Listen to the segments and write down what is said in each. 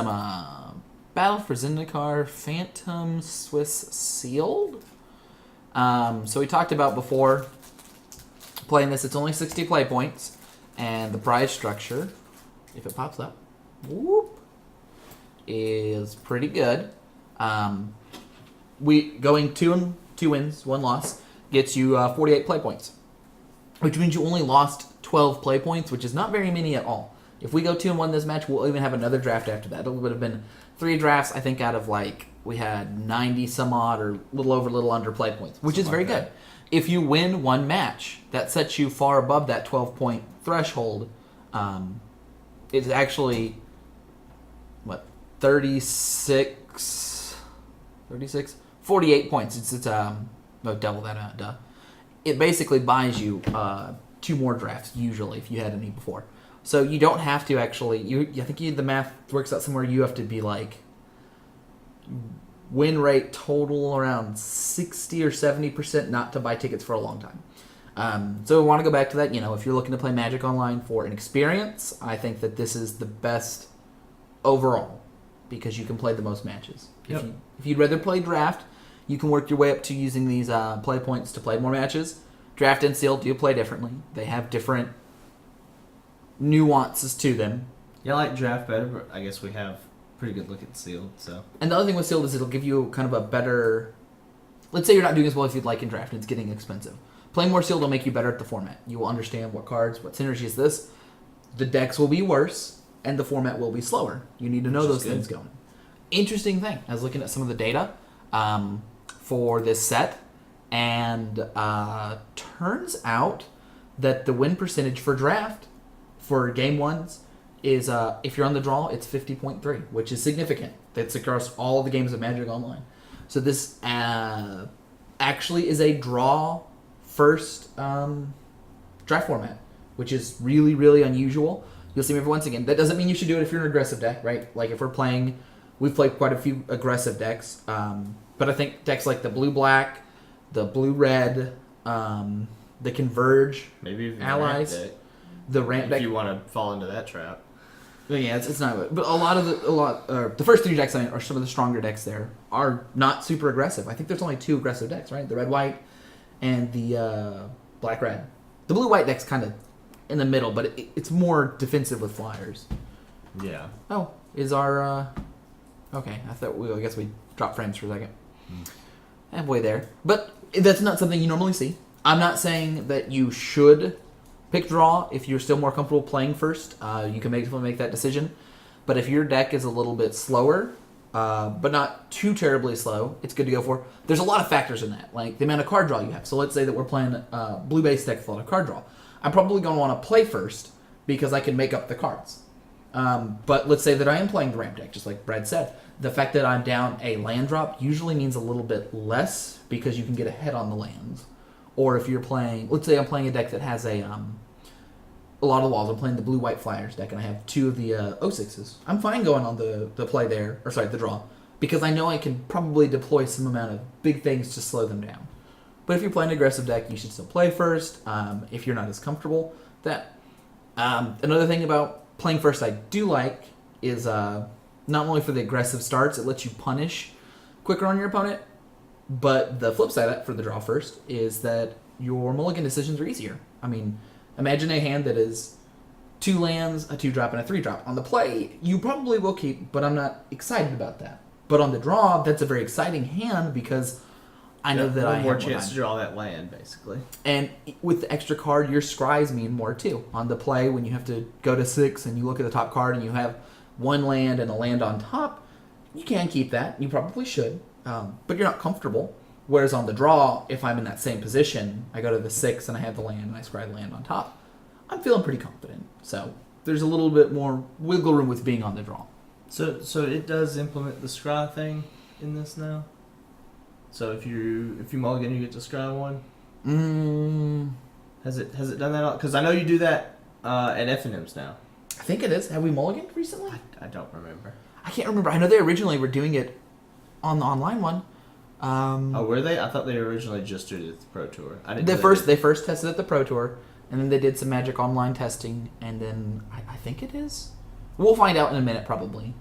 some Battle for Zendikar Phantom Swiss Sealed. So we talked about before playing this. It's only 60 play points, and the prize structure, if it pops up, is pretty good. We going 2 wins, 1 loss gets you 48 play points, which means you only lost 12 play points, which is not very many at all. If we go 2-1 this match, we'll even have another draft after that. It would have been 3 drafts, I think, out of we had 90 some odd or little over, little under play points, which is very good. If you win 1 match, that sets you far above that 12-point threshold. It's actually, 48 points. It's double that, duh. It basically buys you 2 more drafts, usually, if you had any before. So you don't have to actually, I think the math works out somewhere, you have to be win rate total around 60 or 70% not to buy tickets for a long time. So we want to go back to that. If you're looking to play Magic Online for an experience, I think that this is the best overall because you can play the most matches. Yep. If you'd rather play draft, you can work your way up to using these play points to play more matches. Draft and Sealed do play differently. They have different nuances to them. Yeah, I like draft better, but I guess we have pretty good look at Sealed. So. And the other thing with Sealed is it'll give you kind of a better... Let's say you're not doing as well as you'd like in draft and it's getting expensive. Playing more Sealed will make you better at the format. You will understand what cards, what synergy is this. The decks will be worse, and the format will be slower. You need to know those things going. Interesting thing. I was looking at some of the data for this set, and turns out that the win percentage for draft for game 1s is, if you're on the draw, it's 50.3, which is significant. That's across all the games of Magic Online. So this actually is a draw first draft format, which is really, really unusual. You'll see me every once again. That doesn't mean you should do it if you're an aggressive deck, right? If we're playing, we've played quite a few aggressive decks, but I think decks like the blue-black, the blue-red, the Converge, maybe allies, the ramp deck. If you want to fall into that trap. But yeah, it's not. But the first 3 decks are some of the stronger decks. There are not super aggressive. I think there's only 2 aggressive decks, right? The red-white and the black-red. The blue-white deck's kind of in the middle, but it's more defensive with flyers. Yeah. Oh, is our okay? I guess we dropped frames for a second. Halfway there, but that's not something you normally see. I'm not saying that you should pick draw if you're still more comfortable playing first. You can make that decision. But if your deck is a little bit slower, but not too terribly slow, it's good to go for. There's a lot of factors in that, like the amount of card draw you have. So let's say that we're playing a blue-based deck with a lot of card draw. I'm probably going to want to play first because I can make up the cards. But let's say that I am playing the ramp deck, just like Brad said. The fact that I'm down a land drop usually means a little bit less because you can get ahead on the lands. Or if you're playing, let's say I'm playing a deck that has a lot of walls. I'm playing the blue-white flyers deck, and I have 2 of the 06s. I'm fine going on the play there, the draw, because I know I can probably deploy some amount of big things to slow them down. But if you're playing an aggressive deck, you should still play first. If you're not as comfortable, that. Another thing about playing first I do like is not only for the aggressive starts, it lets you punish quicker on your opponent, but the flip side of that for the draw first is that your mulligan decisions are easier. I mean, imagine a hand that is 2 lands, a 2-drop, and a 3-drop. On the play, you probably will keep, but I'm not excited about that. But on the draw, that's a very exciting hand because I know that I have more chance to draw that land, basically. And with the extra card, your scries mean more too. On the play, when you have to go to 6 and you look at the top card and you have 1 land and a land on top, you can keep that. You probably should, but you're not comfortable. Whereas on the draw, if I'm in that same position, I go to the 6 and I have the land and I scry the land on top, I'm feeling pretty confident. So there's a little bit more wiggle room with being on the draw. So it does implement the scry thing in this now? So if you mulligan, you get to scry 1? Has it done that? Because I know you do that at FNMs now. I think it is. Have we mulliganed recently? I don't remember. I can't remember. I know they originally were doing it on the online one. Were they? I thought they originally just did it at the Pro Tour. They first tested at the Pro Tour, and then they did some Magic Online testing, and then I think it is. We'll find out in a minute, probably.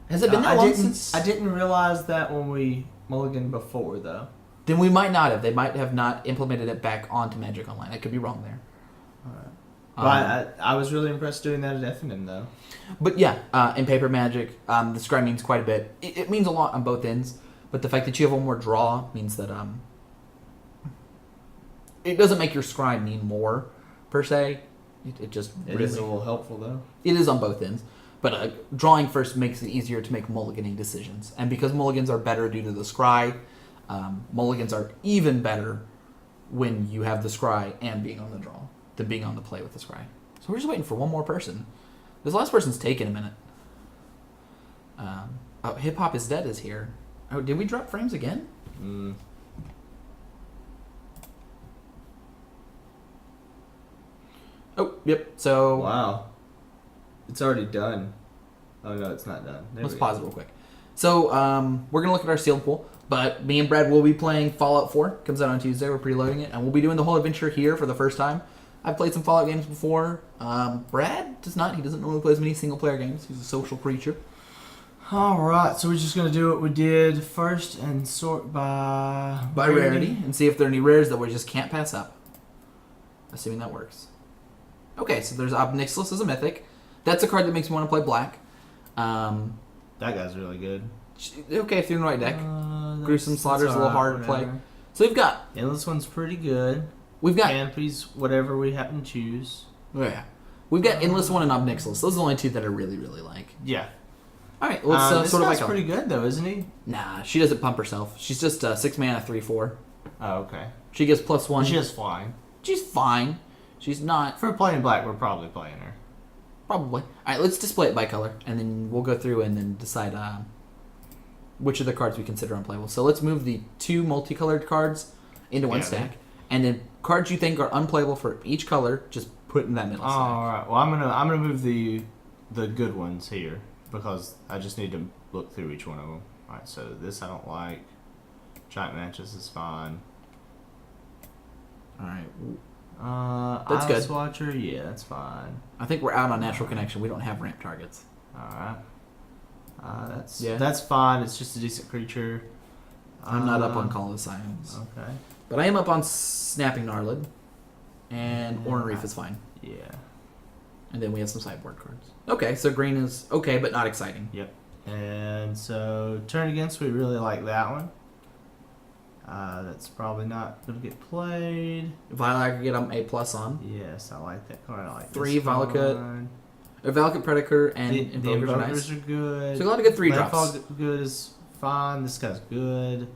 Has it been that long since? I didn't realize that when we mulliganed before, though. Then we might not have. They might have not implemented it back onto Magic Online. I could be wrong there. But I was really impressed doing that at FNM, though. But yeah, in Paper Magic, the scry means quite a bit. It means a lot on both ends. But the fact that you have one more draw means that it doesn't make your scry mean more, per se. It just It is a little helpful, though. It is on both ends. But drawing first makes it easier to make mulliganing decisions. And because mulligans are better due to the scry, mulligans are even better when you have the scry and being on the draw than being on the play with the scry. So we're just waiting for one more person. This last person's taking a minute. Hip Hop is Dead is here. Oh, did we drop frames again? Oh, yep. So Wow. It's already done. Oh, no, it's not done. Let's pause it real quick. So we're going to look at our sealed pool. But me and Brad will be playing Fallout 4. Comes out on Tuesday. We're preloading it. And we'll be doing the whole adventure here for the first time. I've played some Fallout games before. Brad does not. He doesn't normally play as many single-player games. He's a social creature. All right, so we're just going to do what we did first and sort by rarity. And see if there are any rares that we just can't pass up. Assuming that works. Okay, so there's Obnixilis as a mythic. That's a card that makes me want to play black. That guy's really good. Okay, if you're in the right deck. Gruesome Slaughter's a little harder to play. So we've got... Endless One's pretty good. We've got... Campy's whatever we happen to choose. Oh, yeah. We've got Endless One and Obnixilis. Those are the only two that I really, really like. Yeah. All right, let's this sort of guy's pretty good, though, isn't he? Nah, she doesn't pump herself. She's just 6 mana, 3/4. Oh, okay. She gets +1. She is flying. She's fine. She's not... If we're playing black, we're probably playing her. Probably. All right, let's display it by color, and then we'll go through and then decide which of the cards we consider unplayable. So let's move the 2 multicolored cards into one stack, and then cards you think are unplayable for each color, just put in that middle stack. All right. Well, I'm gonna move the good ones here because I just need to look through each one of them. All right. So this I don't like. Giant Mantis is fine. All right. That's good. Watcher, yeah, that's fine. I think we're out on Natural Connection. We don't have ramp targets. All right. That's fine. It's just a decent creature. I'm not up on Call of the Scions. Okay. But I am up on Snapping Gnarlid. And Oran Reef is fine. Yeah. And then we have some sideboard cards. Okay, so green is okay, but not exciting. Yep. And so turn against, we really like that one. That's probably not going to get played. Violet Aggregate, I'm A+ on. Yes, I like that card. I like 3 this Valakut. Valakut Predator and the Invokers are nice. Are good. So a lot of good 3 Landfall drops. good is fine. This guy's good.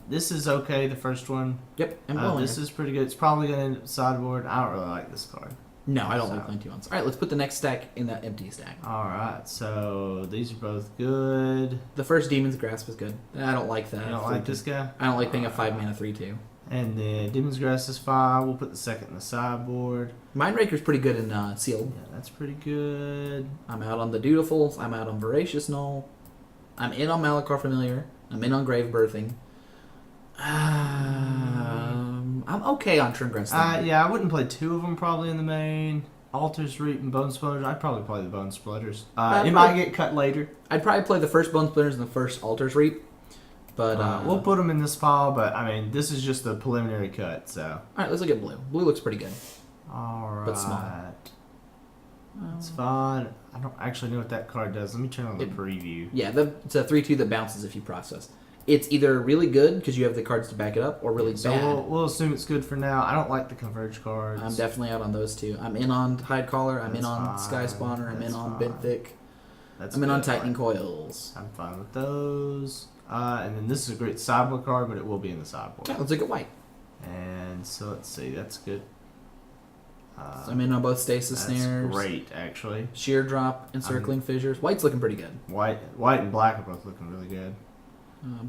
This is okay, the first one. Yep, and this is pretty good. It's probably going to end up sideboard. I don't really like this card. No, I don't like plenty ones. Alright, let's put the next stack in that empty stack. Alright, so these are both good. The first Demon's Grasp is good. I don't like that. You don't like this guy? I don't like being a 5 mana 3/2. And then Demon's Grasp is fine. We'll put the second in the sideboard. Mindraker's pretty good in Sealed. Yeah, that's pretty good. I'm out on the Dutiful. I'm out on Voracious Null. I'm in on Malachor Familiar. I'm in on Grave Birthing. I'm okay on Tringress. Yeah, I wouldn't play 2 of them probably in the main. Altars Reap and Bone Splitters. I'd probably play the Bone Splitters. It might get cut later. I'd probably play the first Bone Splitters and the first Altars Reap. But we'll put them in this pile, but I mean, this is just the preliminary cut, so. Alright, let's look at blue. Blue looks pretty good. Alright. But small. That's fine. I don't actually know what that card does. Let me turn on the preview. Yeah, it's a 3/2 that bounces if you process. It's either really good because you have the cards to back it up, or really bad. So we'll assume it's good for now. I don't like the Converge cards. I'm definitely out on those two. I'm in on Hidecaller. I'm in on Sky Spawner. I'm in on Benthic. I'm in on Tightening Coils. I'm fine with those. And then this is a great sideboard card, but it will be in the sideboard. Yeah, let's look at white. And so let's see. That's good. So I'm in on both Stasis Snares. That's great, actually. Sheer Drop, Encircling Fissures. White's looking pretty good. White and black are both looking really good.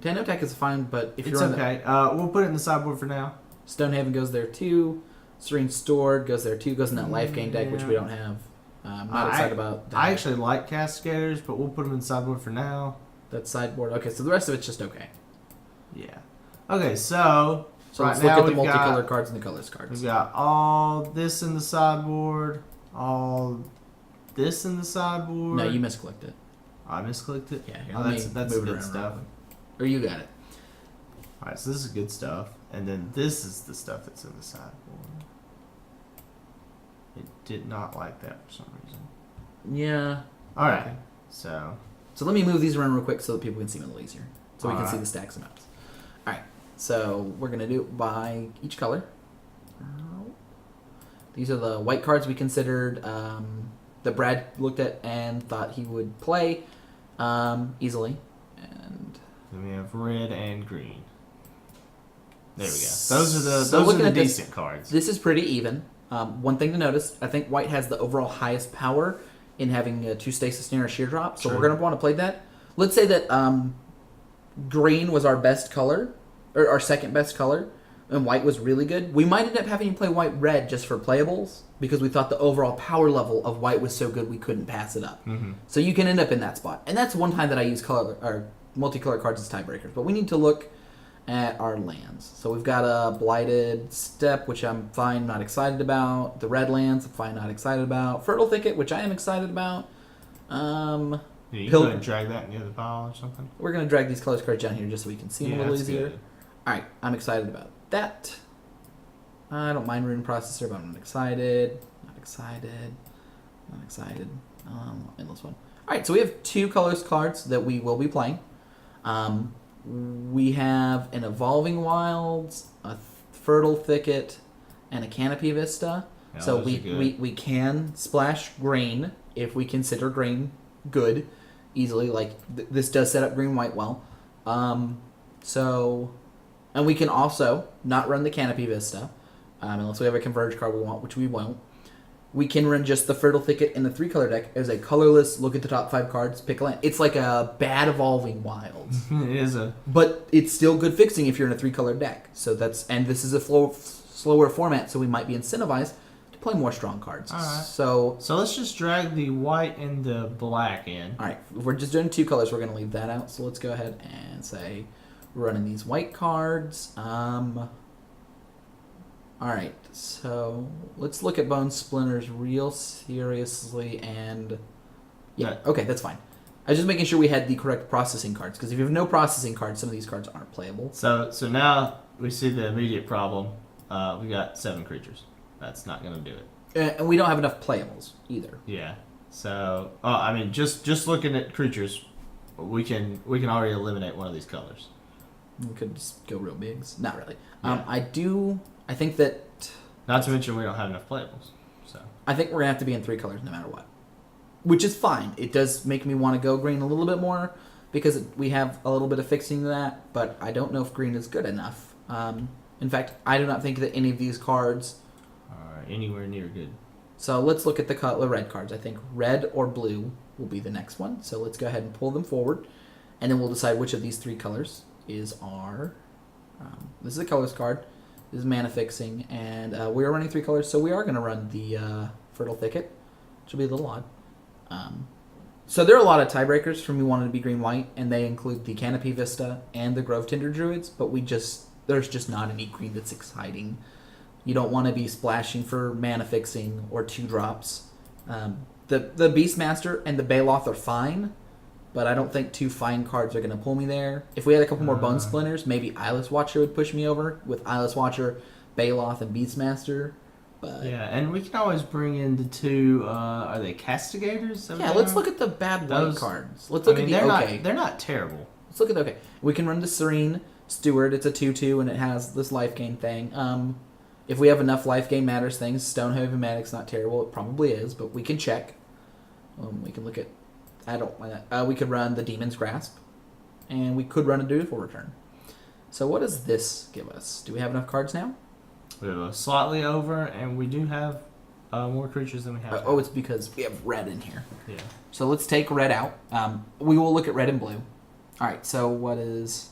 Tandem Attack is fine, but if it's you're on okay. We'll put it in the sideboard for now. Stonehaven goes there too. Serene Stored goes there too. Goes in that life gain deck, which we don't have. I'm not excited about that. I actually like Cascaders, but we'll put them in the sideboard for now. That sideboard. Okay, so the rest of it's just okay. Yeah. Okay, so let's look at the multicolored cards and the colors cards. We've got all this in the sideboard, all this in the sideboard. No, you misclicked it. I misclicked it. Yeah, here, oh, let me that's move it good around stuff. real quick. Or you got it. Alright, so this is good stuff. And then this is the stuff that's in the sideboard. It did not like that for some reason. Yeah. Alright, Okay. so let me move these around real quick so that people can see them a little easier. So we can see Alright. the stacks and maps. Alright, so we're going to do it by each color. These are the white cards we considered that Brad looked at and thought he would play easily. And then we have red and green. There we go. So Those are looking the at this- decent cards. this is pretty even. One thing to notice, I think white has the overall highest power in having 2 stasis snare or sheer drop, so True. we're going to want to play that. Let's say that green was our best color, or our second best color, and white was really good. We might end up having to play white-red just for playables, because we thought the overall power level of white was so good we couldn't pass it up. Mm-hmm. So you can end up in that spot. And that's one time that I use color or multicolored cards as tiebreakers. But we need to look at our lands. So we've got a Blighted Steppe, which I'm fine, not excited about. The red lands, I'm fine, not excited about. Fertile Thicket, which I am excited about. Yeah, you Pil- can drag that in the other pile or something. We're going to drag these colors cards down here just so we can see them a little that's easier. good. Alright, I'm excited about that. I don't mind Rune Processor, but I'm not excited. Not excited. Not excited. Endless one. Alright, so we have 2 colors cards that we will be playing. We have an Evolving Wilds, a Fertile Thicket, and a Canopy Vista. Yeah, so those are good. we can splash green if we consider green good easily. Like this does set up green-white well. And we can also not run the Canopy Vista unless we have a Converge card we want, which we won't. We can run just the Fertile Thicket in the 3-color deck as a colorless, look at the top 5 cards, pick a land. It's like a bad Evolving Wilds. It is a. But it's still good fixing if you're in a 3-color deck. So and this is a slower format, so we might be incentivized to play more strong cards. Alright. So let's just drag the white and the black in. alright, if we're just doing 2 colors, we're going to leave that out. So let's go ahead and say we're running these white cards. Alright, so let's look at Bone Splinters real seriously and... Yeah, okay, that's fine. I was just making sure we had the correct processing cards, because if you have no processing cards, some of these cards aren't playable. So now we see the immediate problem. We got 7 creatures. That's not going to do it. And we don't have enough playables, either. Yeah. So, I mean, just looking at creatures, we can already eliminate one of these colors. We could just go real bigs. Not really. Yeah. I think that... Not to mention we don't have enough playables. So I think we're going to have to be in 3 colors no matter what. Which is fine. It does make me want to go green a little bit more, because we have a little bit of fixing to that, but I don't know if green is good enough. In fact, I do not think that any of these cards are anywhere near good. So let's look at the red cards. I think red or blue will be the next one. So let's go ahead and pull them forward, and then we'll decide which of these 3 colors is our... this is a colors card. This is mana fixing, and we are running 3 colors, so we are going to run the Fertile Thicket, which will be a little odd. So there are a lot of tiebreakers for me wanting to be green-white, and they include the Canopy Vista and the Grove Tinder Druids, but there's just not any green that's exciting. You don't want to be splashing for mana fixing or 2 drops. The Beastmaster and the Baloth are fine, but I don't think 2 fine cards are going to pull me there. If we had a couple more Bone Splinters, maybe Eyeless Watcher would push me over with Eyeless Watcher, Baloth, and Beastmaster. But yeah, and we can always bring in the 2. Are they Castigators? yeah, let's look at the bad white cards. Let's look at the okay. They're not terrible. Let's look at the okay. We can run the Serene Steward. It's a 2/2 and it has this life gain thing. If we have enough life gain matters things, Stonehaven Magic's not terrible. It probably is, but we can check. We can look at... I don't mind that. We could run the Demon's Grasp, and we could run a Dutiful Return. So what does this give us? Do we have enough cards now? We have a slightly over, and we do have more creatures than we have. It's because we have red in here. Yeah. So let's take red out. We will look at red and blue. All right. So what is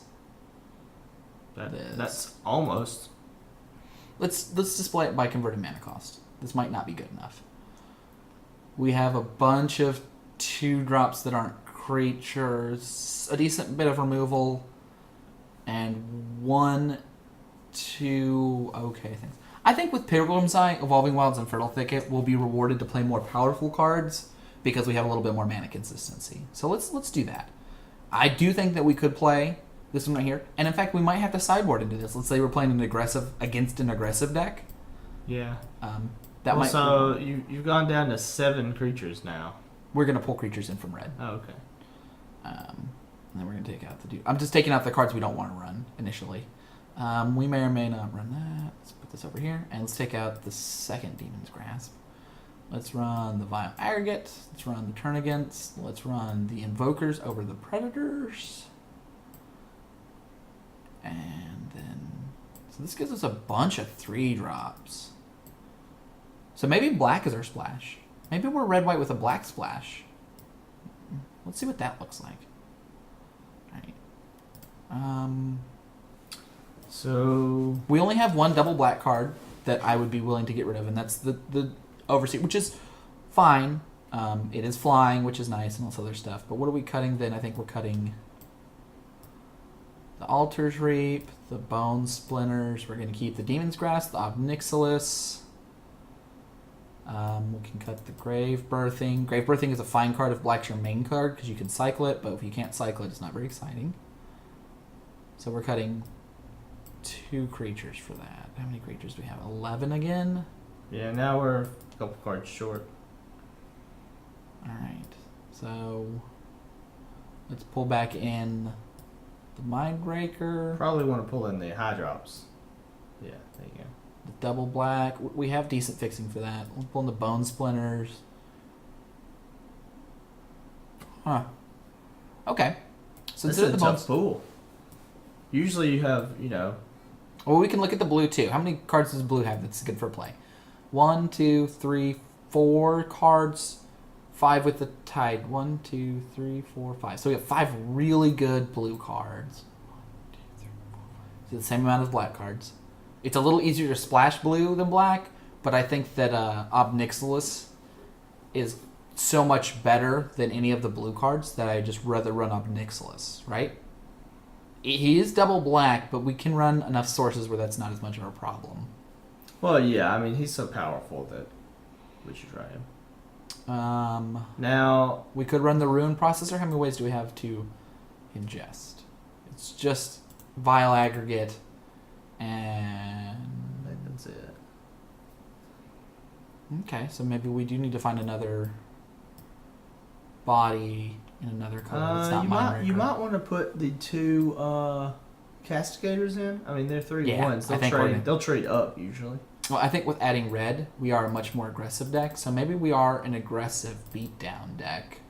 That's almost. Let's display it by converted mana cost. This might not be good enough. We have a bunch of 2 drops that aren't creatures, a decent bit of removal, and 1, 2 okay things. I think with Pilgrim's Eye, Evolving Wilds, and Fertile Thicket, we'll be rewarded to play more powerful cards because we have a little bit more mana consistency. So let's do that. I do think that we could play this one right here, and in fact, we might have to sideboard into this. Let's say we're playing an aggressive against an aggressive deck. Yeah. That might. So you've gone down to 7 creatures now. We're gonna pull creatures in from red. Oh, okay. And then we're gonna take out the dude. I'm just taking out the cards we don't want to run initially. We may or may not run that. Let's put this over here, and let's take out the second Demon's Grasp. Let's run the Vile Aggregate. Let's run the Turn Against. Let's run the Invokers over the Predators. And then... So this gives us a bunch of 3-drops. So maybe black is our splash. Maybe we're red-white with a black splash. Let's see what that looks like. Alright. So... We only have one double black card that I would be willing to get rid of, and that's the Overseer, which is fine. It is flying, which is nice, and all this other stuff. But what are we cutting then? I think we're cutting the Altar's Reap, the Bone Splinters. We're going to keep the Demon's Grasp, the Obnixilis. We can cut the Grave Birthing. Grave Birthing is a fine card if black's your main card, because you can cycle it, but if you can't cycle it, it's not very exciting. So we're cutting 2 creatures for that. How many creatures do we have? 11 again? Yeah, now we're a couple cards short. Alright, so let's pull back in the Mindbreaker. Probably want to pull in the high drops. Yeah, there you go. The double black. We have decent fixing for that. We'll pull in the Bone Splinters. Huh. Okay. So This instead is of a the tough pool. Usually you have, Well, we can look at the blue too. How many cards does blue have that's good for play? 1, 2, 3, 4 cards. 5 with the Tide. 1, 2, 3, 4, 5. So we have 5 really good blue cards. 1, 2, 3, 4, 5. So the same amount of black cards. It's a little easier to splash blue than black, but I think that Obnixilis is so much better than any of the blue cards that I just rather run Obnixilis, right? He is double black, but we can run enough sources where that's not as much of a problem. Well, yeah, I mean, he's so powerful that we should try him. Now, we could run the Ruin Processor. How many ways do we have to ingest? It's just Vile Aggregate, and I think that's it. Okay, so maybe we do need to find another body in another color. It's not you might want to put the 2 Castigators in. I mean, they're 3/1s. They'll trade up usually. Well, I think with adding red, we are a much more aggressive deck. So maybe we are an aggressive beatdown deck.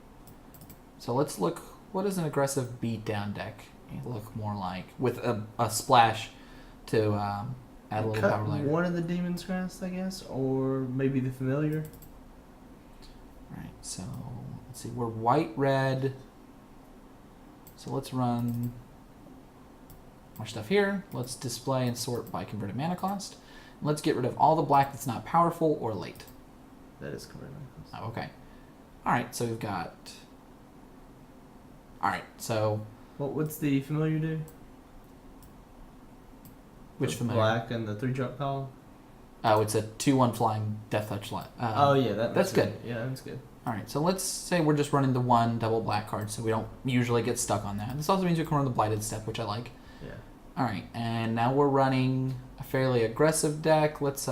So let's look. What does an aggressive beatdown deck look more like? With a splash to add a little power later. One of the Demon's Grasp, I guess, or maybe the Familiar. Right. So let's see. We're white-red. So let's run more stuff here. Let's display and sort by converted mana cost. Let's get rid of all the black that's not powerful or late. That is converted mana cost. Oh, okay. All right. So we've got. All right. So. What's the Familiar do? Which the Familiar? Black and the 3-drop column. Oh, it's a 2/1 flying Death Touch. Oh yeah, that's good. Yeah, that's good. All right. So let's say we're just running the 1 double black card, so we don't usually get stuck on that. This also means we can run the Blighted Step, which I like. Yeah. All right, and now we're running a fairly aggressive deck. Let's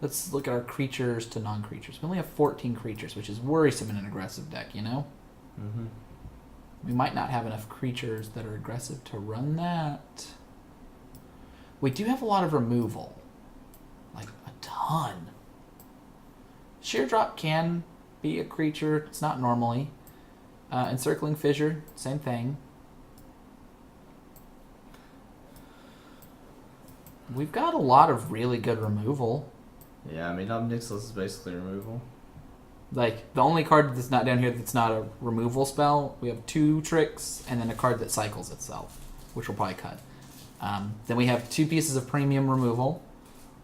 let's look at our creatures to non-creatures. We only have 14 creatures, which is worrisome in an aggressive deck, you know? Mm-hmm. We might not have enough creatures that are aggressive to run that. We do have a lot of removal. Like, a ton. Sheer Drop can be a creature. It's not normally. Encircling Fissure, same thing. We've got a lot of really good removal. Yeah, I mean, Obnixilis is basically removal. Like, the only card that's not down here that's not a removal spell, we have 2 tricks, and then a card that cycles itself, which we'll probably cut. Then we have 2 pieces of premium removal,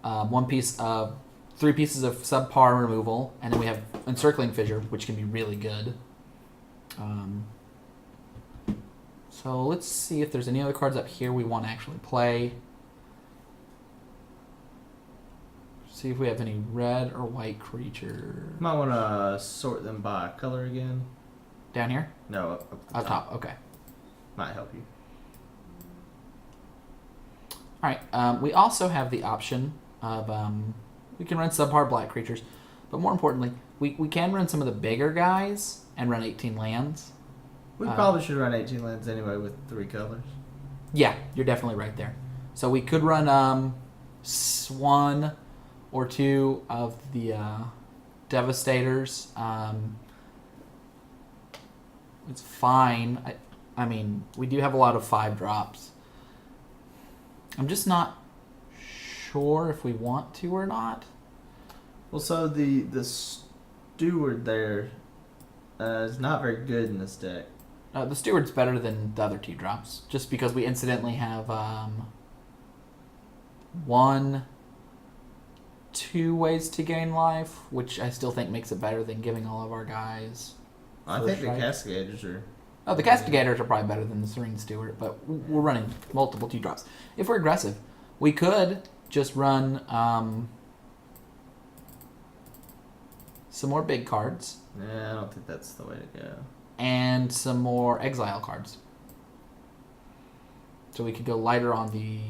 3 pieces of subpar removal, and then we have Encircling Fissure, which can be really good. So let's see if there's any other cards up here we want to actually play. See if we have any red or white creature. Might want to sort them by color again. Down here? No, up Up top. Okay. Might help you. All right. We also have the option of we can run subpar black creatures, but more importantly, we can run some of the bigger guys and run 18 lands. We probably should run 18 lands anyway with 3 colors. Yeah, you're definitely right there. So we could run one or two of the Devastators. It's fine. I mean, we do have a lot of 5-drops. I'm just not sure if we want to or not. Well, so the Steward there is not very good in this deck. The Steward's better than the other 2-drops, just because we incidentally have 2 ways to gain life, which I still think makes it better than giving all of our guys. I think the Castigators are... Oh, the Castigators are probably better than the Serene Steward, but we're running multiple 2-drops. If we're aggressive, we could just run some more big cards. Yeah, I don't think that's the way to go. And some more exile cards. So we could go lighter on the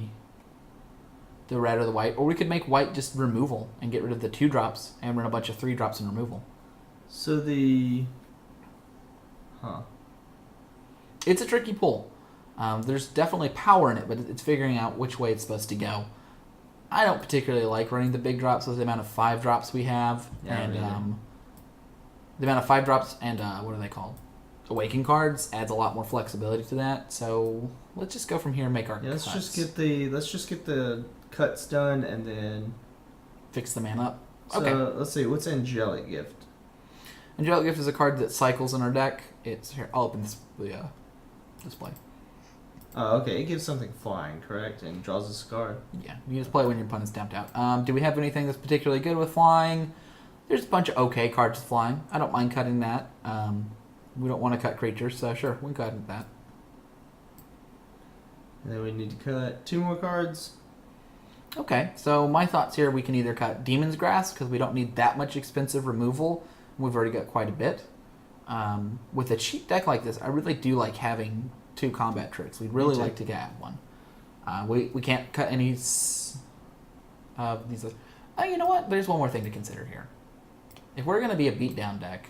red or the white, or we could make white just removal and get rid of the 2-drops and run a bunch of 3-drops in removal. So the... It's a tricky pull. There's definitely power in it, but it's figuring out which way it's supposed to go. I don't particularly like running the big drops with the amount of 5-drops we have. Yeah, and really. The amount of 5-drops and what are they called? Awaken cards adds a lot more flexibility to that. So let's just go from here and make our let's cuts. just get the cuts done and then Fix the mana up. So Okay. let's see, what's Angelic Gift? Angelic Gift is a card that cycles in our deck. It's here. I'll open the display. Oh, okay. It gives something flying, correct? And draws a card. Yeah, you just play when your opponent's tapped out. Do we have anything that's particularly good with flying? There's a bunch of okay cards with flying. I don't mind cutting that. We don't want to cut creatures, so sure, we can cut that. And then we need to cut 2 more cards. Okay, so my thoughts here, we can either cut Demon's Grasp, because we don't need that much expensive removal. We've already got quite a bit. With a cheap deck like this, I really do like having 2 combat tricks. We'd really like to get one. We can't cut any of these. Oh, you know what? There's one more thing to consider here. If we're going to be a beatdown deck,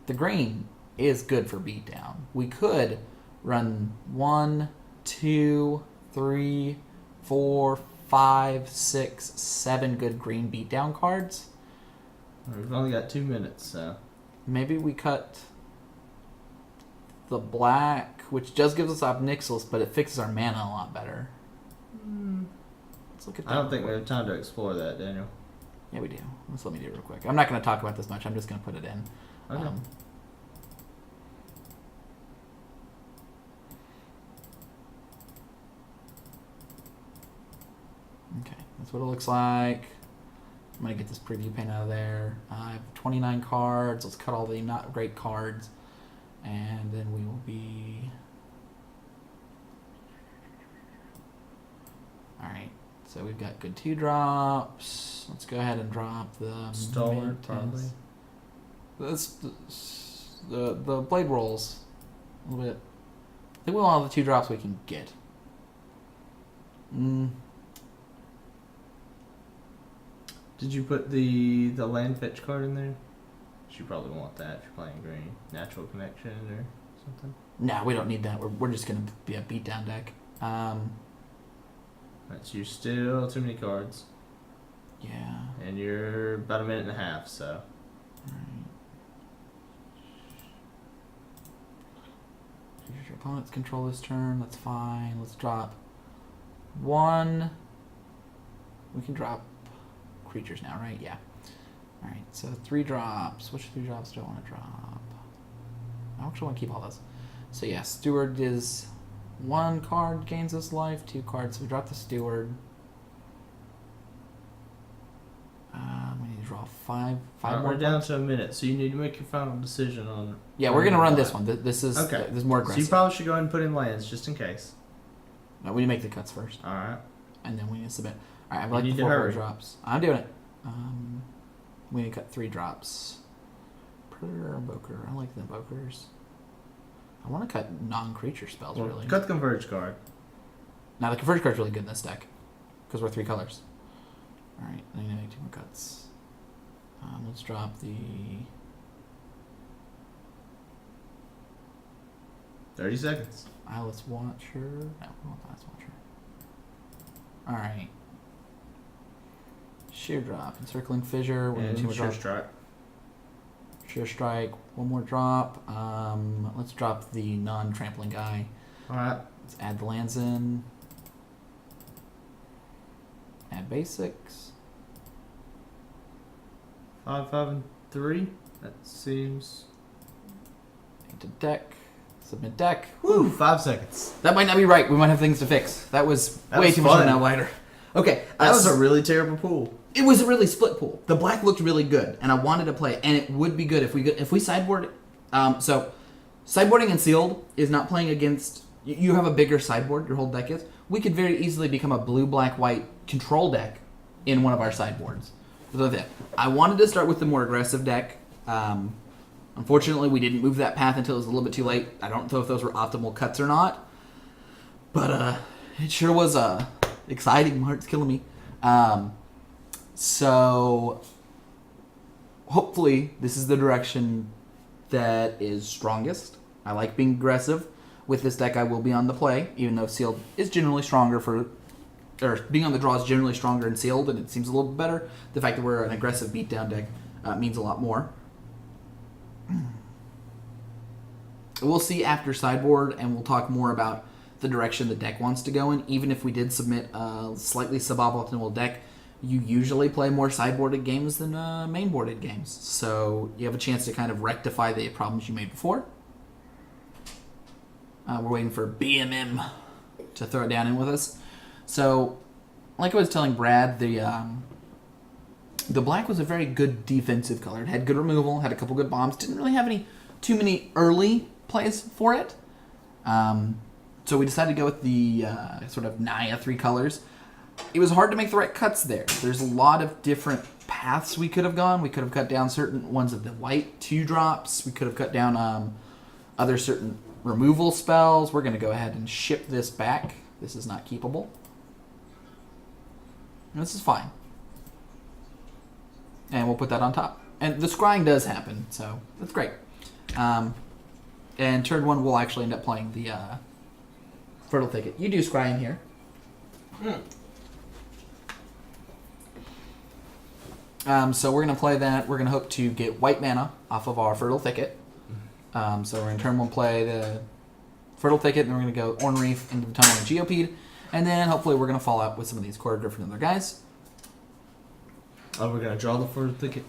the green is good for beatdown. We could run 1, 2, 3, 4, 5, 6, 7 good green beatdown cards. We've only got 2 minutes, so... Maybe we cut the black, which just gives us Obnixilis, but it fixes our mana a lot better. Let's look at that. I don't think we have time to explore that, Daniel. Yeah, we do. Let's let me do it real quick. I'm not going to talk about this much. I'm just going to put it in. Okay. Okay, that's what it looks like. I'm going to get this preview pane out of there. I have 29 cards. Let's cut all the not great cards. And then we will be... Alright, so we've got good 2-drops. Let's go ahead and drop the... Stalwart, probably. The blade rolls. A little bit. I think we want all the 2-drops we can get. Did you put the land fetch card in there? You probably want that if you're playing green. Natural Connection or something. No, we don't need that. We're just going to be a beatdown deck. That's you still too many cards. Yeah. And you're about 1.5 minutes, so. Alright. Your opponents control this turn. That's fine. Let's drop 1. We can drop creatures now, right? Yeah. Alright, so 3-drops. Which 3-drops do I want to drop? I actually want to keep all those. So yeah, Steward is 1 card gains us life, 2 cards. So we drop the Steward. We need to draw 5 more. We're down to 1 minute, so you need to make your final decision on. Yeah, we're gonna run this one. This is okay. This is more aggressive. So you probably should go ahead and put in lands just in case. No, we need to make the cuts first, All right. and then we need to submit. Alright, I'd You like need the to 4 hurry. drops. I'm doing it. We need to cut 3 drops. Predator or Invoker? I like the Invokers. I want to cut non-creature spells, Well, really. cut the Converge card. Now, the Converge card's really good in this deck. Because we're 3 colors. Alright, I need to make 2 more cuts. Let's drop the... 30 seconds. Eyeless Watcher. No, we want Eyeless Watcher. Alright. Sheer Drop. Encircling Fissure. We're going to 2 more Sure drops. Strike. Sheer Strike. 1 more drop. Let's drop the non-trampling guy. Alright. Let's add the lands in. Add basics. 5, 5, and 3. That seems. Into deck. Submit deck. Woo! 5 seconds. That might not be right. We might have things to fix. That was That way was too much of fun. an outliner. Okay. That was a really terrible pool. It was a really split pool. The black looked really good, and I wanted to play it. And it would be good if we sideboard. So, sideboarding and sealed is not playing against. You have a bigger sideboard. Your whole deck is. We could very easily become a blue, black, white control deck in one of our sideboards. So I wanted to start with the more aggressive deck. Unfortunately, we didn't move that path until it was a little bit too late. I don't know if those were optimal cuts or not, but it sure was exciting. My heart's killing me. So hopefully this is the direction that is strongest. I like being aggressive. With this deck, I will be on the play, even though sealed is generally stronger or being on the draw is generally stronger in sealed, and it seems a little bit better. The fact that we're an aggressive beatdown deck means a lot more. We'll see after sideboard, and we'll talk more about the direction the deck wants to go in. Even if we did submit a slightly suboptimal deck, you usually play more sideboarded games than mainboarded games. So you have a chance to kind of rectify the problems you made before. We're waiting for BMM to throw it down in with us. So, like I was telling Brad, the black was a very good defensive color. It had good removal, had a couple good bombs. Didn't really have too many early plays for it. So we decided to go with the sort of Naya 3 colors. It was hard to make the right cuts there. There's a lot of different paths we could have gone. We could have cut down certain ones of the white 2 drops. We could have cut down other certain removal spells. We're going to go ahead and ship this back. This is not keepable. And this is fine. And we'll put that on top. And the scrying does happen, so that's great. And turn 1, we'll actually end up playing the Fertile Thicket. You do scrying here. So we're going to play that. We're going to hope to get white mana off of our Fertile Thicket. So we're going to turn 1 play the Fertile Thicket, and then we're going to go Ornery into the Tunnel and Geopede. And then hopefully we're going to fall out with some of these Quarter Griffin and other guys. Oh, we're going to draw the Fertile Thicket?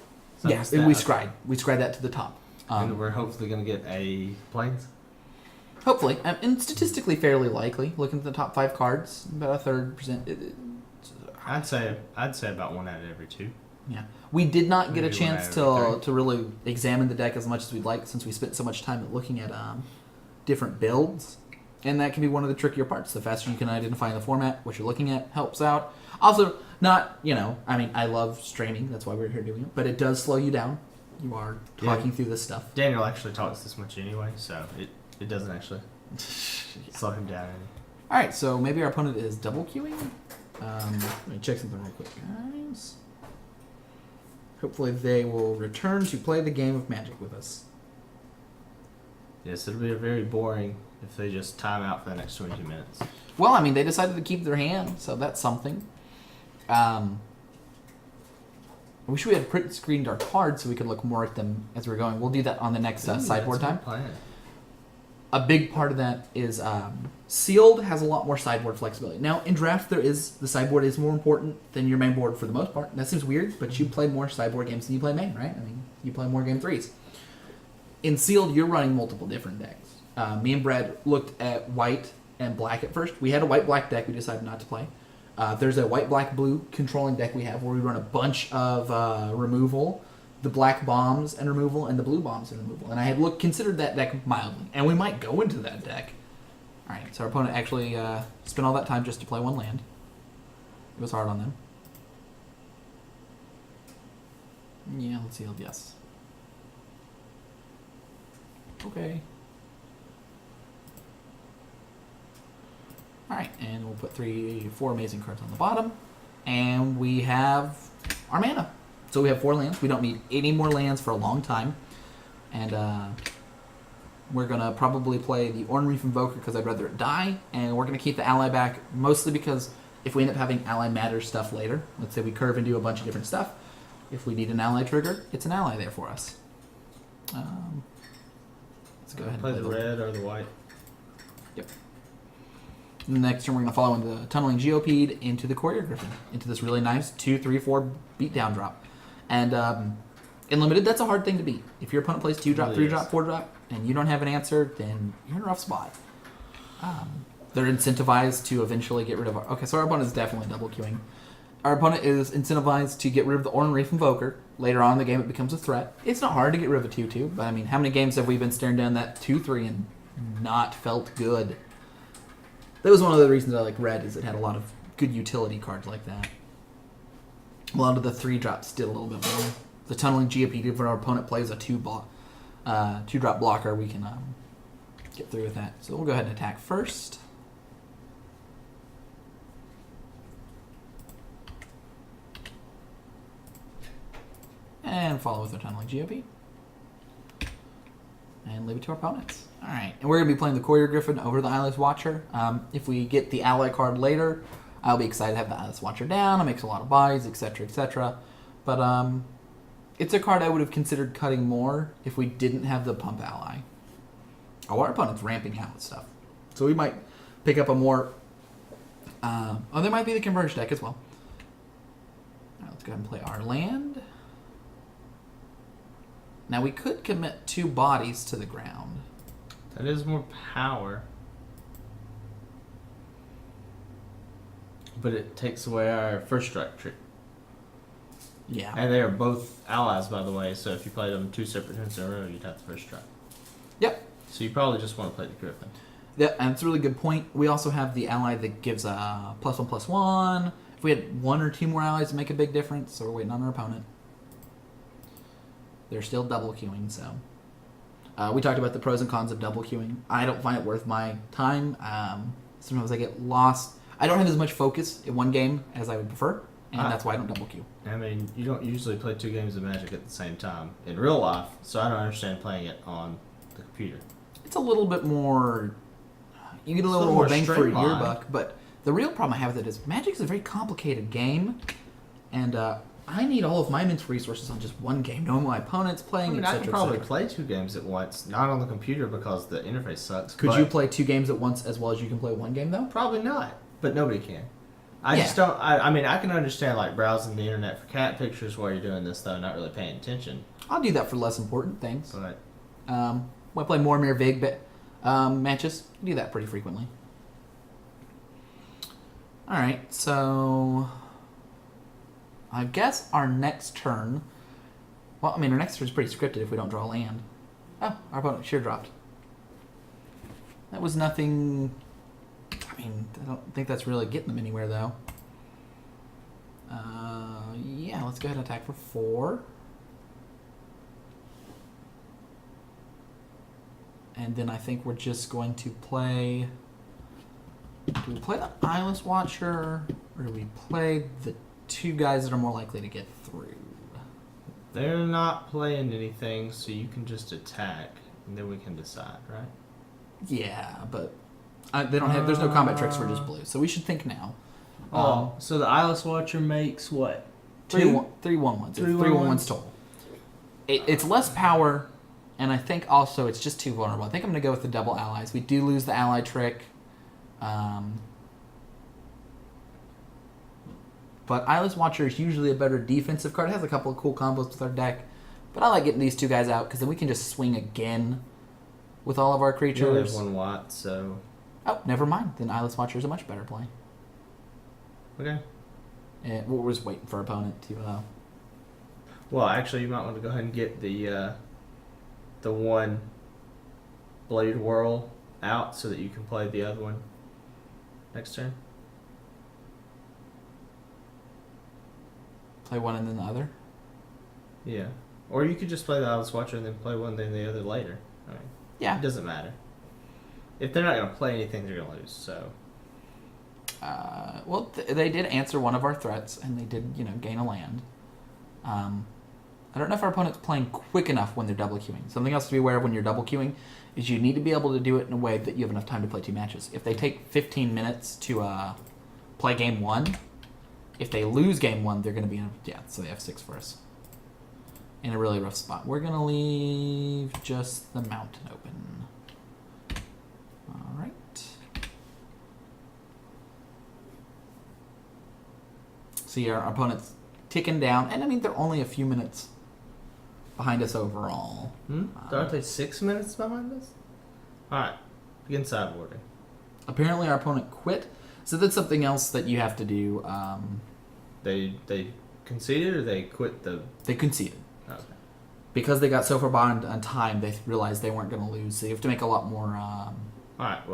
Yes, and we scried. We scried that to the top. And we're hopefully going to get a Plains? Hopefully. And statistically fairly likely. Looking at the top 5 cards, about a 3%. I'd say about 1 out of every 2. Yeah. We did not get a Maybe chance one out of to really examine the deck as much as we'd like, since we spent so much time looking at different builds. And that can be one of the trickier parts. The faster you can identify in the format what you're looking at helps out. Also, not, I love streaming. That's why we're here doing it. But it does slow you down. You are talking through this stuff. Daniel actually talks this much anyway, so it doesn't actually slow him down any. Alright, so maybe our opponent is double queuing? Let me check something real quick, guys. Hopefully they will return to play the game of Magic with us. Yes, it'll be very boring if they just time out for the next 22 minutes. Well, they decided to keep their hand, so that's something. I wish we had print screened our cards so we could look more at them as we're going. We'll do that on the next sideboard time. A big part of that is sealed has a lot more sideboard flexibility. Now, in draft, the sideboard is more important than your main board for the most part. That seems weird, but you play more sideboard games than you play main, right? You play more game 3s. In sealed, you're running multiple different decks. Me and Brad looked at white and black at first. We had a white-black deck we decided not to play. There's a white-black-blue controlling deck we have where we run a bunch of removal, the black bombs and removal, and the blue bombs and removal. And I had considered that deck mildly, and we might go into that deck. All right, so our opponent actually spent all that time just to play 1 land. It was hard on them. Yeah, let's see. Yes. Okay. Alright, and we'll put 4 amazing cards on the bottom. And we have our mana. So we have 4 lands. We don't need any more lands for a long time. And we're going to probably play the Ornn Reef Invoker because I'd rather it die. And we're going to keep the ally back mostly because if we end up having ally matters stuff later, let's say we curve and do a bunch of different stuff, if we need an ally trigger, it's an ally there for us. Let's go ahead and play the red or the white. Yep. Next turn, we're going to follow into the Tunneling Geopede into the Courier Griffin, into this really nice 2/3/4 beatdown drop. And in Limited, that's a hard thing to beat. If your opponent plays 2-drop, Really 3-drop, 4-drop, and you don't have an answer, then you're in a rough spot. They're incentivized to eventually get rid of our... Okay, so our opponent is definitely double queuing. Our opponent is incentivized to get rid of the Ornn Reef Invoker. Later on in the game, it becomes a threat. It's not hard to get rid of a 2/2, but I mean, how many games have we been staring down that 2/3 and not felt good? That was one of the reasons I like Red, is it had a lot of good utility cards like that. A lot of the 3-drops did a little bit more. The Tunneling Geopede, if our opponent plays a 2-drop blocker, we can get through with that. So we'll go ahead and attack first. And follow with our Tunneling Geopede. And leave it to our opponents. Alright, and we're going to be playing the Courier Griffin over the Eyeless Watcher. If we get the ally card later, I'll be excited to have the Eyeless Watcher down. It makes a lot of buys, etc., etc. But it's a card I would have considered cutting more if we didn't have the Pump ally. Oh, our opponent's ramping out with stuff. So we might pick up a more... there might be the Converge deck as well. Alright, let's go ahead and play our land. Now we could commit 2 bodies to the ground. That is more power. But it takes away our first strike trick. Yeah. And they are both allies, by the way, so if you play them 2 separate turns in a row, you'd have the first strike. Yep. So you probably just want to play the Griffin. Yeah, and it's a really good point. We also have the ally that gives a +1/+1. If we had 1 or 2 more allies, it'd make a big difference, so we're waiting on our opponent. They're still double queuing, so... we talked about the pros and cons of double queuing. I don't find it worth my time. Sometimes I get lost. I don't have as much focus in one game as I would prefer, and that's why I don't double queue. I mean, you don't usually play 2 games of Magic at the same time in real life, so I don't understand playing it on the computer. It's a little bit more... You get a little more bang for your buck, but the real problem I have with it is Magic is a very complicated game, and I need all of my mental resources on just one game, knowing my opponent's playing, etc. I can probably play 2 games at once, not on the computer because the interface sucks. Could you play 2 games at once as well as you can play 1 game, though? Probably not, but nobody can. I just don't... I mean, I can understand, like, browsing the internet for cat pictures while you're doing this, though, not really paying attention. I'll do that for less important things. But when I play more Mir Vig matches, I do that pretty frequently. Alright, so... I guess our next turn... Well, I mean, our next turn is pretty scripted if we don't draw land. Oh, our opponent sheer dropped. That was nothing... I mean, I don't think that's really getting them anywhere, though. Yeah, let's go ahead and attack for 4. And then I think we're just going to play... Do we play the Eyeless Watcher, or do we play the 2 guys that are more likely to get through? they're not playing anything, so you can just attack, and then we can decide, right? Yeah, but they don't have. There's no combat tricks for just blue, so we should think now. So the Eyeless Watcher makes what? 3 1/1s. 3 1/1s total. It's less power, and I think also it's just too vulnerable. I think I'm going to go with the double allies. We do lose the ally trick. But Eyeless Watcher is usually a better defensive card. It has a couple of cool combos with our deck. But I like getting these 2 guys out because then we can just swing again with all of our creatures. Yeah, there's 1 Watt, so... Oh, never mind. Then Eyeless Watcher is a much better play. Okay. And we're just waiting for our opponent to... Well, actually, you might want to go ahead and get the 1 Blade Whirl out so that you can play the other one next turn. Play one and then the other? Yeah. Or you could just play the Atlas Watcher and then play one, then the other later. I mean, Yeah. it doesn't matter. If they're not going to play anything, they're going to lose. So. Well, they did answer one of our threats, and they did, gain a land. I don't know if our opponent's playing quick enough when they're double queuing. Something else to be aware of when you're double queuing is you need to be able to do it in a way that you have enough time to play 2 matches. If they take 15 minutes to play game 1, if they lose game 1, they're going to be so they have 6 for us. In a really rough spot. We're going to leave just the mountain open. All right. See, our opponent's ticking down, and I mean, they're only a few minutes behind us overall. Aren't they 6 minutes behind us? Alright, begin sideboarding. Apparently, our opponent quit, so that's something else that you have to do. They conceded or they quit the. They conceded. Okay. Because they got so far behind on time, they realized they weren't going to lose, so you have to make a lot more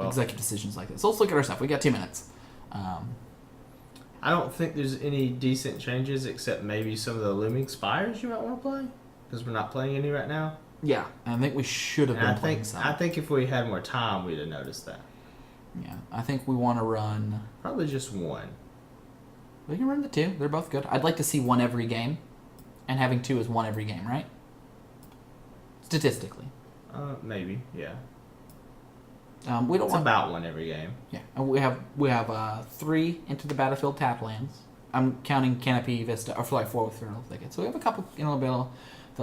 executive decisions like this. So let's look at our stuff. We got 2 minutes. I don't think there's any decent changes except maybe some of the Looming Spires you might want to play. Because we're not playing any right now. Yeah, and I think we should have been playing some. I think if we had more time, we'd have noticed that. Yeah, I think we want to run... Probably just one. We can run the 2. They're both good. I'd like to see 1 every game. And having 2 is 1 every game, right? Statistically. Maybe, yeah. We don't it's want... about 1 every game. Yeah, and we have 3 into the battlefield tap lands. I'm counting Canopy, Vista, or 4 with Feral Thicket. So we have a couple in the middle.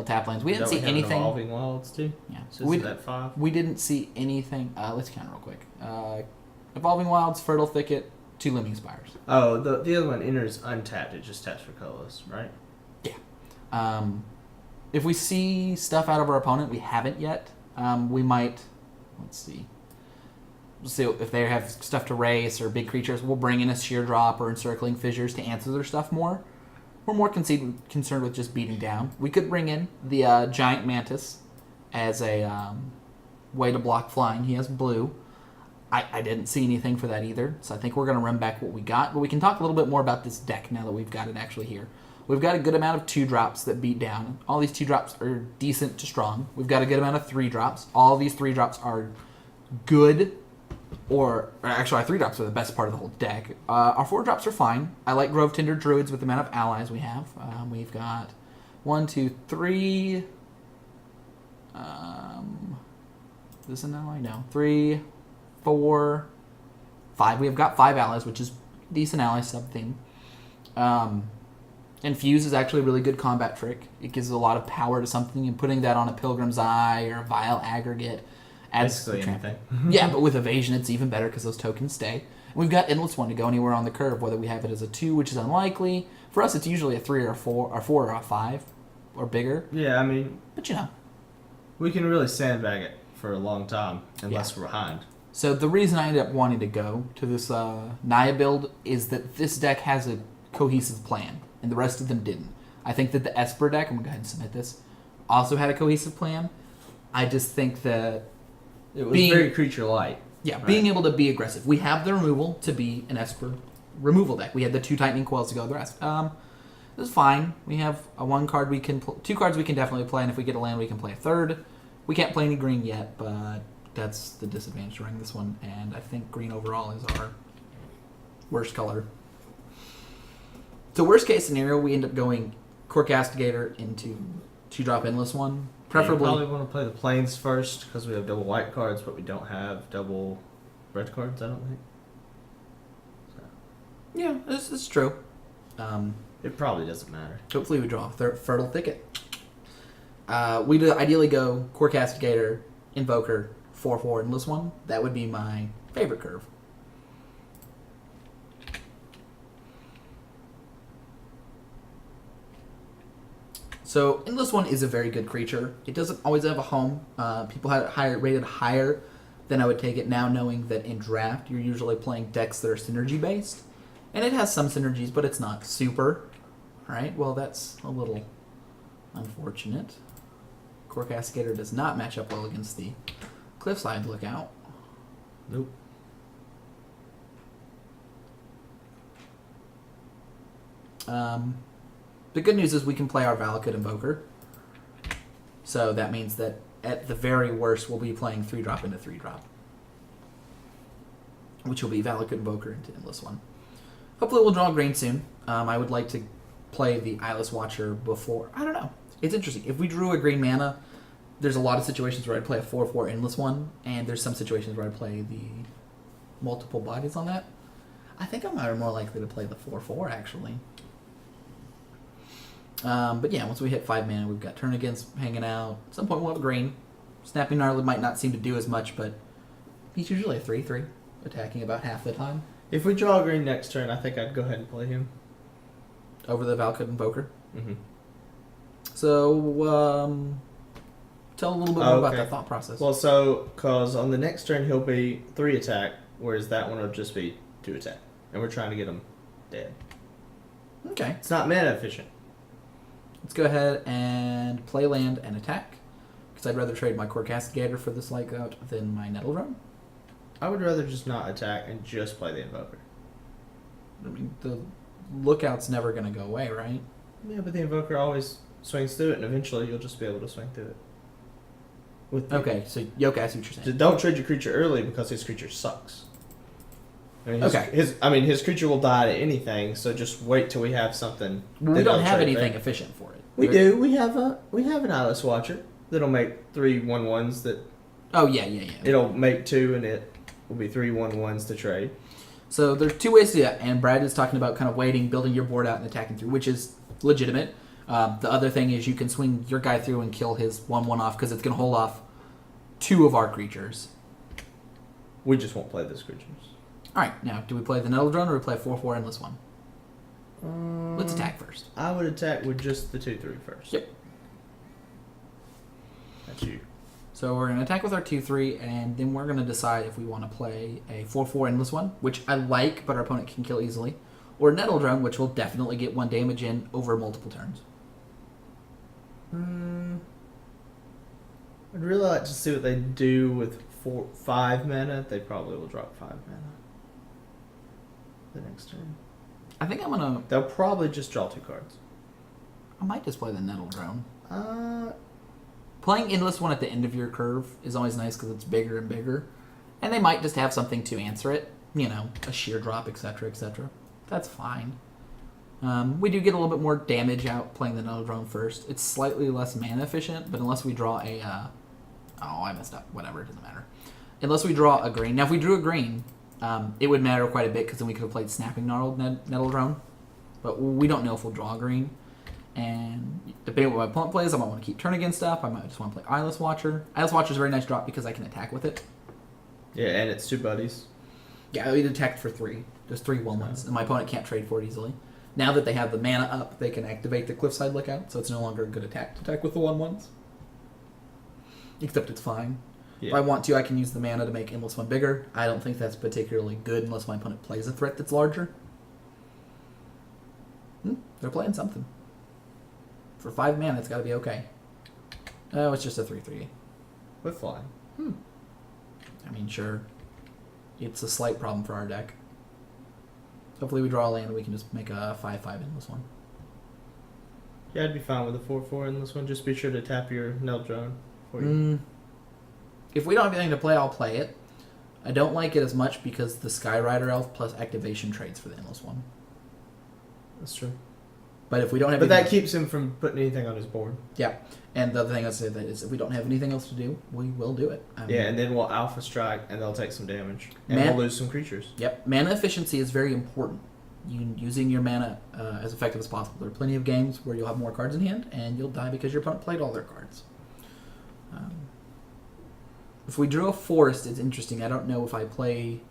Tap lands. We didn't see anything. Evolving Wilds too. Yeah. So is that 5? We didn't see anything. Let's count real quick. Evolving Wilds, Fertile Thicket, 2 Looming Spires. Oh, the other one enters untapped. It just taps for colorless, right? Yeah. If we see stuff out of our opponent we haven't yet, we might. Let's see. So if they have stuff to race or big creatures, we'll bring in a Sheer Drop or Encircling Fissures to answer their stuff more. We're more concerned with just beating down. We could bring in the Giant Mantis as a way to block flying. He has blue. I didn't see anything for that either, so I think we're going to run back what we got. But we can talk a little bit more about this deck now that we've got it actually here. We've got a good amount of 2-drops that beat down. All these 2-drops are decent to strong. We've got a good amount of 3-drops. All these 3-drops are good. Or actually, our 3-drops are the best part of the whole deck. Our 4-drops are fine. I like Grove Tender Druids with the amount of allies we have. We've got 1, 2, 3. Is this an ally? No. 3, 4, 5. We have got 5 allies, which is decent ally sub-theme. Infuse is actually a really good combat trick. It gives a lot of power to something, and putting that on a Pilgrim's Eye or a Vile Aggregate adds anything. Yeah, but with evasion, it's even better because those tokens stay. And we've got Endless One to go anywhere on the curve, whether we have it as a 2, which is unlikely. For us, it's usually a 3 or a 4, or a 5, or bigger. Yeah, I mean... But we can really sandbag it for a long time, unless we're behind. So the reason I ended up wanting to go to this Naya build is that this deck has a cohesive plan, and the rest of them didn't. I think that the Esper deck, I'm going to go ahead and submit this, also had a cohesive plan. I just think that... It was very creature-light. Yeah, right. Being able to be aggressive. We have the removal to be an Esper removal deck. We had the 2 Tightening Coils to go the rest. This is fine. We have a 1 card we can... 2 cards we can definitely play, and if we get a land, we can play a 3rd. We can't play any green yet, but that's the disadvantage to running this one, and I think green overall is our worst color. So worst case scenario, we end up going Core Castigator into 2-drop Endless One. Preferably, you probably want to play the planes first because we have double white cards, but we don't have double red cards, I don't think. So. Yeah, this is true. It probably doesn't matter. Hopefully we draw Fertile Thicket. We'd ideally go Core Castigator, Invoker, 4/4 Endless One. That would be my favorite curve. So Endless One is a very good creature. It doesn't always have a home. People had it rated higher than I would take it now, knowing that in draft you're usually playing decks that are synergy based, and it has some synergies, but it's not super. All right, well that's a little unfortunate. Core Cascadator does not match up well against the Cliffside Lookout. Nope. The good news is we can play our Valakut Invoker. So that means that at the very worst, we'll be playing 3-drop into 3-drop. Which will be Valakut Invoker into Endless One. Hopefully we'll draw green soon. I would like to play the Eyeless Watcher before. I don't know. It's interesting. If we drew a green mana, there's a lot of situations where I'd play a 4/4 Endless One, and there's some situations where I'd play the multiple bodies on that. I think I'm more likely to play the 4/4, actually. But yeah, once we hit 5 mana, we've got Turn Against hanging out. At some point we'll have green. Snapping Gnarlid might not seem to do as much, but he's usually a 3/3, attacking about half the time. If we draw green next turn, I think I'd go ahead and play him. Over the Valakut Invoker. Mm-hmm. So, tell a little bit more about that thought process. Well, so, because on the next turn he'll be 3 attack, whereas that one will just be 2 attack. And we're trying to get him dead. Okay. It's not mana efficient. Let's go ahead and play land and attack. Because I'd rather trade my Core Castigator for this Light Out than my Nettle Drone. I would rather just not attack and just play the Invoker. I mean, the Lookout's never going to go away, right? Yeah, but the Invoker always swings through it, and eventually you'll just be able to swing through it. Okay, so Yoke, I see what you're saying. Don't trade your creature early because his creature sucks. I mean, Okay. His creature will die to anything, so just wait till we have something. We don't have anything efficient for it. We do. We have an Eyeless Watcher that'll make 3 1/1s that. Oh yeah. It'll make 2, and it will be 3 1/1s to trade. So there's 2 ways to do that, and Brad is talking about kind of waiting, building your board out, and attacking through, which is legitimate. The other thing is you can swing your guy through and kill his 1/1 off because it's going to hold off 2 of our creatures. We just won't play those creatures. All right, now do we play the Nettle Drone or we play 4/4 Endless One? Let's attack first. I would attack with just the 2/3 first. Yep. That's you. So we're going to attack with our 2/3, and then we're going to decide if we want to play a 4/4 Endless One, which I like, but our opponent can kill easily, or Nettle Drone, which will definitely get 1 damage in over multiple turns. I'd really like to see what they do with 5 mana. They probably will drop 5 mana the next turn. I think I'm going to... They'll probably just draw 2 cards. I might just play the Nettle Drone. Playing Endless One at the end of your curve is always nice because it's bigger and bigger. And they might just have something to answer it. You know, a sheer drop, etc., etc. That's fine. We do get a little bit more damage out playing the Nettle Drone first. It's slightly less mana efficient, but unless we draw a... I messed up. Whatever, it doesn't matter. Unless we draw a green. Now, if we drew a green, it would matter quite a bit because then we could have played Snapping Gnarled Nettle Drone. But we don't know if we'll draw a green. And depending on what my opponent plays, I might want to keep Turn Against stuff. I might just want to play Eyeless Watcher. Eyeless Watcher is a very nice drop because I can attack with it. Yeah, and it's 2 buddies. Yeah, it attacked for 3. There's 3 1/1s, and my opponent can't trade for it easily. Now that they have the mana up, they can activate the Cliffside Lookout, so it's no longer a good attack to attack with the 1/1s. Except it's fine. Yeah. If I want to, I can use the mana to make Endless One bigger. I don't think that's particularly good unless my opponent plays a threat that's larger. They're playing something. For 5 mana, it's got to be okay. Oh, it's just a 3/3. With flying. I mean, sure. It's a slight problem for our deck. Hopefully we draw a land and we can just make a 5/5 Endless One. Yeah, I'd be fine with a 4/4 Endless One. Just be sure to tap your Nettle Drone for you. If we don't have anything to play, I'll play it. I don't like it as much because the Skyrider Elf plus activation trades for the Endless One. That's true. But if we don't have But that keeps him from putting anything on his board. Yeah. And the other thing I say that is if we don't have anything else to do, we will do it. Yeah, and then we'll Alpha Strike and they'll take some damage. And we'll lose some creatures. Yep. Mana efficiency is very important. Using your mana as effective as possible. There are plenty of games where you'll have more cards in hand and you'll die because your opponent played all their cards. If we drew a forest, it's interesting. I don't know if I play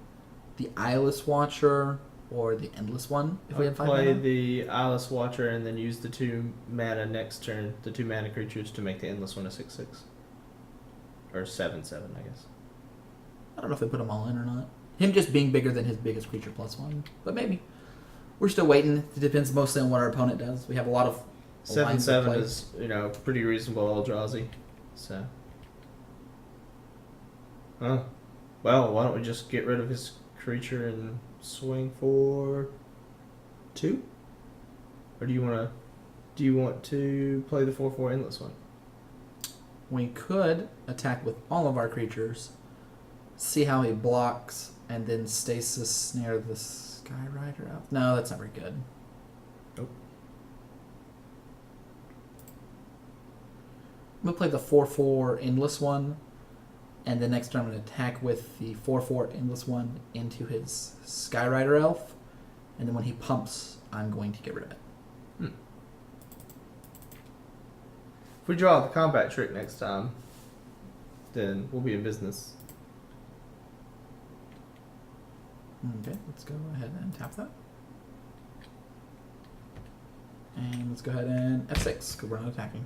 the Eyeless Watcher or the Endless One. If we had 5 play mana. the Eyeless Watcher and then use the 2 mana next turn, the 2 mana creatures to make the Endless One a 6/6. Or 7/7, I guess. I don't know if they put them all in or not. Him just being bigger than his biggest creature +1, but maybe. We're still waiting. It depends mostly on what our opponent does. We have a lot of 7/7 is, pretty reasonable Eldrazi. So. Well, why don't we just get rid of his creature and swing for 2? Or do you want to play the 4/4 Endless One? we could attack with all of our creatures, see how he blocks, and then stasis snare the Skyrider out. No, that's not very good. Nope. I'm going to play the 4/4 Endless one, and then next turn I'm going to attack with the 4/4 Endless one into his Skyrider Elf, and then when he pumps, I'm going to get rid of it. If we draw the combat trick next time, then we'll be in business. Okay, let's go ahead and tap that. And let's go ahead and F6, because we're not attacking.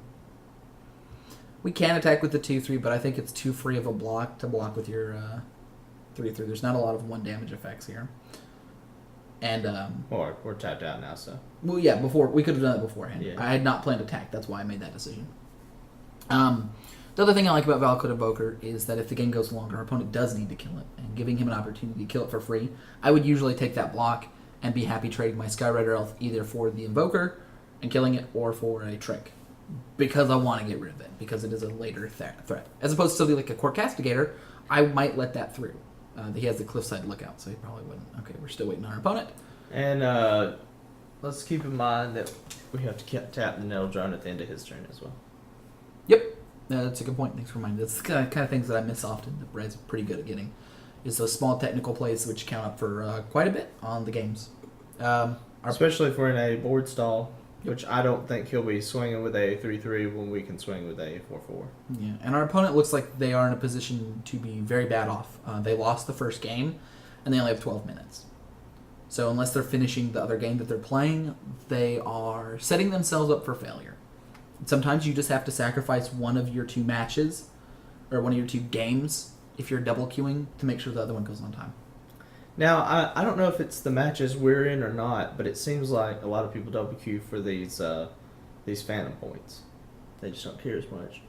We can attack with the 2/3, but I think it's too free of a block to block with your 3/3. There's not a lot of 1 damage effects here. And Or we're tapped out now, so. well, yeah, before we could have done it beforehand. Yeah. I had not planned attack. That's why I made that decision. The other thing I like about Valakut Evoker is that if the game goes longer, our opponent does need to kill it, and giving him an opportunity to kill it for free, I would usually take that block and be happy trading my Skyrider Elf either for the Invoker and killing it, or for a trick, because I want to get rid of it, because it is a later threat. As opposed to something like a Core Castigator, I might let that through. He has the cliffside lookout, so he probably wouldn't. Okay, we're still waiting on our opponent. And let's keep in mind that we have to tap the Nettle Drone at the end of his turn as well. Yep, that's a good point. Thanks for reminding me. That's the kind of things that I miss often. That Brad's pretty good at getting is those small technical plays which count up for quite a bit on the games. Especially if we're in a board stall, which I don't think he'll be swinging with a 3/3 when we can swing with a 4/4. Yeah, and our opponent looks like they are in a position to be very bad off. They lost the first game, and they only have 12 minutes. So unless they're finishing the other game that they're playing, they are setting themselves up for failure. Sometimes you just have to sacrifice one of your 2 matches, or one of your 2 games, if you're double queuing, to make sure the other one goes on time. Now, I don't know if it's the matches we're in or not, but it seems like a lot of people double queue for these Phantom points. They just don't care as much.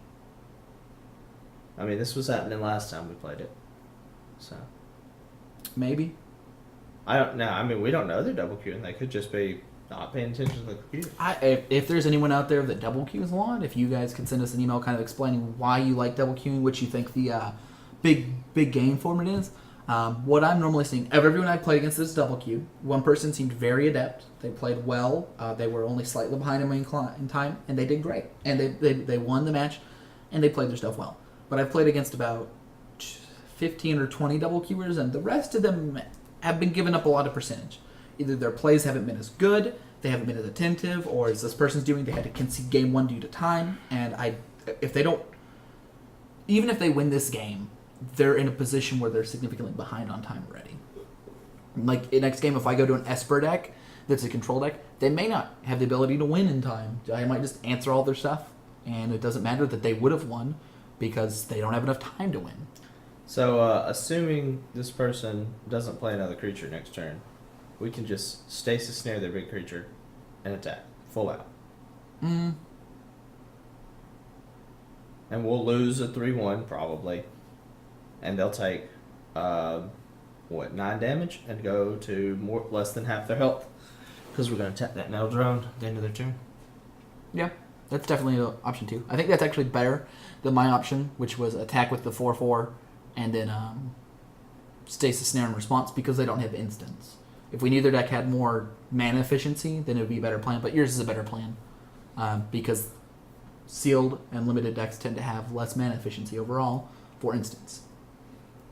I mean, this was happening last time we played it. So Maybe. I don't know. I mean, we don't know they're double queuing. They could just be not paying attention to the computer. If there's anyone out there that double queues a lot, if you guys can send us an email kind of explaining why you like double queuing, what you think the big game format is. What I'm normally seeing, everyone I played against this double queue, one person seemed very adept. They played well. They were only slightly behind in time, and they did great. And they won the match, and they played their stuff well. But I've played against about 15 or 20 double queuers, and the rest of them have been giving up a lot of percentage. Either their plays haven't been as good, they haven't been as attentive, or as this person's doing, they had to concede game 1 due to time. And even if they win this game, they're in a position where they're significantly behind on time already. Like, in next game, if I go to an Esper deck that's a control deck, they may not have the ability to win in time. I might just answer all their stuff, and it doesn't matter that they would have won, because they don't have enough time to win. So, assuming this person doesn't play another creature next turn, we can just stasis snare their big creature and attack full out. And we'll lose a 3/1 probably. And they'll take 9 damage and go to less than half their health, because we're going to tap that Nettle Drone at the end of their turn. Yeah, that's definitely an option too. I think that's actually better than my option, which was attack with the 4/4 and then stasis snare in response, because they don't have instants. If we knew their deck had more mana efficiency, then it would be a better plan. But yours is a better plan, because sealed and limited decks tend to have less mana efficiency overall. For instance,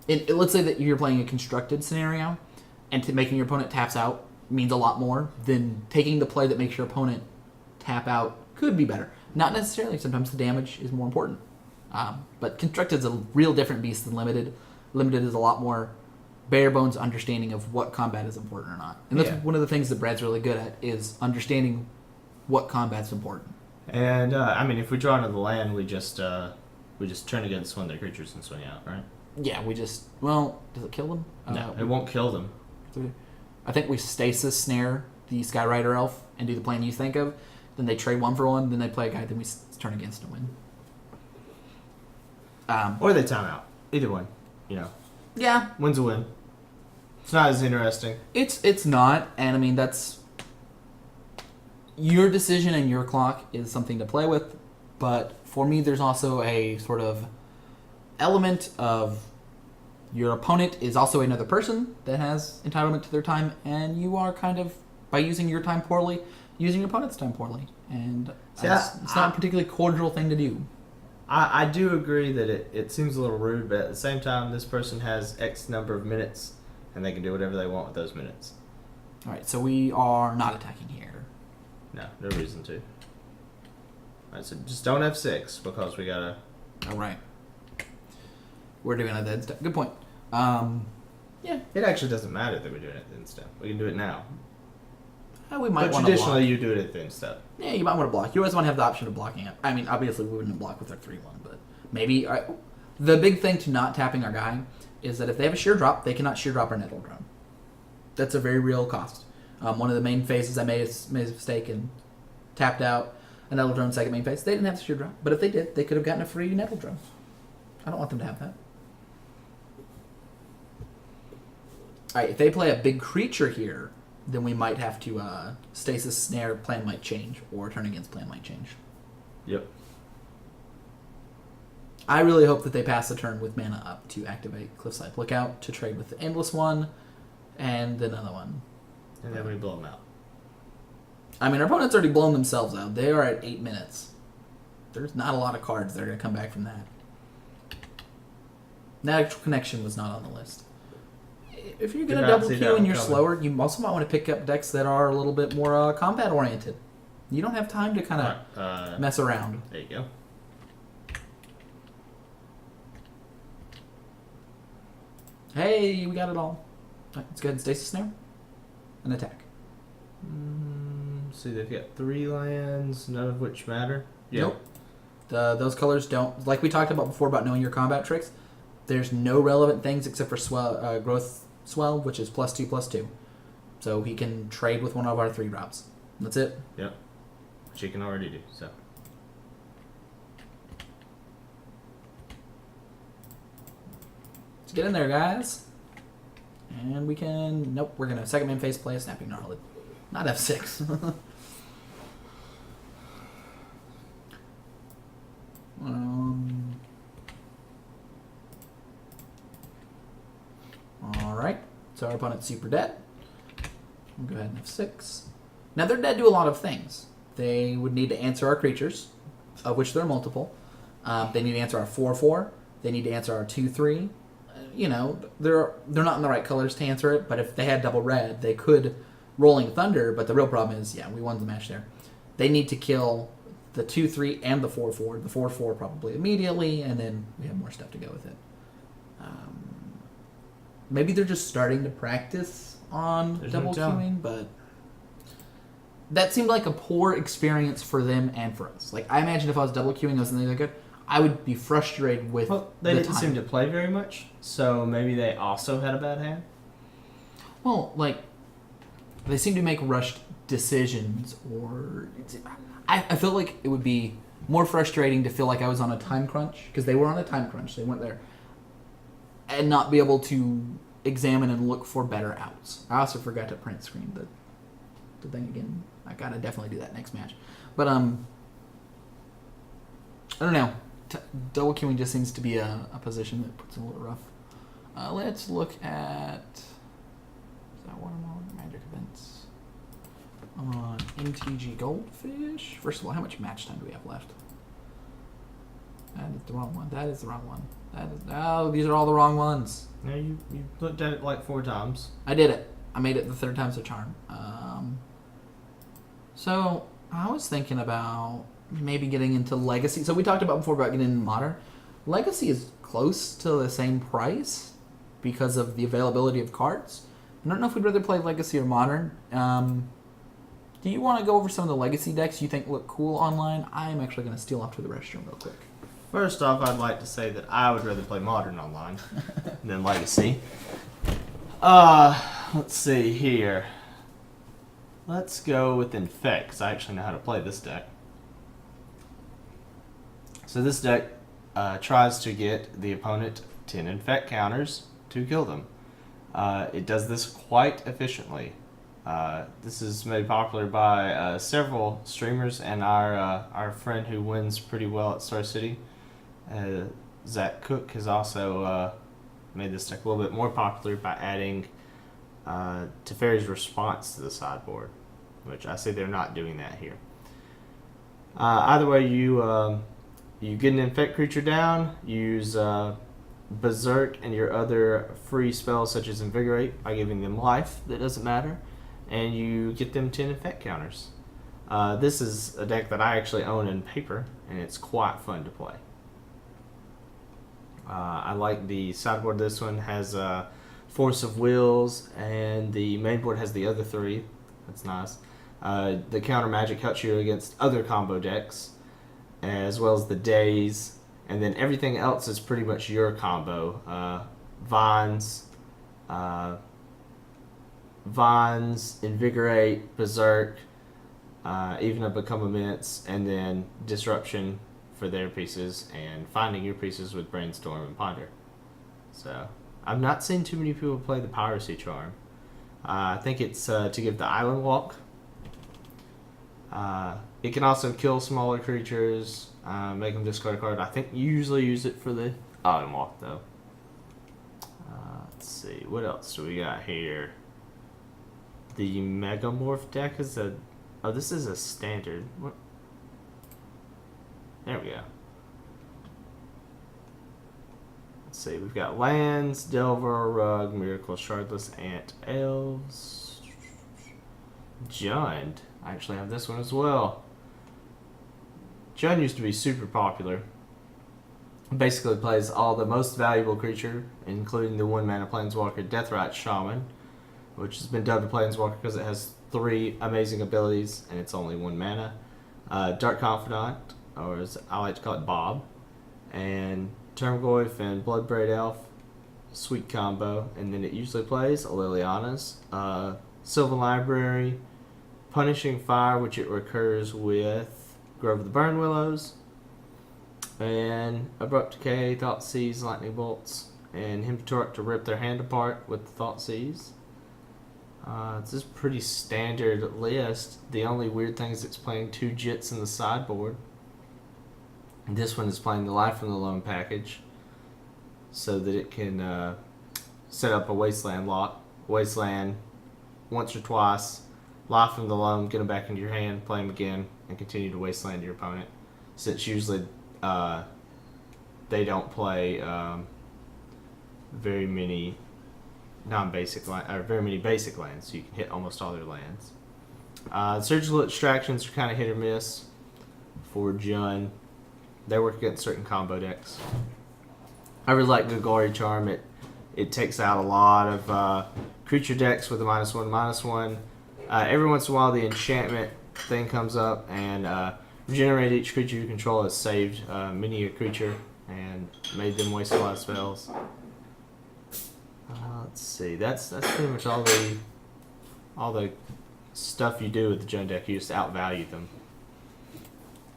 let's say that you're playing a constructed scenario, and making your opponent taps out means a lot more than taking the play that makes your opponent tap out could be better. Not necessarily. Sometimes the damage is more important. But constructed is a real different beast than limited. Limited is a lot more bare bones understanding of what combat is important or not. And that's one of the things that Brad's really good at, is understanding what combat's important. And I mean, if we draw into the land, we just turn against one of their creatures and swing out, right? Yeah, does it kill them? No, it won't kill them. I think we stasis snare the Skyrider Elf and do the plan you think of. Then they trade 1 for 1. Then they play a guy. Then we turn against and win. Or they time out. Either one, Yeah, win's a win. It's not as interesting. It's not, and I mean that's your decision and your clock is something to play with. but for me, there's also a sort of element of your opponent is also another person that has entitlement to their time, and you are kind of, by using your time poorly, using your opponent's time poorly. And it's not a particularly cordial thing to do. I do agree that it seems a little rude, but at the same time, this person has X number of minutes, and they can do whatever they want with those minutes. All right, so we are not attacking here. No reason to. All right, so just don't have 6 because we gotta. All right. We're doing it then. Good point. Yeah. It actually doesn't matter that we're doing it at the end step. We can do it now. We might But want to block. traditionally, you do it at the end step. Yeah, you might want to block. You always want to have the option of blocking it. I mean, obviously, we wouldn't block with our 3-1, but maybe. The big thing to not tapping our guy is that if they have a sheer drop, they cannot sheer drop our nettle drone. That's a very real cost. One of the main phases I made a mistake and tapped out a nettle drone second main phase. They didn't have the sheer drop, but if they did, they could have gotten a free nettle drone. I don't want them to have that. All right, if they play a big creature here, then we might have to stasis snare plan might change, or turn against plan might change. Yep. I really hope that they pass the turn with mana up to activate Cliffside Lookout to trade with the Endless one and another one. And then we blow them out. I mean, our opponent's already blown themselves out. They are at 8 minutes. There's not a lot of cards that are going to come back from that. Natural Connection was not on the list. If you're going to double queue and you're slower, you also might want to pick up decks that are a little bit more combat oriented. You don't have time to kind of mess around. There you go. Hey, we got it all. All right, let's go ahead and Stasis Snare and attack. See, they've got 3 lands, none of which matter. Yeah. Nope. Those colors don't, like we talked about before about knowing your combat tricks, there's no relevant things except for Growth Swell, which is +2/+2. So he can trade with one of our 3 drops. That's it. Yep. Which he can already do, so. Let's get in there, guys. And we can... Nope, we're going to second main phase play a Snapping Gnarlid. Not F6. Alright, so our opponent's super dead. We'll go ahead and F6. Now, their dead do a lot of things. They would need to answer our creatures, of which there are multiple. They need to answer our 4/4. They need to answer our 2/3. You know, they're not in the right colors to answer it, but if they had double red, they could Rolling Thunder, but the real problem is, yeah, we won the match there. They need to kill the 2/3 and the 4/4. The 4/4 probably immediately, and then we have more stuff to go with it. Maybe they're just starting to practice on double queuing, but that seemed like a poor experience for them and for us. Like, I imagine if I was double queuing those and they good, I would be frustrated with they the didn't time. seem to play very much, so maybe they also had a bad hand. Well, like, they seem to make rushed decisions, or I feel like it would be more frustrating to feel like I was on a time crunch, because they were on a time crunch. They went there and not be able to examine and look for better outs. I also forgot to print screen the thing again. I gotta definitely do that next match. But I don't know. Double queuing just seems to be a position that puts it a little rough. Let's look at... Is that one more Magic Events? On MTG Goldfish. First of all, how much match time do we have left? That is the wrong one. That is the wrong one. These are all the wrong ones. No, you looked at it like 4 times. I did it. I made it the 3rd time's a charm. So I was thinking about maybe getting into Legacy. So we talked about before about getting into Modern. Legacy is close to the same price because of the availability of cards. I don't know if we'd rather play Legacy or Modern. Do you want to go over some of the Legacy decks you think look cool online? I am actually going to steal off to the restroom real quick. First off, I'd like to say that I would rather play Modern online than Legacy. Let's see here. Let's go with Infect, because I actually know how to play this deck. So this deck tries to get the opponent 10 Infect counters to kill them. It does this quite efficiently. This is made popular by several streamers, and our friend who wins pretty well at Star City, Zach Cook, has also made this deck a little bit more popular by adding Teferi's Response to the sideboard, which I say they're not doing that here. Either way, you get an infect creature down, use Berserk and your other free spells such as Invigorate by giving them life that doesn't matter, and you get them 10 effect counters. This is a deck that I actually own in paper, and it's quite fun to play. I like the sideboard. This one has Force of Wills, and the main board has the other three. That's nice. The counter magic helps you against other combo decks, as well as the days, and then everything else is pretty much your combo. Vines, Invigorate, Berserk, even a Become Immense, and then Disruption for their pieces, and finding your pieces with Brainstorm and Ponder. So, I've not seen too many people play the Piracy Charm. I think it's to give the Island Walk. It can also kill smaller creatures, make them discard a card. I think you usually use it for the Island Walk, though. Let's see, what else do we got here? The Megamorph deck is a... Oh, this is a standard. What? There we go. Let's see, we've got lands, Delver, Rug, Miracle, Shardless, Ant, Elves, Jund. I actually have this one as well. Jund used to be super popular. Basically plays all the most valuable creature, including the 1-mana Planeswalker Deathrite Shaman, which has been dubbed a Planeswalker because it has 3 amazing abilities and it's only 1 mana. Dark Confidant, or as I like to call it, Bob, and Termgoyf and Bloodbraid Elf, sweet combo. And then it usually plays Liliana's, Sylvan Library, Punishing Fire, which it recurs with Grove of the Burn Willows, and Abrupt Decay, Thoughtseize, Lightning Bolts, and Himtoruk to rip their hand apart with the Thoughtseize. It's just pretty standard list. The only weird thing is it's playing 2 Jits in the sideboard. This one is playing the Life from the Loam package, so that it can set up a Wasteland lock. Wasteland once or twice, Life from the Loam, get them back into your hand, play them again, and continue to Wasteland your opponent. Since usually they don't play very many non-basic or very many basic lands, so you can hit almost all their lands. Surgical Extractions are kind of hit or miss for Jund. They work against certain combo decks. I really like Golgari Charm. It takes out a lot of creature decks with a -1/-1. Every once in a while, the enchantment thing comes up, and regenerate each creature you control has saved many a creature and made them waste a lot of spells. Let's see. That's pretty much all the stuff you do with the Jund deck. You just outvalue them.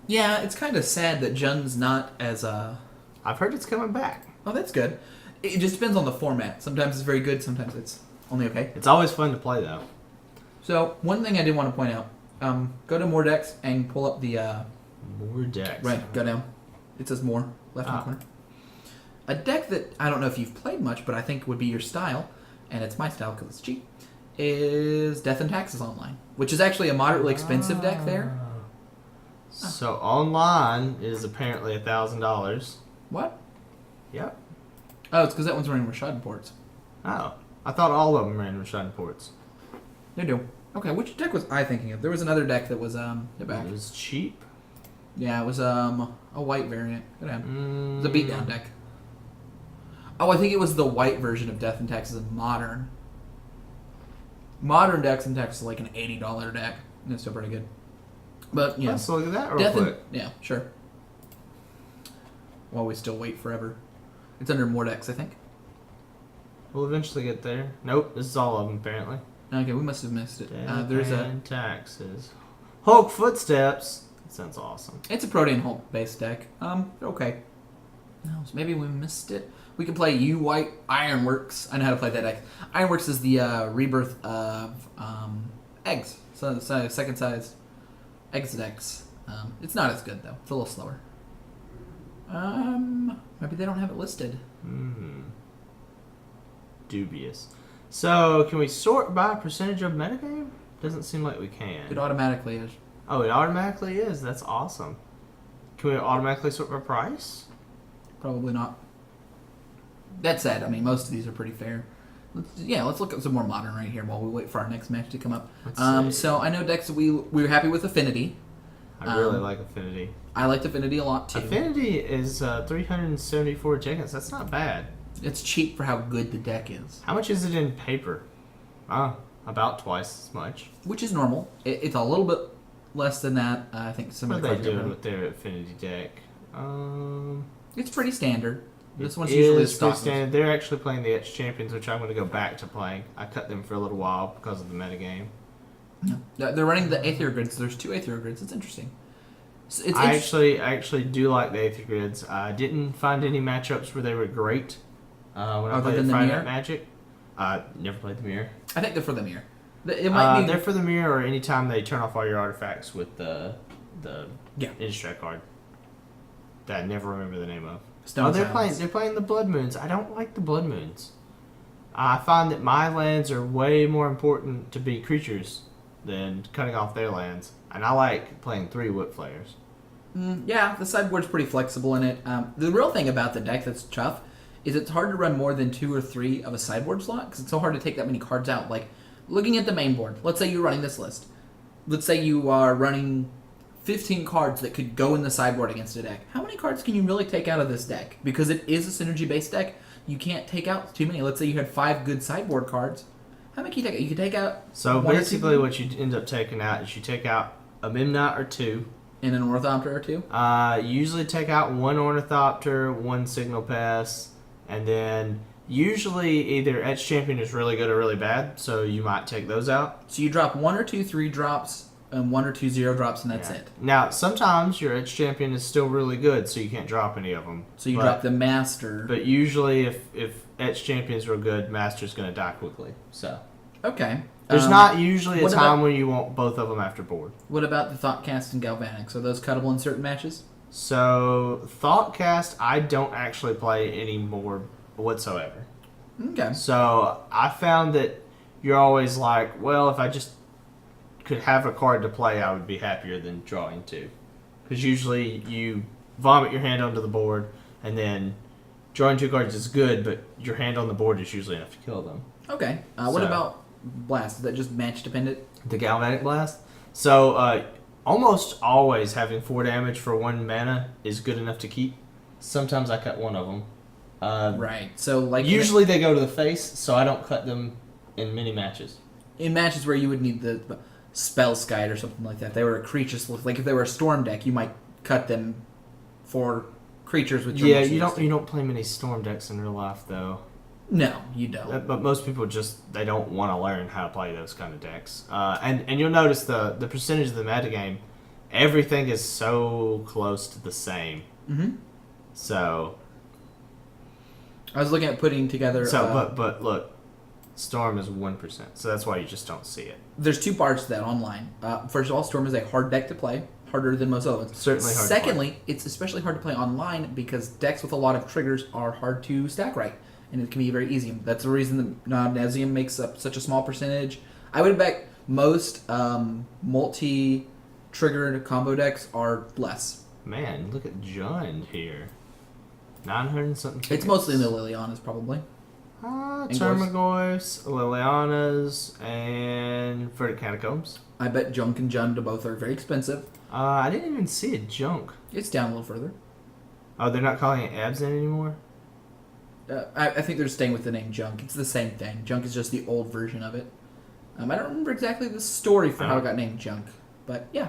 Yeah, it's kind of sad that Jund's not as I've heard it's coming back. Oh, that's good. It just depends on the format. Sometimes it's very good, sometimes it's only okay. It's always fun to play, though. So, one thing I did want to point out. Go to More Decks and pull up the... More Decks. Right, go down. It says More, left-hand corner. A deck that I don't know if you've played much, but I think would be your style, and it's my style because it's cheap, is Death and Taxes Online, which is actually a moderately expensive deck there. So online is apparently $1,000. What? Yep. Oh, it's because that one's running Rashad ports. Oh, I thought all of them ran Rashad ports. They do. Okay, which deck was I thinking of? There was another deck that was the back. It was cheap. Yeah, it was a white variant. Go down. It was a beatdown deck. Oh, I think it was the white version of Death and Taxes in Modern. Modern Death and Taxes is like an $80 deck, and it's still pretty good. But yeah, Let's look at that real quick. Yeah, sure. While we still wait forever, it's under More Decks, I think. We'll eventually get there. Nope, this is all of them apparently. Okay, we must have missed it. There's Taxes. Hulk Footsteps. That sounds awesome. It's a Protean Hulk based deck. Okay. No, so maybe we missed it. We can play U White Ironworks. I know how to play that deck. Ironworks is the rebirth of eggs. So second size eggs decks. It's not as good though. It's a little slower. Maybe they don't have it listed. Dubious. So, can we sort by percentage of metagame? Doesn't seem like we can. It automatically is. Oh, it automatically is. That's awesome. Can we automatically sort by price? Probably not. That said, I mean, most of these are pretty fair. Let's look at some more modern right here while we wait for our next match to come up. So I know decks that we were happy with Affinity. I really like Affinity. I liked Affinity a lot too. Affinity is 374 chickens. That's not bad. It's cheap for how good the deck is. How much is it in paper? About twice as much. Which is normal. It's a little bit less than that. I think some of the What are cards they are doing better. with their Affinity deck? It's pretty standard. This one's It usually a is pretty stock. standard. They're actually playing the X Champions, which I'm going to go back to playing. I cut them for a little while because of the metagame. No. They're running the Aether grids. There's 2 Aether grids. It's interesting. I actually do like the Aether grids. I didn't find any matchups where they were great when I Other played than the Friday Mirror? Night Magic. Never played the Mirror. I think they're for the mirror. It might be. They're for the Mirror, or anytime they turn off all your artifacts with the Yeah. Innistrad card. That I never remember the name of. Stone they're Silence. playing the Blood Moons. I don't like the Blood Moons. I find that my lands are way more important to be creatures than cutting off their lands, and I like playing 3 Whip Flayers. Yeah, the sideboard's pretty flexible in it. The real thing about the deck that's tough is it's hard to run more than 2 or 3 of a sideboard slot because it's so hard to take that many cards out. Like, looking at the main board, let's say you're running this list. Let's say you are running 15 cards that could go in the sideboard against a deck. How many cards can you really take out of this deck? Because it is a synergy-based deck, you can't take out too many. Let's say you had 5 good sideboard cards. How many can you take out? You could take out... So 1 or 2 basically what you end up taking out is you take out a Mimnot or 2. in an Ornithopter or 2? Usually take out 1 Ornithopter, 1 Signal Pass, and then usually either Etch Champion is really good or really bad, so you might take those out. So you drop 1 or 2 3 drops and 1 or 2 0 drops, and that's Yeah. it. Now, sometimes your Etch Champion is still really good, so you can't drop any of them. So you drop the Master. But usually if Etch Champion's real good, Master's going to die quickly. So Okay. there's not usually a what time about- when you want both of them after board. What about the Thoughtcast and Galvanics? Are those cuttable in certain matches? So Thoughtcast, I don't actually play anymore whatsoever. Okay. So I found that you're always like, well, if I just could have a card to play, I would be happier than drawing 2. Because usually you vomit your hand onto the board, and then drawing 2 cards is good, but your hand on the board is usually enough to kill them. Okay. What So- about Blast? Is that just match dependent? The Galvanic Blast. So almost always having 4 damage for 1 mana is good enough to keep. Sometimes I cut one of them. Right. So like Usually they go to the face, so I don't cut them in many matches. in matches where you would need the Spell Skite or something like that. If they were a creatures, like if they were a Storm deck, you might cut them for creatures with your Yeah, most you used. don't play many Storm decks in real life though. No, you don't. But most people they don't want to learn how to play those kind of decks. And you'll notice the percentage of the metagame, everything is so close to the same. Mm-hmm. So I was looking at putting together. but look, Storm is 1%, so that's why you just don't see it. There's 2 parts to that online. First of all, Storm is a hard deck to play, harder than most other ones. Certainly hard to Secondly, it's especially hard to play online because decks with a lot of triggers are hard to stack right, and it can be very easy. That's the reason that Nasium makes up such a small percentage. I would bet most multi-triggered combo decks are less. Man, look at Jund here. 900 and something. It's mostly in the Lilianas, probably. Termagos, Lilianas, and Verdict Catacombs. I bet Junk and Jund both are very expensive. I didn't even see a Junk. It's down a little further. Oh, they're not calling it Abzan anymore? I think they're staying with the name Junk. It's the same thing. Junk is just the old version of it. I don't remember exactly the story for how it got named Junk, but yeah.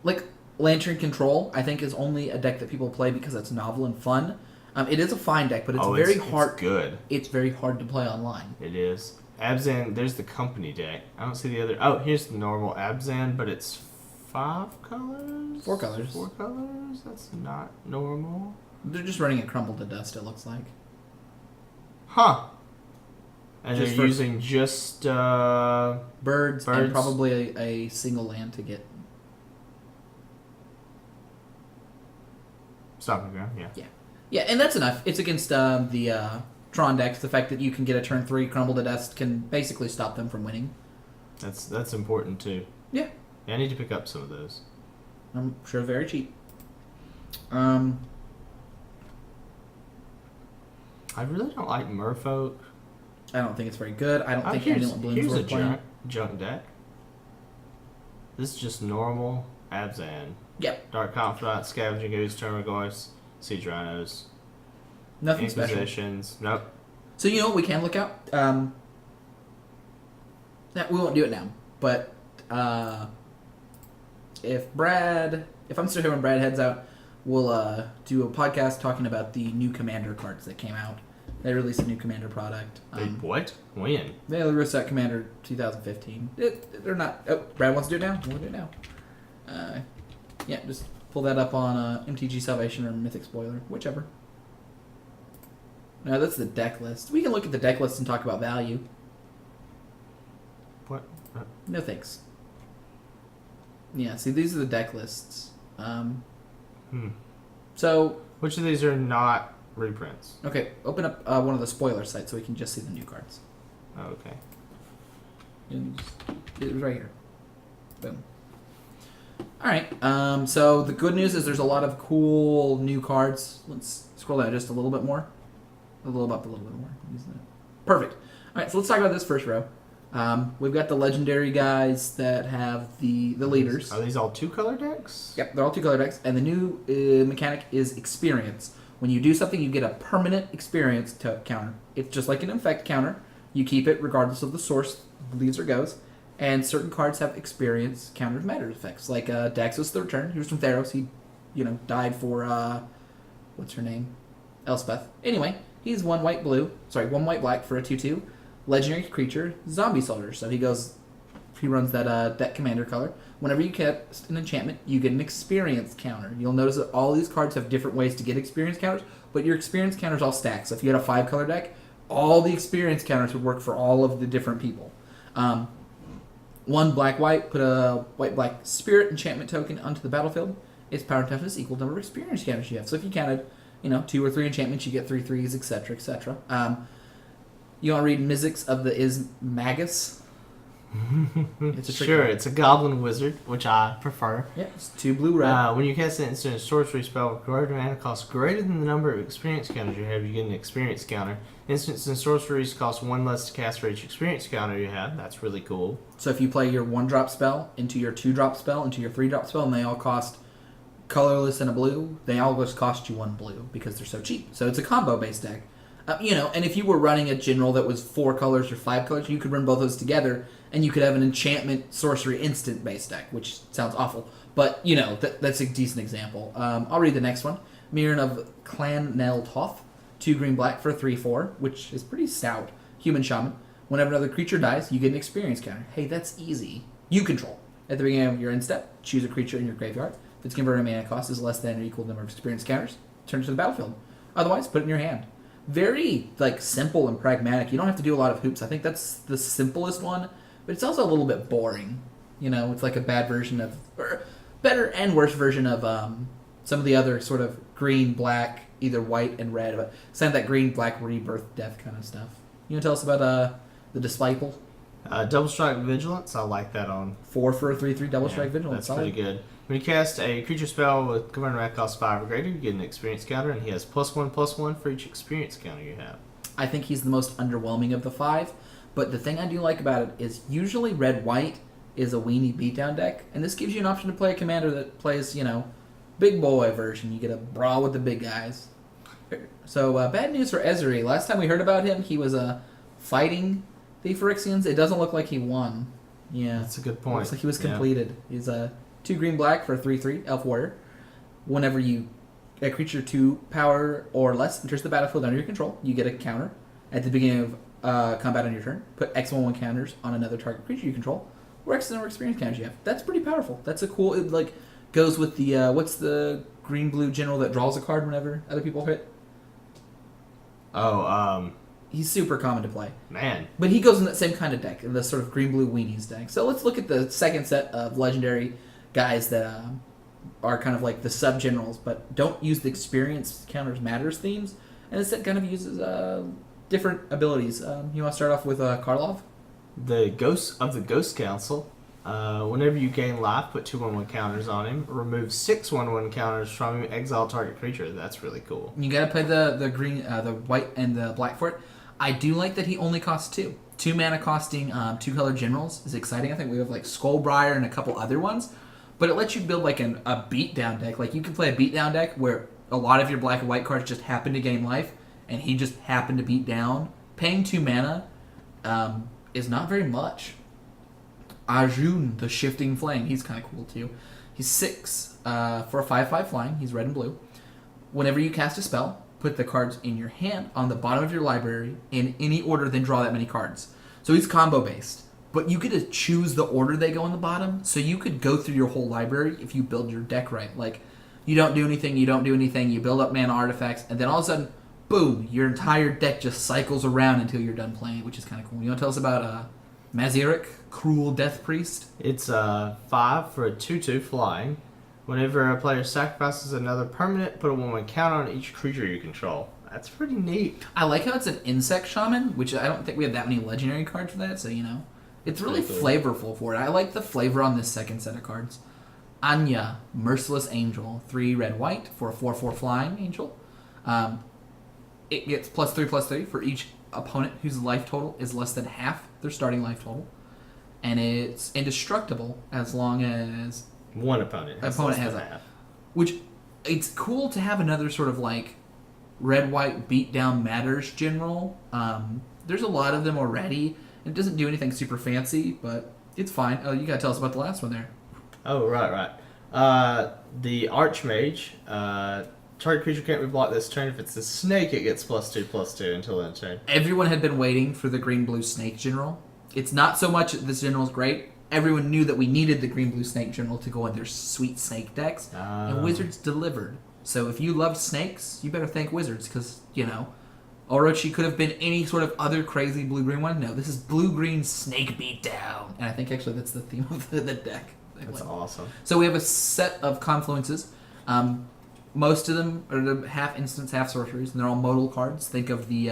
Like, Lantern Control, I think, is only a deck that people play because it's novel and fun. It is a fine deck, but it's very hard. It's good. It's very hard to play online. It is. Abzan, there's the company deck. I don't see the other. Oh, here's the normal Abzan, but it's 5 colors? 4 colors. 4 colors? That's not normal. They're just running it crumble to dust, it looks like. Huh. And Just they're using just birds and birds. probably a single land to get. Stopping ground, yeah. Yeah, and that's enough. It's against the Tron decks. The fact that you can get a turn 3 crumble to dust can basically stop them from winning. That's important too. Yeah. I need to pick up some of those. I'm sure very cheap. I really don't like Merfolk. I don't think it's very good. I don't think here's Annulant Bloom's here's a worth playing. junk deck. This is just normal Abzan. Yep. Dark Confidant, Scavenging Ooze, Termagors, Siege Rhinos, Nothing special. Inquisitions. Nope. So you know what we can look out? We won't do it now, but if I'm still here when Brad heads out, we'll do a podcast talking about the new Commander cards that came out. They released a new Commander product. What? When? They released that Commander 2015. They're not... Oh, Brad wants to do it now? We'll do it now. Yeah, just pull that up on MTG Salvation or Mythic Spoiler, whichever. No, that's the deck list. We can look at the deck list and talk about value. What? No thanks. Yeah, see, these are the deck lists. So... Which of these are not reprints? Okay, open up one of the spoiler sites so we can just see the new cards. Oh, okay. It was right here. Boom. Alright, so the good news is there's a lot of cool new cards. Let's scroll down just a little bit more. A little bit more. Perfect. Alright, so let's talk about this first row. We've got the legendary guys that have the leaders. Are these all 2-color decks? Yep, they're all 2-color decks. And the new mechanic is experience. When you do something, you get a permanent experience counter. It's just like an infect counter. You keep it regardless of the source, leaves or goes. And certain cards have experience countered matter effects. Like Daxos the Return. He was from Theros. He, died for, what's her name? Elspeth. Anyway, he's 1 white black for a 2/2. Legendary creature, zombie soldier. So he runs that commander color. Whenever you cast an enchantment, you get an experience counter. You'll notice that all these cards have different ways to get experience counters, but your experience counters all stack. So if you had a 5-color deck, all the experience counters would work for all of the different people. 1 black-white, put a white-black spirit enchantment token onto the battlefield. Its power and toughness equal number of experience counters you have. So if you counted, 2 or 3 enchantments, you get 3 3s, etc., etc. You want to read Mizzix of the Ismagus? It's a goblin wizard, which I prefer. Yeah, it's 2 blue red. When you cast an instant sorcery spell with greater mana cost greater than the number of experience counters you have, you get an experience counter. Instants and sorceries cost 1 less to cast for each experience counter you have. That's really cool. So if you play your 1-drop spell into your 2-drop spell into your 3-drop spell, and they all cost colorless and a blue, they all just cost you 1 blue because they're so cheap. So it's a combo-based deck. And if you were running a general that was 4 colors or 5 colors, you could run both those together, and you could have an enchantment sorcery instant based deck, which sounds awful. But, that's a decent example. I'll read the next one. Mirren of Clan Nel Toth, 2 green-black for a 3/4, which is pretty stout. Human Shaman. Whenever another creature dies, you get an experience counter. Hey, that's easy. You control. At the beginning of your end step, choose a creature in your graveyard. If its converted mana cost is less than or equal number of experience counters, turn it to the battlefield. Otherwise, put it in your hand. Very simple and pragmatic. You don't have to do a lot of hoops. I think that's the simplest one, but it's also a little bit boring. It's like a bad version of, or better and worse version of some of the other sort of green, black, either white and red, but some of that green, black, rebirth, death kind of stuff. You want to tell us about the Disciple? Double Strike Vigilance, I like that on. 4 for a 3/3 Double Strike Vigilance. That's pretty good. When you cast a creature spell with converted mana cost 5 or greater, you get an experience counter, and he has +1/+1 for each experience counter you have. I think he's the most underwhelming of the 5, but the thing I do like about it is usually red-white is a weenie beatdown deck, and this gives you an option to play a commander that plays, big boy version. You get a brawl with the big guys. So, bad news for Ezri. Last time we heard about him, he was fighting the Phyrexians. It doesn't look like he won. Yeah. That's a good point. Looks like he was completed. He's 2 green-black for a 3/3 Elf Warrior. Whenever a creature 2 power or less enters the battlefield under your control, you get a counter. At the beginning of combat on your turn, put X11 counters on another target creature you control, or X number of experience counters you have. That's pretty powerful. That's a cool... It, goes with the... what's the green-blue general that draws a card whenever other people hit? Oh, He's super common to play. Man. But he goes in that same kind of deck, in the sort of green-blue weenies deck. So let's look at the second set of legendary guys that are kind of like the sub-generals, but don't use the experience counters matters themes. And this set kind of uses different abilities. You want to start off with Karlov? The Ghost of the Ghost Council. Whenever you gain life, put 2/1/1 counters on him. Remove 6 1/1 counters from him. Exile target creature. That's really cool. You gotta play the green, the white, and the black for it. I do like that he only costs 2. 2 mana costing 2 color generals is exciting. I think we have like Skullbriar and a couple other ones. But it lets you build like a beatdown deck. Like you can play a beatdown deck where a lot of your black and white cards just happen to gain life, and he just happened to beat down. Paying 2 mana is not very much. Arjun, the Shifting Flame, he's kind of cool too. He's 6 for a 5/5 flying. He's red and blue. Whenever you cast a spell, put the cards in your hand on the bottom of your library in any order, then draw that many cards. So he's combo based. But you get to choose the order they go in the bottom, so you could go through your whole library if you build your deck right. Like, you don't do anything, you build up mana artifacts, and then all of a sudden, boom, your entire deck just cycles around until you're done playing, which is kind of cool. You want to tell us about Mazirik, Cruel Death Priest? It's 5 for a 2/2 flying. Whenever a player sacrifices another permanent, put a 1/1 counter on each creature you control. That's pretty neat. I like how it's an Insect Shaman, which I don't think we have that many legendary cards for that, so it's really flavorful for it. I like the flavor on this second set of cards. Anya, Merciless Angel, 3 red-white for a 4/4 flying angel. It gets +3/+3 for each opponent whose life total is less than half their starting life total. And it's indestructible as long as one opponent has half. Which, it's cool to have another sort of like red-white beat-down matters general. There's a lot of them already. It doesn't do anything super fancy, but it's fine. Oh, you gotta tell us about the last one there. Oh, right. The Archmage. Target creature can't be blocked this turn. If it's a snake, it gets +2/+2 until end turn. Everyone had been waiting for the green-blue snake general. It's not so much that this general is great. Everyone knew that we needed the green-blue snake general to go in their sweet snake decks, and Wizards delivered. So if you loved snakes, you better thank Wizards, because, Orochi could have been any sort of other crazy blue-green one. No, this is blue-green snake beatdown. And I think actually that's the theme of the deck. That's awesome. So we have a set of confluences. Most of them are the half instants, half sorceries, and they're all modal cards. Think of the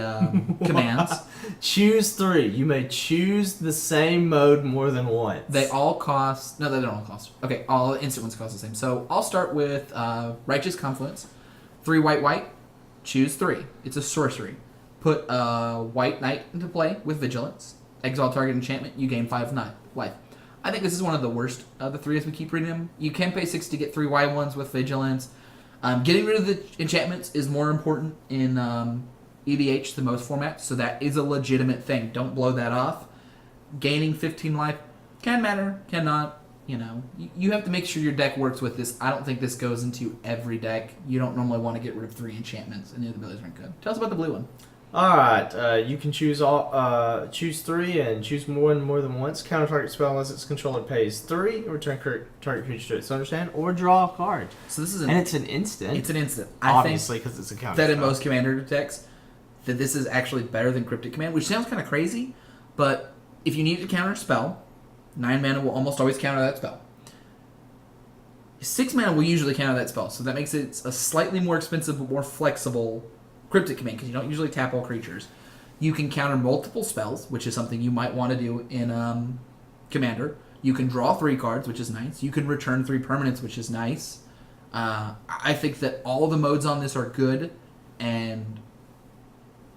commands. Choose 3. You may choose the same mode more than once. They all cost... No, they don't all cost. Okay, all instant ones cost the same. So I'll start with Righteous Confluence. 3 white. Choose 3. It's a sorcery. Put a white knight into play with Vigilance. Exile target enchantment. You gain 5 life. I think this is one of the worst of the 3 as we keep reading them. You can pay 6 to get 3 white ones with Vigilance. Getting rid of the enchantments is more important in EDH than most formats, so that is a legitimate thing. Don't blow that off. Gaining 15 life can matter, cannot. You have to make sure your deck works with this. I don't think this goes into every deck. You don't normally want to get rid of 3 enchantments, and the other abilities aren't good. Tell us about the blue one. Alright, you can choose 3 and choose more than once. Counter target spell unless its controller pays 3, return target creature to its owner's hand, or draw a card. So this is and it's an instant. It's an instant. Obviously, because it's a counter that spell. in most commander decks, that this is actually better than Cryptic Command, which sounds kind of crazy, but if you need to counter a spell, 9 mana will almost always counter that spell. 6 mana will usually counter that spell, so that makes it a slightly more expensive but more flexible Cryptic Command, because you don't usually tap all creatures. You can counter multiple spells, which is something you might want to do in Commander. You can draw 3 cards, which is nice. You can return 3 permanents, which is nice. I think that all the modes on this are good, and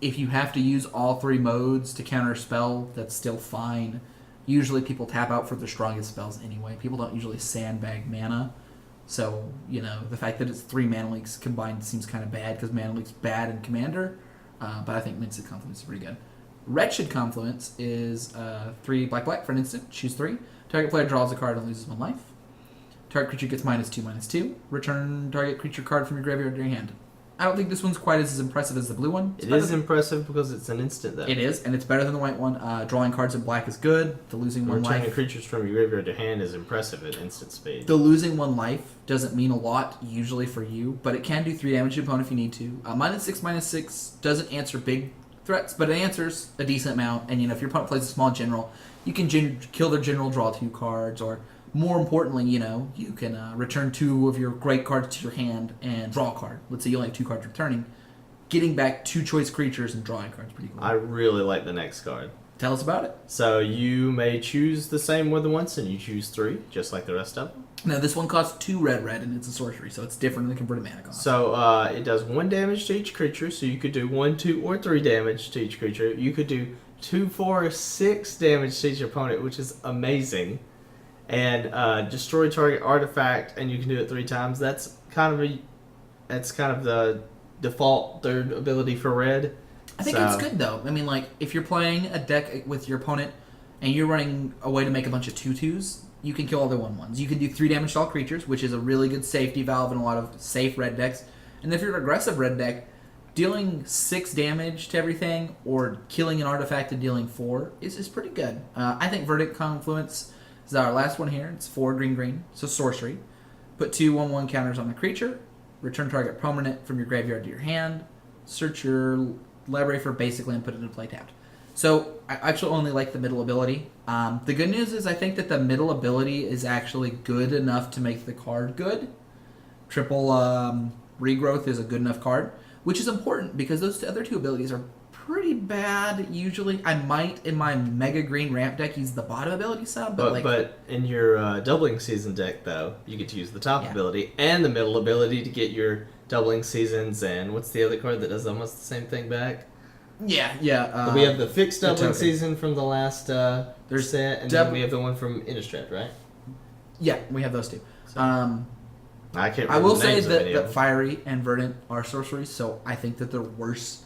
if you have to use all 3 modes to counter a spell, that's still fine. Usually people tap out for the strongest spells anyway. People don't usually sandbag mana. So, the fact that it's 3 mana leaks combined seems kind of bad, because mana leak's bad in Commander, but I think Minced Confluence is pretty good. Wretched Confluence is 3 black for an instant. Choose 3. Target player draws a card and loses 1 life. Target creature gets -2/-2. Return target creature card from your graveyard to your hand. I don't think this one's quite as impressive as the blue one. It is impressive because it's an instant, though. It is, and it's better than the white one. Drawing cards in black is good. The losing 1 life... Returning creatures from your graveyard to hand is impressive at instant speed. The losing 1 life doesn't mean a lot, usually for you, but it can do 3 damage to your opponent if you need to. -6/-6 doesn't answer big threats, but it answers a decent amount. And if your opponent plays a small general, you can kill their general, draw 2 cards, or more importantly, you can return 2 of your great cards to your hand and draw a card. Let's say you only have 2 cards returning. Getting back 2 choice creatures and drawing cards is pretty cool. I really like the next card. Tell us about it. So you may choose the same more than once, and you choose 3, just like the rest of them. Now, this one costs 2 red, and it's a sorcery, so it's different than the converted mana cost. So it does 1 damage to each creature, so you could do 1, 2, or 3 damage to each creature. You could do 2, 4, or 6 damage to each opponent, which is amazing. And destroy target artifact, and you can do it 3 times. That's kind of the default third ability for red. I think it's good, though. I mean, if you're playing a deck with your opponent and you're running a way to make a bunch of 2/2s, you can kill all their 1/1s. You can do 3 damage to all creatures, which is a really good safety valve in a lot of safe red decks. And if you're an aggressive red deck, dealing 6 damage to everything or killing an artifact and dealing 4 is pretty good. I think Verdict Confluence is our last one here. It's 4 green, so sorcery. Put 2 1/1 counters on the creature. Return target permanent from your graveyard to your hand. Search your library for basic land, put it into play tapped. So I actually only like the middle ability. The good news is I think that the middle ability is actually good enough to make the card good. Triple Regrowth is a good enough card, which is important because those other 2 abilities are pretty bad usually. I might, in my Mega Green ramp deck, use the bottom ability some, but in your Doubling Season deck, though, you get to use the top ability and the middle ability to get your Doubling Seasons, and what's the other card that does almost the same thing back? Yeah. We have the fixed Doubling Season from the last set, and then we have the one from Innistrad, right? Yeah, we have those 2. So, I can't remember I will the say names that Fiery and Verdant are sorceries, so I think that they're worse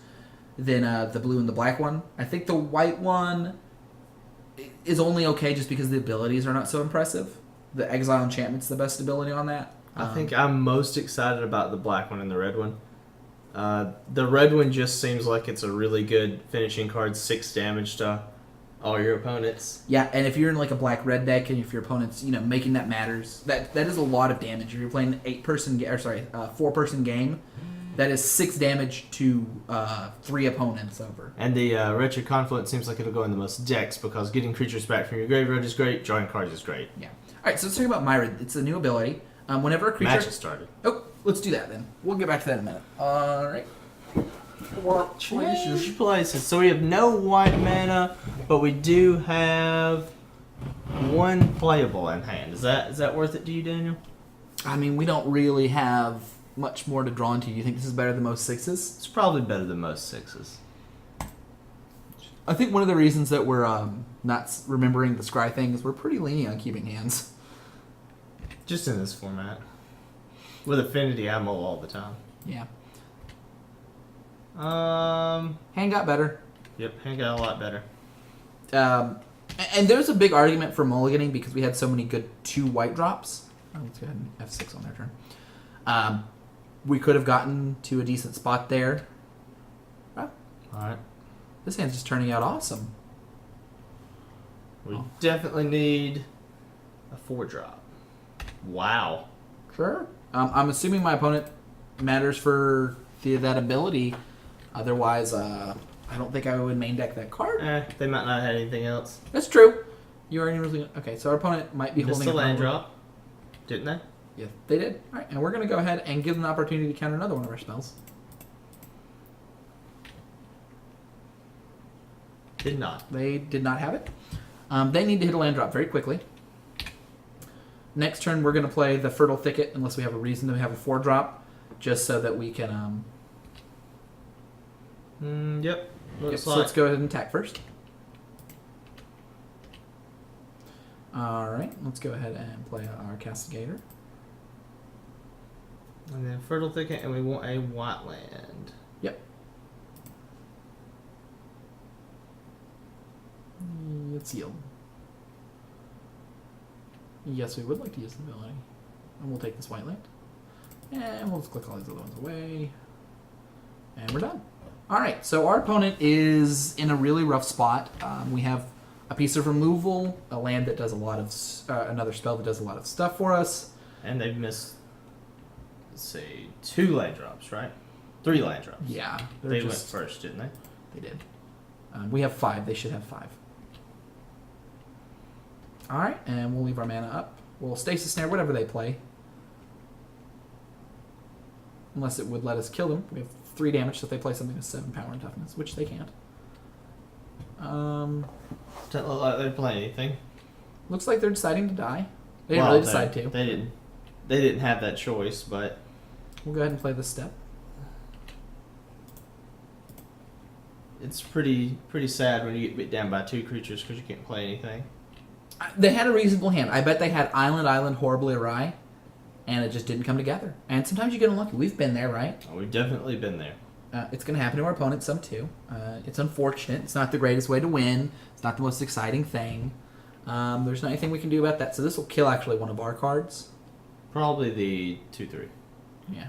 than the blue and the black one. I think the white one is only okay just because the abilities are not so impressive. The Exile Enchantment's the best ability on that. I think I'm most excited about the black one and the red one. The red one just seems like it's a really good finishing card, 6 damage to all your opponents. Yeah, and if you're in a black-red deck, and if your opponent's making that matters, that is a lot of damage. If you're playing an 4-person game, that is 6 damage to 3 opponents over. And the Retro Confluence seems like it'll go in the most decks because getting creatures back from your graveyard is great, drawing cards is great. Yeah. All right, so let's talk about Myra. It's a new ability. Whenever a creature... Match has started. Oh, let's do that then. We'll get back to that in a minute. All right. Change places. So we have no white mana, but we do have 1 playable in hand. Is that worth it to you, Daniel? I mean, we don't really have much more to draw into. Do you think this is better than most 6s? It's probably better than most 6s. I think one of the reasons that we're not remembering the scry thing is we're pretty lenient on keeping hands. Just in this format. With Affinity, I mull all the time. Yeah. Hand got better. Yep, hand got a lot better. And there's a big argument for mulliganing because we had so many good 2 white drops. Oh, let's go ahead and F6 on their turn. We could have gotten to a decent spot there. Oh, Alright. this hand's just turning out awesome. We definitely need a 4-drop. Wow. Sure. I'm assuming my opponent matters for that ability. Otherwise, I don't think I would main deck that card. They might not have anything else. That's true. You already really... Okay, so our opponent might be holding a land drop, didn't they? Yeah, they did. All right, and we're going to go ahead and give them an opportunity to counter another one of our spells. Did not. They did not have it. They need to hit a land drop very quickly. Next turn, we're going to play the Fertile Thicket, unless we have a reason to have a 4-drop, just so that we can... Yep. So let's go ahead and attack first. Alright, let's go ahead and play our Castigator. And then Fertile Thicket, and we want a white land. Yep. Let's yield. Yes, we would like to use the ability. And we'll take this white land. And we'll just click all these other ones away. And we're done. Alright, so our opponent is in a really rough spot. We have a piece of removal, a land that does a lot of... another spell that does a lot of stuff for us. And they've missed, let's see, 2 land drops, right? 3 land drops. Yeah. They went first, didn't they? They did. We have 5. They should have 5. Alright, and we'll leave our mana up. We'll Stasis Snare, whatever they play. Unless it would let us kill them. We have 3 damage, so if they play something with 7 power and toughness, which they can't. Doesn't look like they play anything. Looks like they're deciding to die. They didn't really decide to. They didn't have that choice, but We'll go ahead and play this step. it's pretty sad when you get beat down by 2 creatures because you can't play anything. They had a reasonable hand. I bet they had Island horribly awry, and it just didn't come together. And sometimes you get unlucky. We've been there, right? Oh, we've definitely been there. It's going to happen to our opponents some too. It's unfortunate. It's not the greatest way to win. It's not the most exciting thing. There's not anything we can do about that. So this will kill actually one of our cards. Probably the 2/3. Yeah.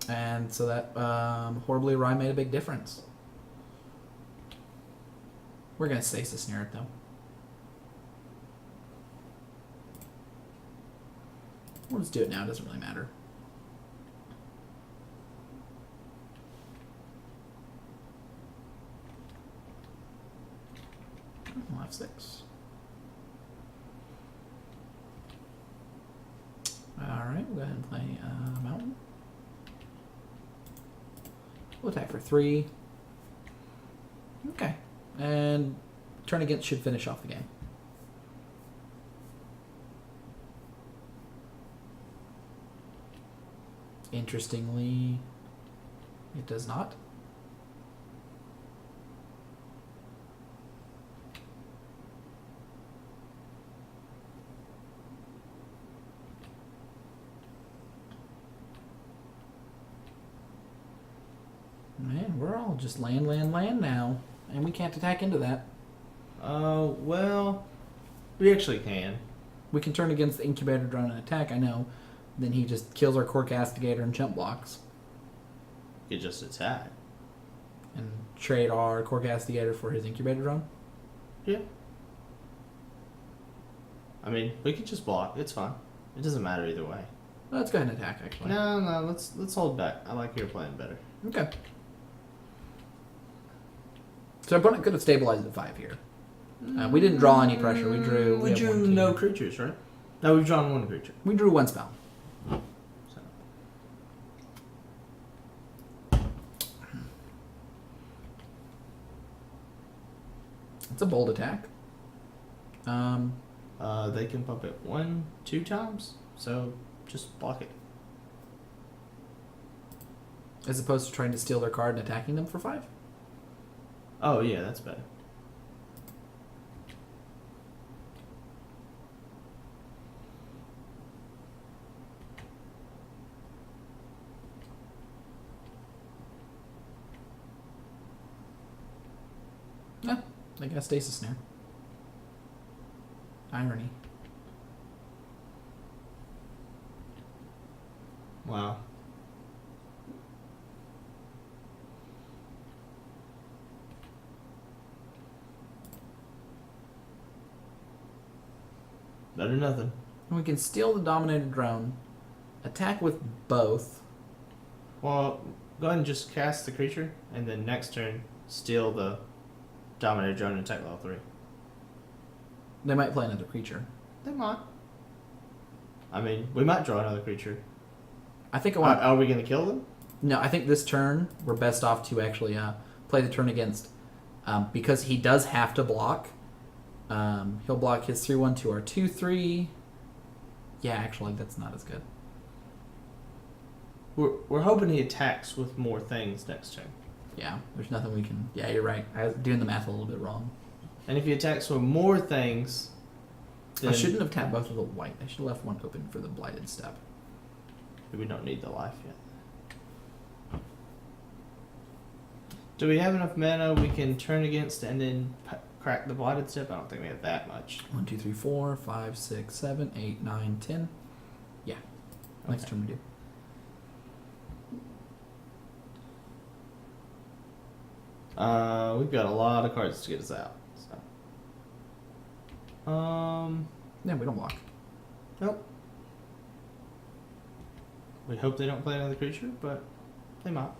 And so that horribly awry made a big difference. We're going to Stasis Snare it though. We'll just do it now. It doesn't really matter. We'll have 6. Alright, we'll go ahead and play Mountain. We'll attack for 3. Okay. And turn against should finish off the game. Interestingly, it does not. Man, we're all just land now. And we can't attack into that. Well, we actually can. We can turn against the Incubator Drone and attack, I know. Then he just kills our Core Castigator and jump blocks. You could just attack. And trade our Core Castigator for his Incubator Drone? Yeah. I mean, we could just block. It's fine. It doesn't matter either way. Let's go ahead and attack, actually. No, let's hold back. I like your plan better. Okay. So our opponent could have stabilized at 5 here. We didn't draw any pressure. We drew. We drew one, no creatures, right? No, we've drawn 1 creature. We drew 1 spell. So. It's a bold attack. They can pump it 1, 2 times. So just block it. As opposed to trying to steal their card and attacking them for 5? Oh yeah, that's better. Yeah, I got Stasis Snare. Irony. Wow. Better than nothing. And we can steal the Dominator Drone, attack with both. Well, go ahead and just cast the creature, and then next turn, steal the Dominator Drone and attack level 3. They might play another creature. They might. I mean, we might draw another creature. I think I want. Are we going to kill them? No, I think this turn we're best off to actually play the turn against, because he does have to block. He'll block his 3/1 to our 2/3. Yeah, actually, that's not as good. We're hoping he attacks with more things next turn. Yeah, there's nothing we can. Yeah, you're right. I was doing the math a little bit wrong. And if he attacks with more things, then I shouldn't have tapped both of the white. I should have left one open for the blighted step. we don't need the life yet. Do we have enough mana we can turn against and then crack the blighted step? I don't think we have that much. 1, 2, 3, 4, 5, 6, 7, 8, 9, 10. Yeah. Next Okay. turn we do. We've got a lot of cards to get us out. So. Yeah, we don't block. Nope. We hope they don't play another creature, but they might.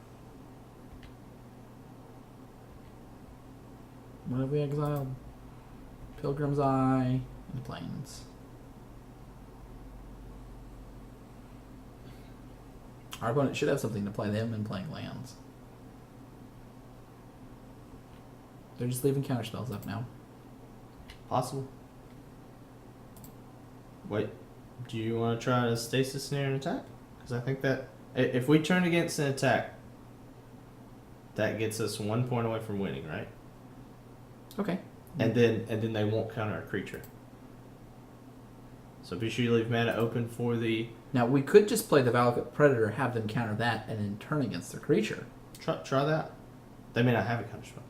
What have we exiled? Pilgrim's Eye and Plains. Our opponent should have something to play them and playing lands. They're just leaving counterspells up now. Possible. Wait, do you want to try to stasis snare and attack? Because I think that if we turn against an attack, that gets us 1 point away from winning, right? Okay. And then they won't counter a creature. So be sure you leave mana open for the. Now we could just play the Valakut Predator, have them counter that, and then turn against their creature. Try that. They may not have a counterspell.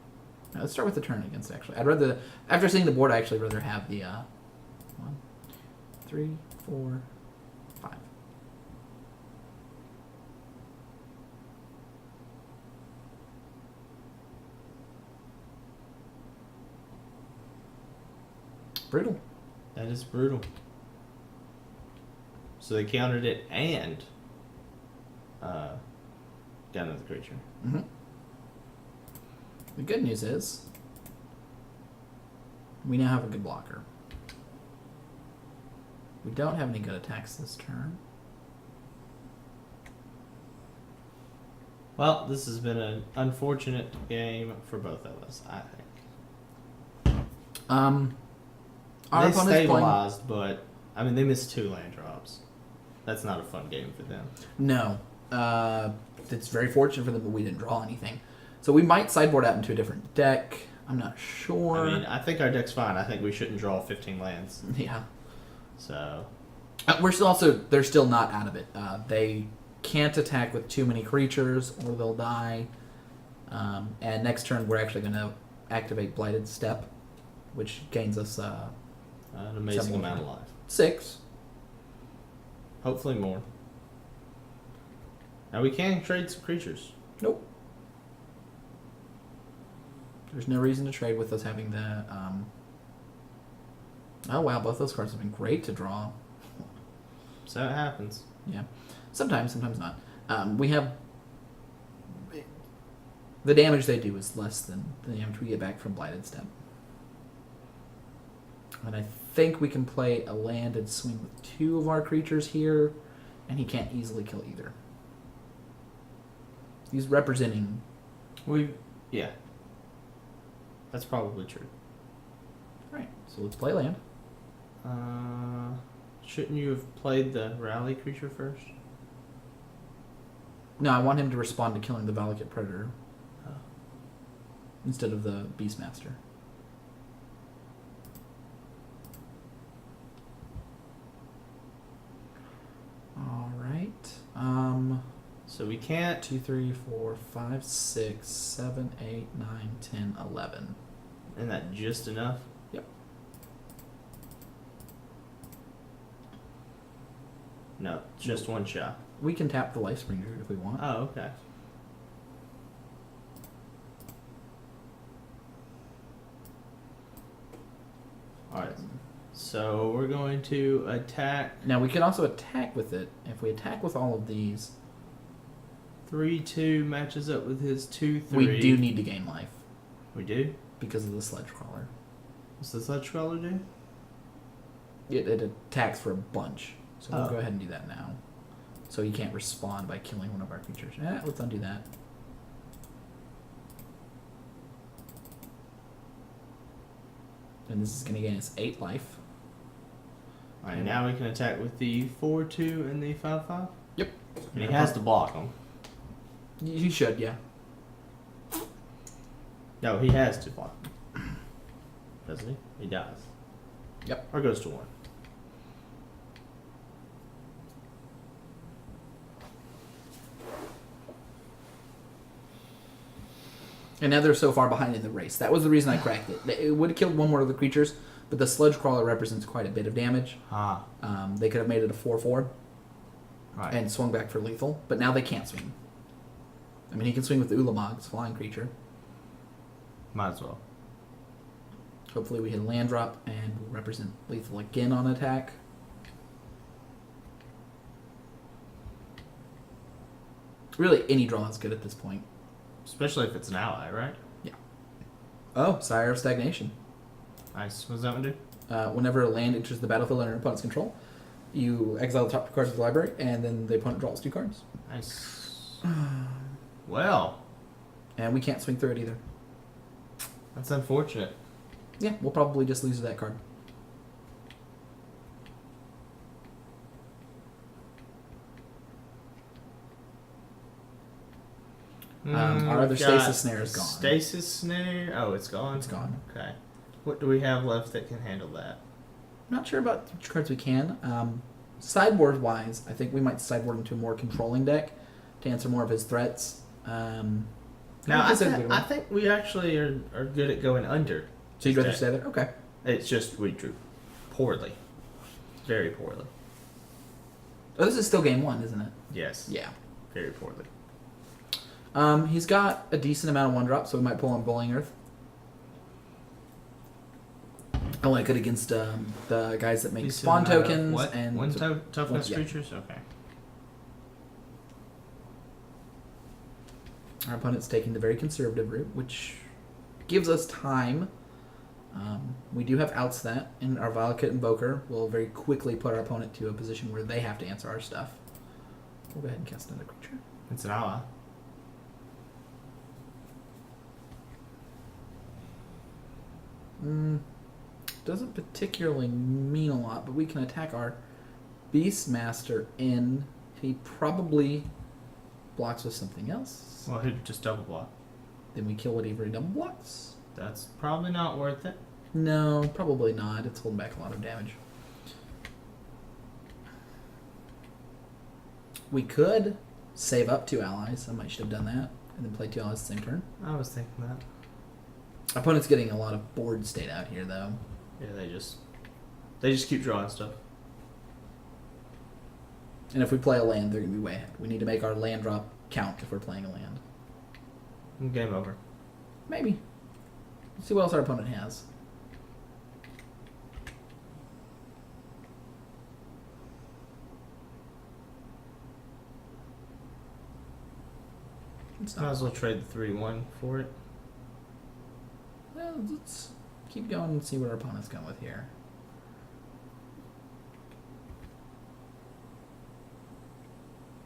Now, let's start with the turn against. Actually, I'd rather after seeing the board, I actually rather have the 1, 3, 4, 5. Brutal. That is brutal. So they countered it and got another creature. Mm-hmm. The good news is we now have a good blocker. We don't have any good attacks this turn. Well, this has been an unfortunate game for both of us, I think. Our They opponent's stabilized, but I mean they missed 2 land drops. That's not a fun game for them. No. It's very fortunate for them that we didn't draw anything. So we might sideboard out into a different deck. I'm not sure. I mean, I think our deck's fine. I think we shouldn't draw 15 lands. Yeah. So We're still they're still not out of it. They can't attack with too many creatures or they'll die. And next turn we're actually going to activate Blighted Step, which gains us an amazing amount of life. 6. Hopefully more. Now we can trade some creatures. Nope. There's no reason to trade with us having the... Oh wow, both those cards have been great to draw. So it happens. Yeah. Sometimes not. We have... The damage they do is less than the damage we get back from Blighted Step. And I think we can play a land and swing with 2 of our creatures here, and he can't easily kill either. He's representing... Yeah. That's probably true. Right, so let's play land. Shouldn't you have played the rally creature first? No, I want him to respond to killing the Valakut Predator. Oh. Instead of the Beastmaster. Alright. So we can't. 2, 3, 4, 5, 6, 7, 8, 9, 10, 11. Isn't that just enough? Yep. No, just 1 shot. We can tap the Lifespringer if we want. Oh, okay. Alright. So we're going to attack. Now we can also attack with it. If we attack with all of these, 3/2 matches up with his 2/3. we do need to gain life We do? because of the Sledge Crawler. What's the Sledge Crawler do? It attacks for a bunch. So we'll Oh. go ahead and do that now. So he can't respond by killing one of our creatures. Let's undo that. And this is going to gain us 8 life. Alright, now we can attack with the 4/2 and the 5/5? Yep. And he has to block them. You should, yeah. No, he has to block them. Doesn't he? He does. Yep. Or goes to 1. And now they're so far behind in the race. That was the reason I cracked it. It would have killed one more of the creatures, but the Sledge Crawler represents quite a bit of damage. Ah. They could have made it a 4/4 Right. and swung back for lethal, but now they can't swing. I mean, he can swing with the Ulamog's flying creature. Might as well. Hopefully we hit a land drop and we'll represent lethal again on attack. Really, any draw is good at this point. Especially if it's an ally, right? Yeah. Oh, Sire of Stagnation. Nice. What does that one do? Whenever a land enters the battlefield under your opponent's control, you exile the top 2 cards of the library, and then the opponent draws 2 cards. Nice. Well. And we can't swing through it either. That's unfortunate. Yeah, we'll probably just lose to that card. Our other Stasis Snare is gone. Stasis Snare? Oh, it's gone? It's gone. Okay. What do we have left that can handle that? I'm not sure about which cards we can. Sideboard-wise, I think we might sideboard into a more controlling deck to answer more of his threats. Now, I think we actually are good at going under. So you'd rather stay there? Okay. It's just we drew poorly. Very poorly. Oh, this is still game 1, isn't it? Yes. Yeah. Very poorly. He's got a decent amount of 1-drop, so we might pull on Bullying Earth. I like it against the guys that make spawn tokens. What? And toughness yeah. creatures? Okay. Our opponent's taking the very conservative route, which gives us time. We do have outs that, and our Valakut Invoker will very quickly put our opponent to a position where they have to answer our stuff. We'll go ahead and cast another creature. It's an ally. Doesn't particularly mean a lot, but we can attack our Beastmaster in. He probably blocks with something else. Well, he'd just double block. Then we kill whatever he double blocks. That's probably not worth it. No, probably not. It's holding back a lot of damage. We could save up 2 allies. I might should have done that. And then play 2 allies the same turn. I was thinking that. Our opponent's getting a lot of board state out here, though. Yeah, they just keep drawing stuff. And if we play a land, they're going to be way ahead. We need to make our land drop count if we're playing a land. Game over. Maybe. Let's see what else our opponent has. Might as well trade the 3-1 for it. Well, let's keep going and see what our opponent's going with here.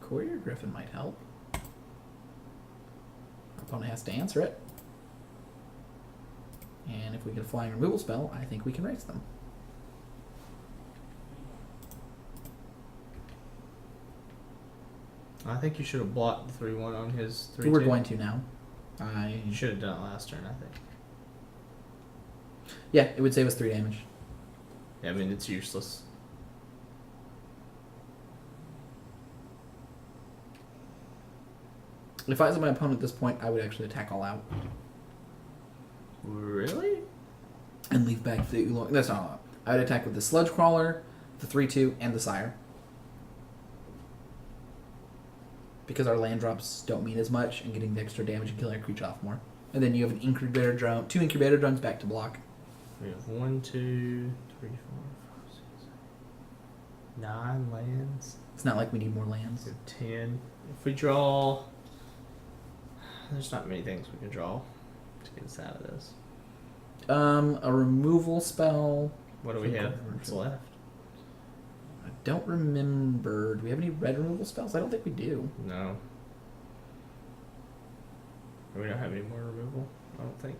Courier Griffin might help. Our opponent has to answer it. And if we get a flying removal spell, I think we can race them. I think you should have blocked the 3-1 on his 3-2. We're going to now. You should have done it last turn, I think. Yeah, it would save us 3 damage. Yeah, I mean, it's useless. If I was my opponent at this point, I would actually attack all out. Really? And leave back the Oolong. That's not all out. I would attack with the Sludge Crawler, the 3-2, and the Sire. Because our land drops don't mean as much, and getting the extra damage and killing our creature off more. And then you have an incubator drone, 2 incubator drones back to block. We have 1, 2, 3, 4, 5, 6, 9 lands. It's not like we need more lands. We have 10. If we draw, there's not many things we can draw to get us out of this. A removal spell. What do we have? What's left? I don't remember. Do we have any red removal spells? I don't think we do. No. We don't have any more removal, I don't think.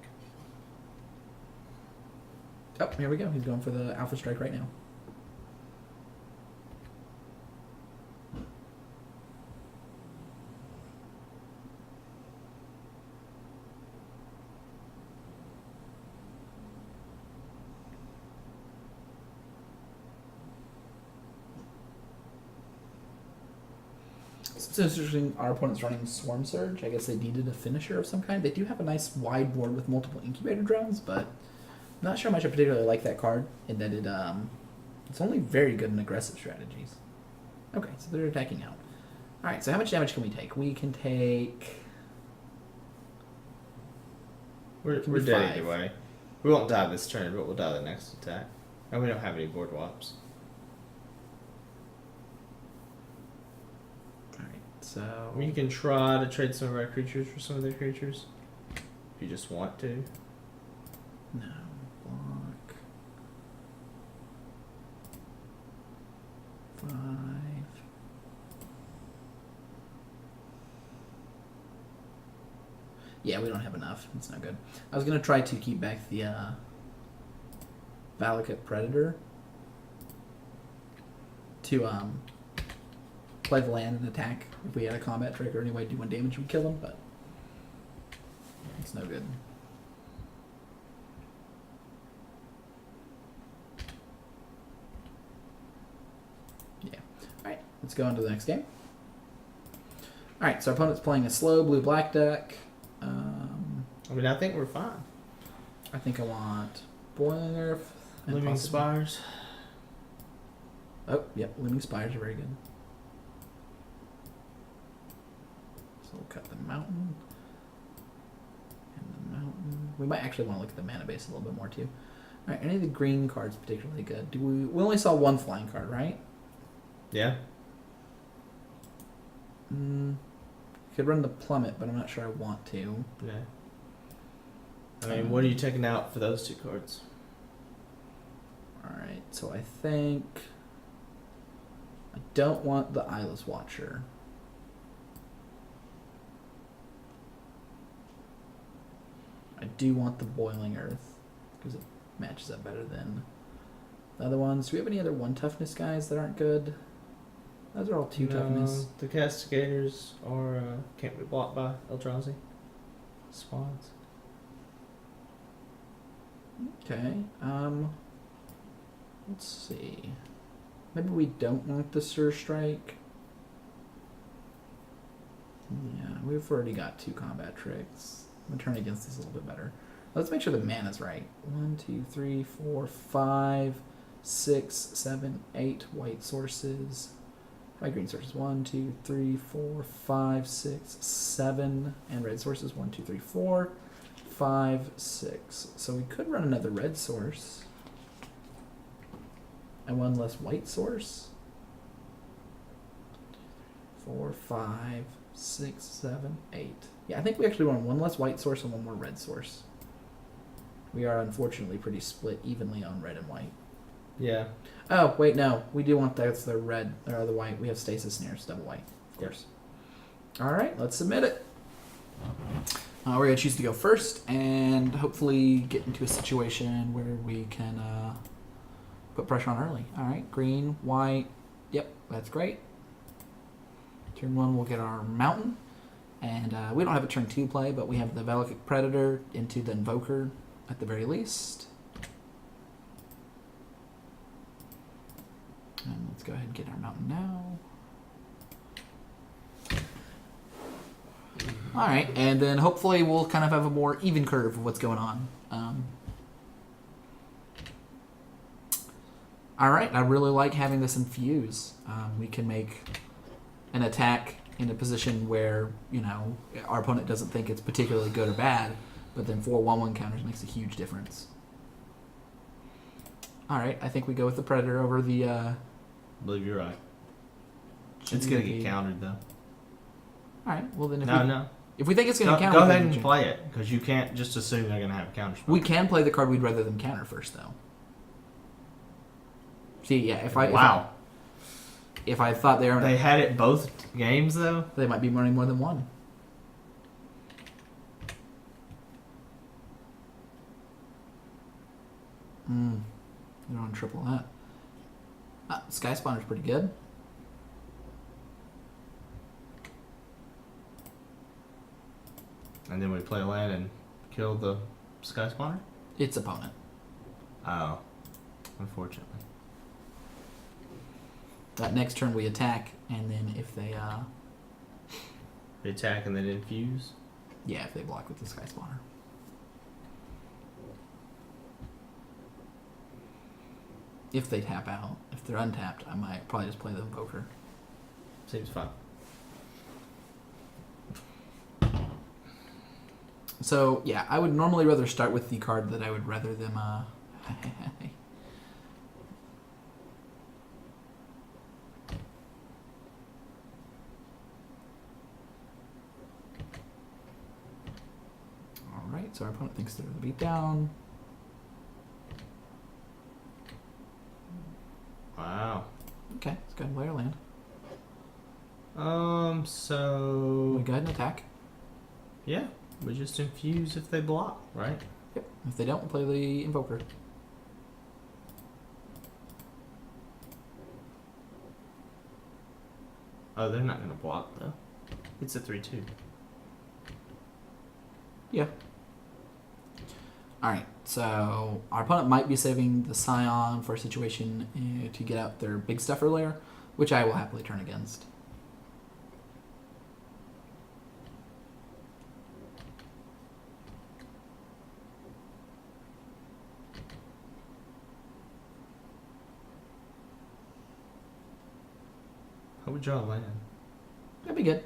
Oh, here we go. He's going for the Alpha Strike right now. It's interesting. Our opponent's running Swarm Surge. I guess they needed a finisher of some kind. They do have a nice wide board with multiple incubator drones, but I'm not sure how much I particularly like that card. In that it's only very good in aggressive strategies. Okay, so they're attacking out. All right, so how much damage can we take? We can take. We're dead either way. We won't die this turn, but we'll die the next attack. And we don't have any board wops. All right. So I mean, you can try to trade some of our creatures for some of their creatures. If you just want to. no block. 5. Yeah, we don't have enough. It's not good. I was gonna try to keep back the Valakut Predator to play the land and attack. If we had a combat trick or any way to do 1 damage, we'd kill him, but it's no good. Yeah. Alright, let's go on to the next game. Alright, so our opponent's playing a slow blue-black deck. I mean, I think we're fine. I think I want Boiling Earth. And Living possibly- Spires. Oh, yep, Living Spires are very good. So we'll cut the mountain. And the mountain. We might actually want to look at the mana base a little bit more too. Alright, any of the green cards particularly good? We only saw 1 flying card, right? Yeah. Could run the Plummet, but I'm not sure I want to. Yeah. I mean, what are you taking out for those 2 cards? Alright, so I think I don't want the Eyeless Watcher. I do want the Boiling Earth because it matches up better than the other ones. Do we have any other 1 toughness guys that aren't good? Those are all 2 toughness. The Castigators are can't be blocked by Eldrazi spawns. Okay. Let's see. Maybe we don't want the Surstrike. Yeah, we've already got 2 combat tricks. I'm gonna turn against this a little bit better. Let's make sure the mana's right. 1, 2, 3, 4, 5, 6, 7, 8 white sources. 5 green sources. 1, 2, 3, 4, 5, 6, 7, and red sources. 1, 2, 3, 4, 5, 6. So we could run another red source. And 1 less white source. 4, 5, 6, 7, 8. Yeah, I think we actually want 1 less white source and 1 more red source. We are unfortunately pretty split evenly on red and white. Yeah. Oh, wait, no. We do want that's the red or the white. We have Stasis Snares, double white, of course. All right, let's submit it. We're going to choose to go first and hopefully get into a situation where we can put pressure on early. All right, green, white. Yep, that's great. Turn 1, we'll get our mountain. And we don't have a turn 2 play, but we have the Valakut Predator into the Invoker at the very least. And let's go ahead and get our mountain now. All right, and then hopefully we'll kind of have a more even curve of what's going on. All right, I really like having this infuse. We can make an attack in a position where, you know, our opponent doesn't think it's particularly good or bad, but then 4 1/1 counters makes a huge difference. All right, I think we go with the Predator over the... I believe you're right. It's going to get countered, though. All right, well then if we think it's going to counter... Go ahead and play it, because you can't just assume they're going to have a counter spell. We can play the card we'd rather them counter first, though. See, yeah, if I thought they had it both games, though? They might be running more than 1. They're on triple that. Sky Spawner's pretty good. And then we play land and kill the Sky Spawner? Its opponent. Oh. Unfortunately. That next turn we attack, and then if they... They attack and then infuse? Yeah, if they block with the Sky Spawner. If they tap out. If they're untapped, I might probably just play the Invoker. Seems fun. So, yeah, I would normally rather start with the card that I would rather them... so our opponent thinks they're going to beat down. Wow. Okay, let's go ahead and play our land. So We go ahead and attack. yeah, we just infuse if they block, right? Yep. If they don't, we'll play the Invoker. Oh, they're not gonna block though. It's a 3/2. Yeah. Alright, so our opponent might be saving the Scion for a situation to get out their big stuff earlier, which I will happily turn against. How would draw a land? That'd be good.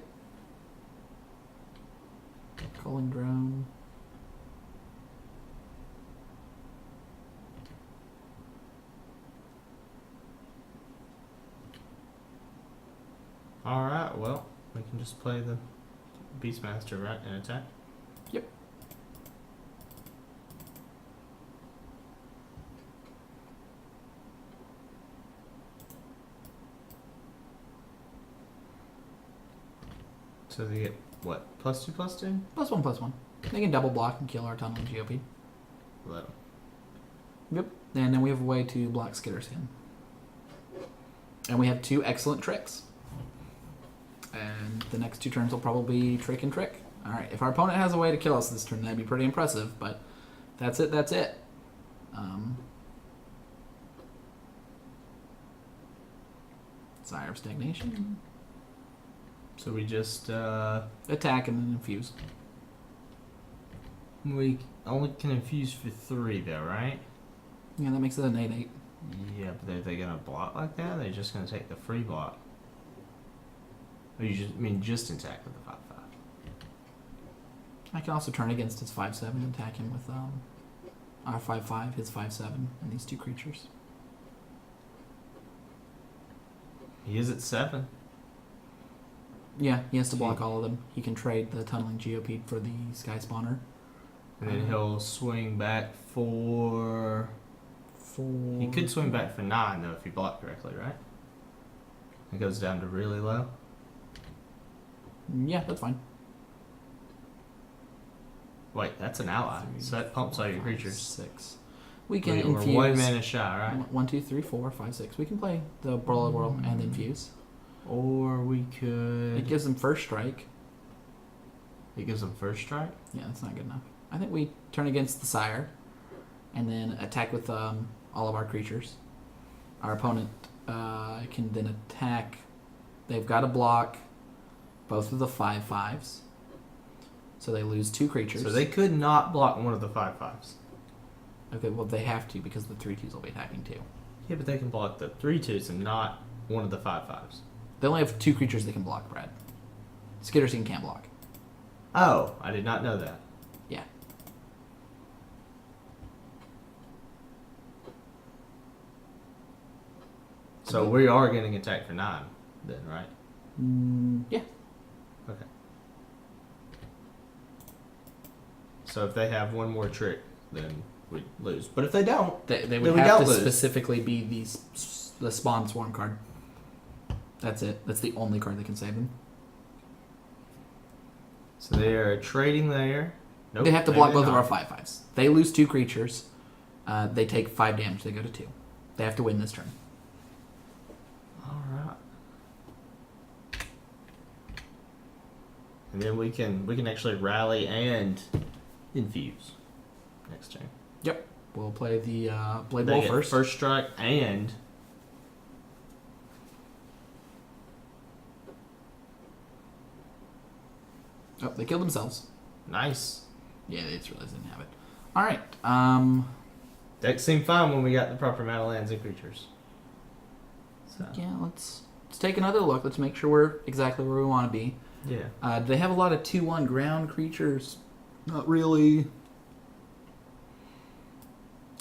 Calling drone. Alright, well, we can just play the Beastmaster, right, and attack? Yep. So they get, what, +2/+2? +1/+1. They can double block and kill our tunnel GOP. Let 'em. Yep. And then we have a way to block Skitterskin. And we have 2 excellent tricks. And the next 2 turns will probably be trick and trick. Alright, if our opponent has a way to kill us this turn, that'd be pretty impressive, but that's it, that's it. Sire of Stagnation. So we just, Attack and then infuse. we only can infuse for 3 though, right? Yeah, that makes it an 8/8. Yeah, but are they gonna block like that? Or are they just gonna take the free block? Or you just attack with the 5/5? I can also turn against his 5/7 and attack him with our 5/5, his 5/7, and these 2 creatures. He is at 7. Yeah, he has to block all of them. He can trade the tunneling GOP for the Sky Spawner. And then he'll swing back for... He could swing back for 9 though if he blocked correctly, right? It goes down to really low. Yeah, that's fine. Wait, that's an ally. 3, So that pumps 4, all your 5, creatures. 6. We can We're infuse. 1 mana shy, right? 1, 2, 3, 4, 5, 6. We can play the Brawl Whirl and infuse. Or we could... It gives them first strike. It gives them first strike? Yeah, that's not good enough. I think we turn against the Sire, and then attack with all of our creatures. Our opponent can then attack. They've got to block both of the 5/5s, so they lose 2 creatures. So they could not block one of the 5/5s. Okay, well they have to because the 3/2s will be attacking too. Yeah, but they can block the 3/2s and not one of the 5/5s. They only have 2 creatures they can block, Brad. Skitterskin can't block. Oh, I did not know that. Yeah. So we are getting attacked for 9 then, right? Yeah. Okay. So if they have one more trick, then we lose. But if they don't, They then would we have don't to lose. specifically be the Spawn Swarm card. That's it. That's the only card that can save them. So they are trading there. Nope, They have to maybe block both of not. our 5/5s. They lose 2 creatures. They take 5 damage. They go to 2. They have to win this turn. All right. And then we can actually rally and infuse next turn. Yep. We'll play the Blade They Wall get first. first strike and Oh, they killed themselves. nice. Yeah, they just realized they didn't have it. All right. Deck seemed fine when we got the proper amount of lands and creatures. So Yeah, let's take another look. Let's make sure we're exactly where we want to be. yeah. They have a lot of 2/1 ground creatures. Not really.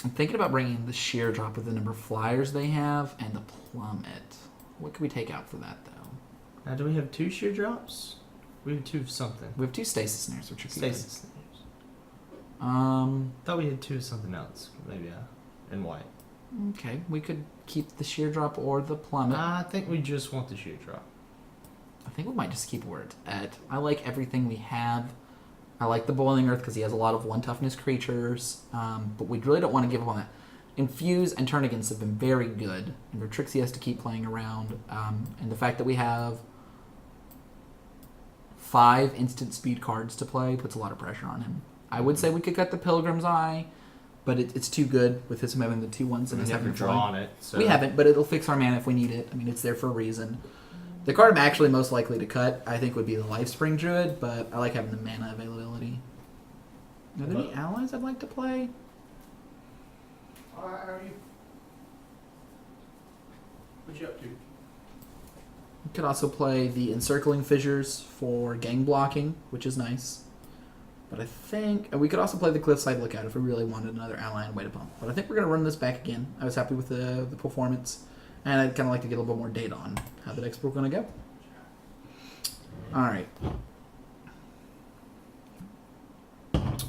I'm thinking about bringing the Sheer Drop with the number of flyers they have and the Plummet. What could we take out for that, though? Now, do we have 2 sheer drops? We have 2 of something. We have 2 Stasis Snares, which are pretty good. Stasis snares. Thought we had 2 of something else. Maybe, and white. Okay, we could keep the sheer drop or the plummet. I think we just want the sheer drop. I think we might just keep where it's at. I like everything we have. I like the Boiling Earth because he has a lot of 1 toughness creatures, but we really don't want to give up on that. Infuse and Turn Against have been very good, and Retrixie has to keep playing around, and the fact that we have 5 instant speed cards to play puts a lot of pressure on him. I would say we could cut the Pilgrim's Eye, but it's too good with him having the 2 ones and us having drawn it. So. We haven't, but it'll fix our mana if we need it. I mean, it's there for a reason. The card I'm actually most likely to cut, I think, would be the Lifespring Druid, but I like having the mana availability. Are there any allies I'd like to play? How are you? What you up to? We could also play the Encircling Fissures for gang blocking, which is nice. But I think... And we could also play the Cliffside Lookout if we really wanted another ally and wait upon. But I think we're going to run this back again. I was happy with the performance. And I'd kind of like to get a little bit more data on how the next book going to go. Alright.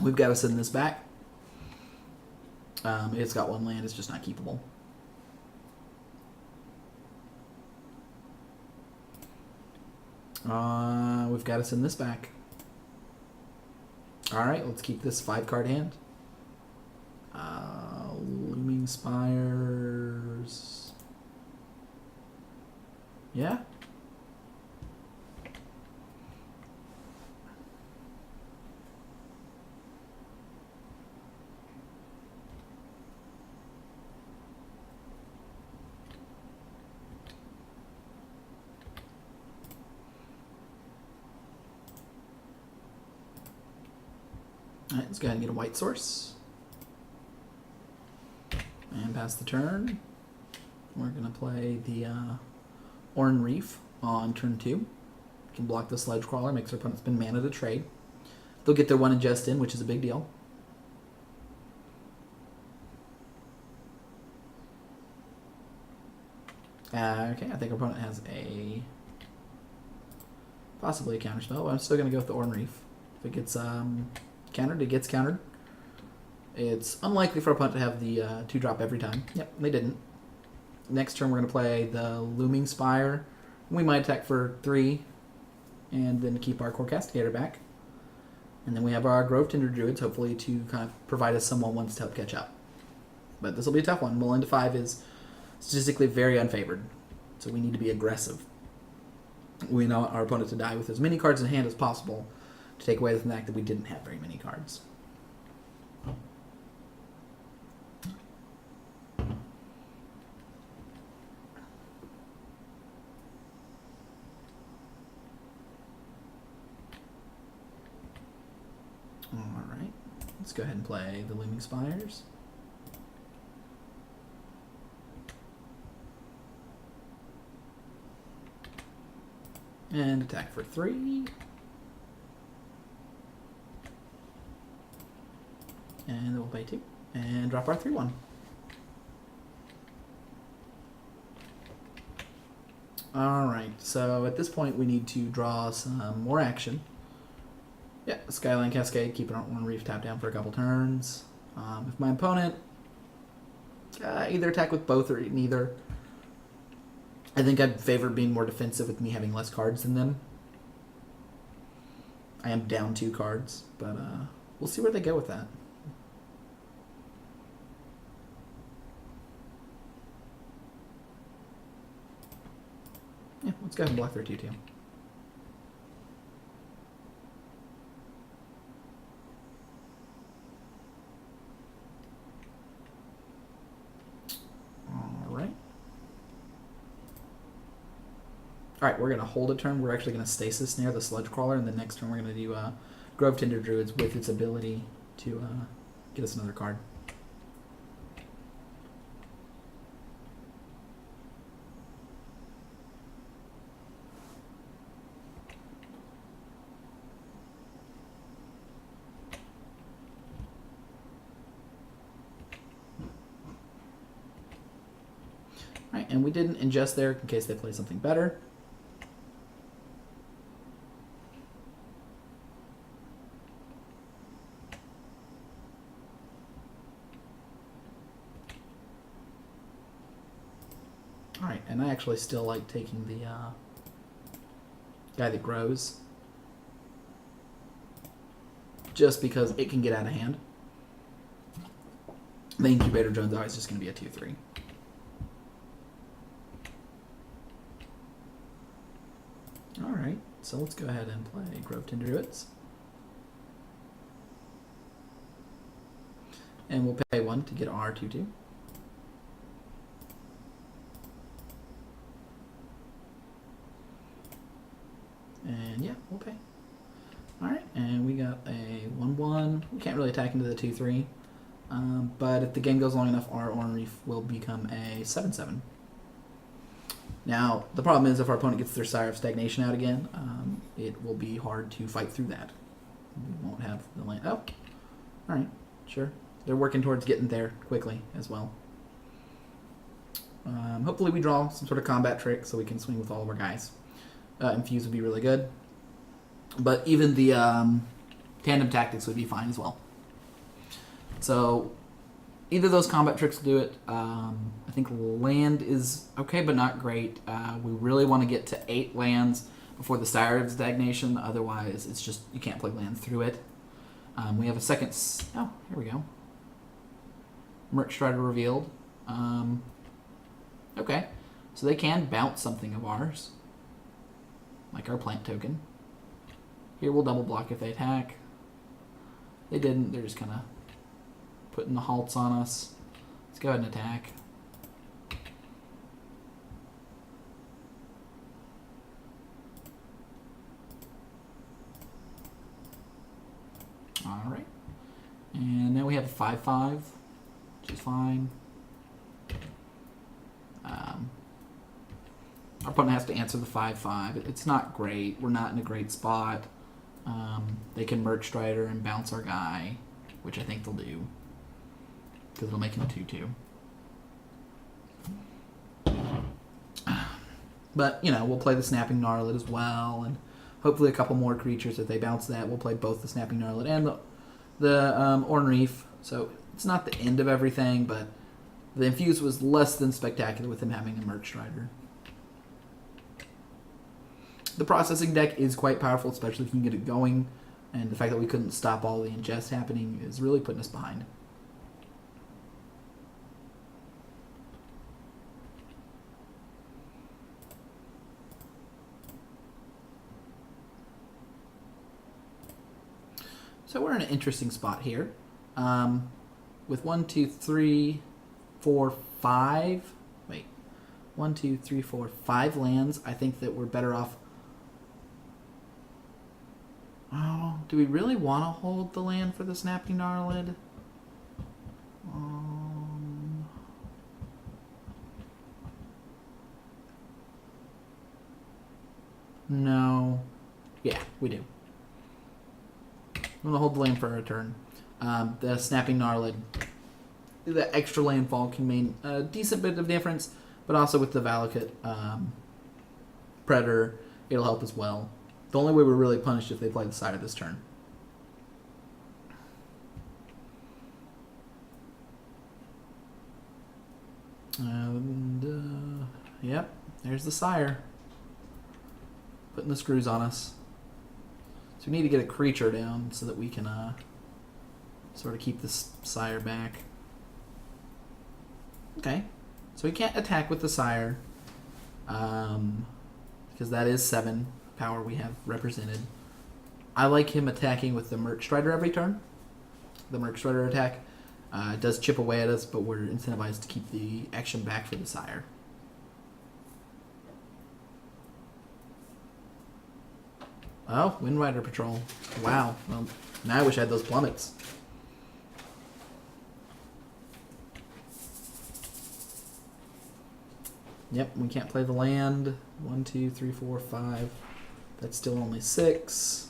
We've got to send this back. It's got 1 land. It's just not keepable. We've got to send this back. Alright, let's keep this 5-card hand. Looming Spires. Yeah. Alright, let's go ahead and get a white source. And pass the turn. We're going to play the Orn Reef on turn 2. Can block the Sledge Crawler, makes our opponent spend mana to trade. They'll get their 1 Ingest in, which is a big deal. Okay, I think our opponent has possibly a counterspell, but I'm still going to go with the Orn Reef. If it gets countered, it gets countered. It's unlikely for our opponent to have the 2-drop every time. Yep, they didn't. Next turn, we're going to play the Looming Spire. We might attack for 3, and then keep our Core Castigator back. And then we have our Grove Tender Druids, hopefully to kind of provide us someone once to help catch up. But this will be a tough one. 1 to 5 is statistically very unfavored, so we need to be aggressive. We want our opponent to die with as many cards in hand as possible to take away the fact that we didn't have very many cards. Alright, let's go ahead and play the Looming Spires. And attack for 3. And then we'll pay 2. And drop our 3/1. Alright, so at this point we need to draw some more action. Yeah, Skyline Cascade, keeping our Orn Reef tapped down for a couple turns. If my opponent either attack with both or neither, I think I'd favor being more defensive with me having less cards than them. I am down 2 cards, but we'll see where they go with that. Yeah, let's go ahead and block their 2/2. Alright, we're going to hold a turn. We're actually going to stasis snare the Sludge Crawler, and the next turn we're going to do Grove Tender Druids with its ability to get us another card. Alright, and we didn't ingest there in case they play something better. Alright, and I actually still like taking the guy that grows. Just because it can get out of hand. The incubator drone's always just going to be a 2-3. Alright, so let's go ahead and play Grove Tender Druids. And we'll pay 1 to get our 2-2. And yeah, we'll pay. Alright, and we got a 1-1. We can't really attack into the 2-3. But if the game goes long enough, our Orn Reef will become a 7-7. Now, the problem is if our opponent gets their Sire of Stagnation out again, it will be hard to fight through that. We won't have the land. Oh, alright, sure. They're working towards getting there quickly as well. Hopefully we draw some sort of combat trick so we can swing with all of our guys. Infuse would be really good. But even the tandem tactics would be fine as well. So either of those combat tricks will do it. I think land is okay, but not great. We really want to get to 8 lands before the Sire of Stagnation. Otherwise, it's just you can't play land through it. We have a second. Oh, here we go. Merc Strider revealed. Okay, so they can bounce something of ours, like our plant token. Here we'll double block if they attack. They didn't. They're just kind of putting the halts on us. Let's go ahead and attack. Alright. And now we have a 5-5, which is fine. Our opponent has to answer the 5-5. It's not great. We're not in a great spot. They can Merc Strider and bounce our guy, which I think they'll do, because it'll make him a 2-2. But, you know, we'll play the Snapping Gnarlid as well, and hopefully a couple more creatures. If they bounce that, we'll play both the Snapping Gnarlid and the Orn Reef. So it's not the end of everything, but the Infuse was less than spectacular with him having a Merc Strider. The processing deck is quite powerful, especially if you can get it going, and the fact that we couldn't stop all the ingest happening is really putting us behind. So we're in an interesting spot here. With 1, 2, 3, 4, 5. Wait. 1, 2, 3, 4, 5 lands. I think that we're better off. Oh, do we really want to hold the land for the Snapping Gnarlid? No. Yeah, we do. I'm going to hold the land for a turn. The Snapping Gnarlid, the extra landfall can mean a decent bit of difference, but also with the Valakut Predator, it'll help as well. The only way we're really punished if they play the side of this turn. And, yep, there's the Sire. Putting the screws on us. So we need to get a creature down so that we can sort of keep this Sire back. Okay, so we can't attack with the Sire because that is 7 power we have represented. I like him attacking with the Merc Strider every turn. The Merc Strider attack does chip away at us, but we're incentivized to keep the action back for the Sire. Oh, Wind Rider Patrol. Wow. Well, now I wish I had those plummets. Yep, we can't play the land. 1, 2, 3, 4, 5. That's still only 6.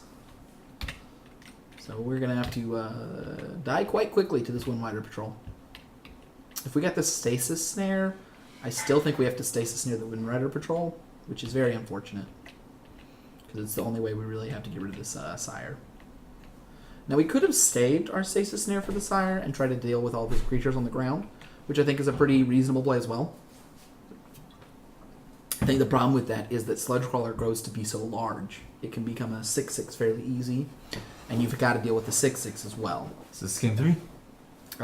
So we're going to have to die quite quickly to this Wind Rider Patrol. If we got the Stasis Snare, I still think we have to Stasis Snare the Wind Rider Patrol, which is very unfortunate, because it's the only way we really have to get rid of this Sire. Now we could have saved our Stasis Snare for the Sire and tried to deal with all of his creatures on the ground, which I think is a pretty reasonable play as well. think the problem with that is that Sludge Crawler grows to be so large. It can become a 6/6 fairly easy, and you've got to deal with the 6/6 as well. Is this game 3?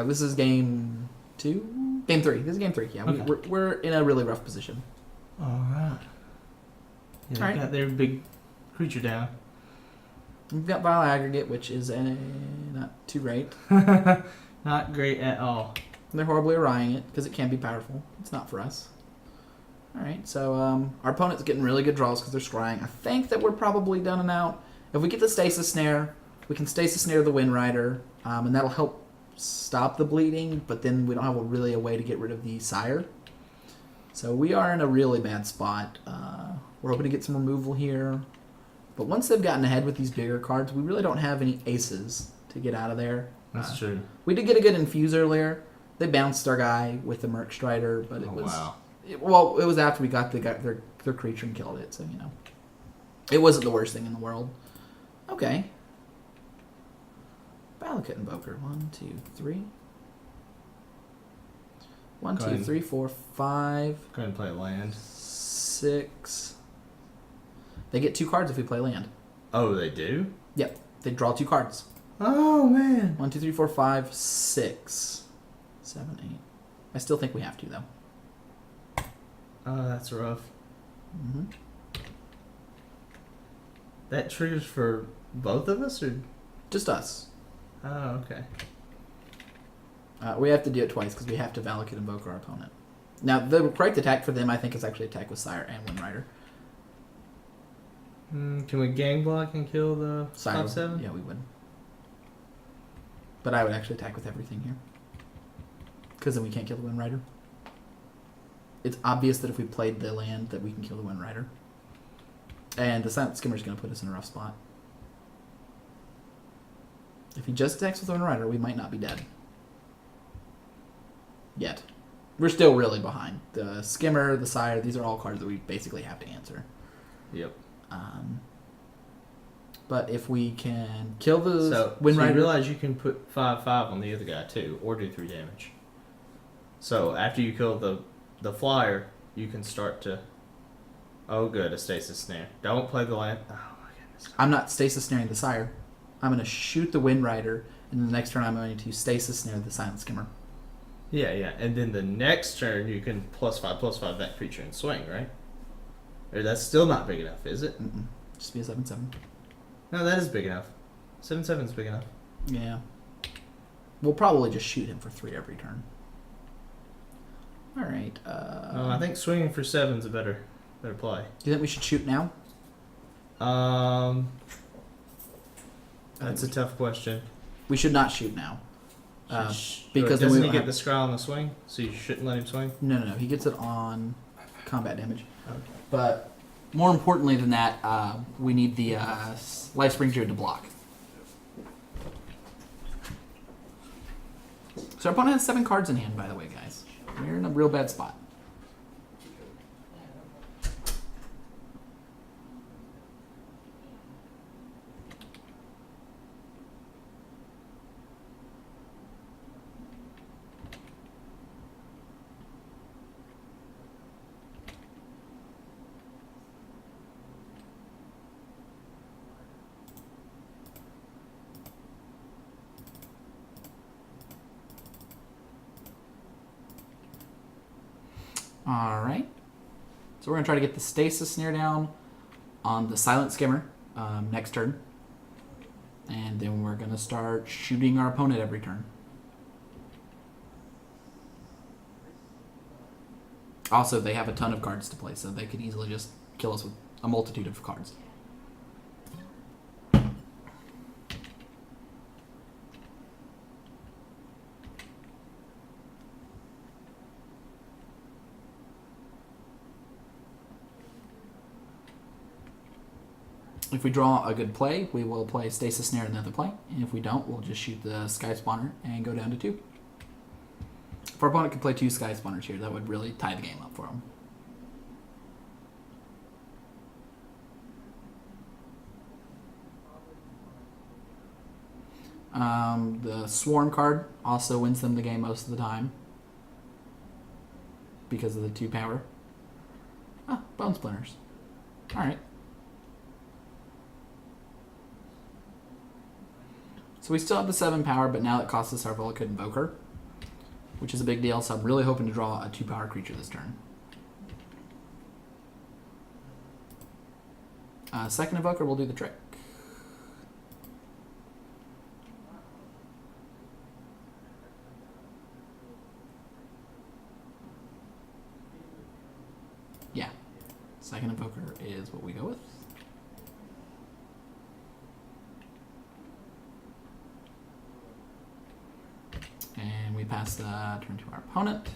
This is game 2? Game 3. This is game 3, yeah. Okay. We're in a really rough position. Alright. Yeah, they got their big creature down. We've got Vile Aggregate, which is not too great. Not great at all. They're horribly Orion it, because it can be powerful. It's not for us. Alright, so our opponent's getting really good draws because they're scrying. I think that we're probably done and out. If we get the Stasis Snare, we can Stasis Snare the Wind Rider, and that'll help stop the bleeding, but then we don't have really a way to get rid of the Sire. So we are in a really bad spot. We're hoping to get some removal here. But once they've gotten ahead with these bigger cards, we really don't have any aces to get out of there. That's true. We did get a good infuse earlier. They bounced our guy with the Merc Strider, but it was... Wow. It was after we got their creature and killed it, so, you know. It wasn't the worst thing in the world. Okay. Valakut Invoker. 1, 2, 3. 1, 2, 3, 4, 5. Go ahead and play land. 6. They get 2 cards if we play land. Oh, they do? Yep. They draw 2 cards. Oh, man. 1, 2, 3, 4, 5, 6. 7, 8. I still think we have to, though. Oh, that's rough. Mm-hmm. That triggers for both of us, or? Just us. Oh, okay. We have to do it twice because we have to Valakut Invoke our opponent. Now, the correct attack for them, I think, is actually attack with Sire and Wind Rider. Can we gang block and kill the Sire, top 7? Yeah, we would. But I would actually attack with everything here. Because then we can't kill the Wind Rider. It's obvious that if we played the land that we can kill the Wind Rider. And the Silent Skimmer is going to put us in a rough spot. If he just attacks with the Wind Rider, we might not be dead. Yet. We're still really behind. The Skimmer, the Sire, these are all cards that we basically have to answer. Yep. But if we can kill the Wind Rider... Rider... you realize you can put 5/5 on the other guy, too, or do 3 damage. So, after you kill the flyer, you can start to... Oh, good, a Stasis Snare. Don't play the land... Oh, my goodness. I'm not Stasis Snaring the Sire. I'm going to shoot the Wind Rider, and then the next turn I'm going to Stasis Snare the Silent Skimmer. Yeah, and then the next turn you can +5/+5 that creature and swing, right? Or that's still not big enough, is it? Mm-mm. Just be a 7/7. No, that is big enough. 7/7 is big enough. Yeah. We'll probably just shoot him for 3 every turn. Alright. No, I think swinging for 7's a better play. Do you think we should shoot now? That's a tough question. We should not shoot now. Because doesn't then he get the scry on the swing? So you shouldn't let him swing? No. He gets it on combat damage. Okay. But more importantly than that, we need the Lifespring Druid to block. So our opponent has 7 cards in hand, by the way, guys. We're in a real bad spot. Alright. So we're going to try to get the Stasis Snare down on the Silent Skimmer next turn. And then we're going to start shooting our opponent every turn. Also, they have a ton of cards to play, so they could easily just kill us with a multitude of cards. If we draw a good play, we will play Stasis Snare another play. And if we don't, we'll just shoot the Sky Spawner and go down to 2. If our opponent can play 2 Sky Spawners here, that would really tie the game up for them. The Swarm card also wins them the game most of the time because of the 2 power. Oh, bone splinters. Alright. So we still have the 7 power, but now it costs us our Volkid Invoker, which is a big deal, so I'm really hoping to draw a 2-power creature this turn. Second Invoker will do the trick. Yeah. Second Invoker is what we go with. And we pass the turn to our opponent.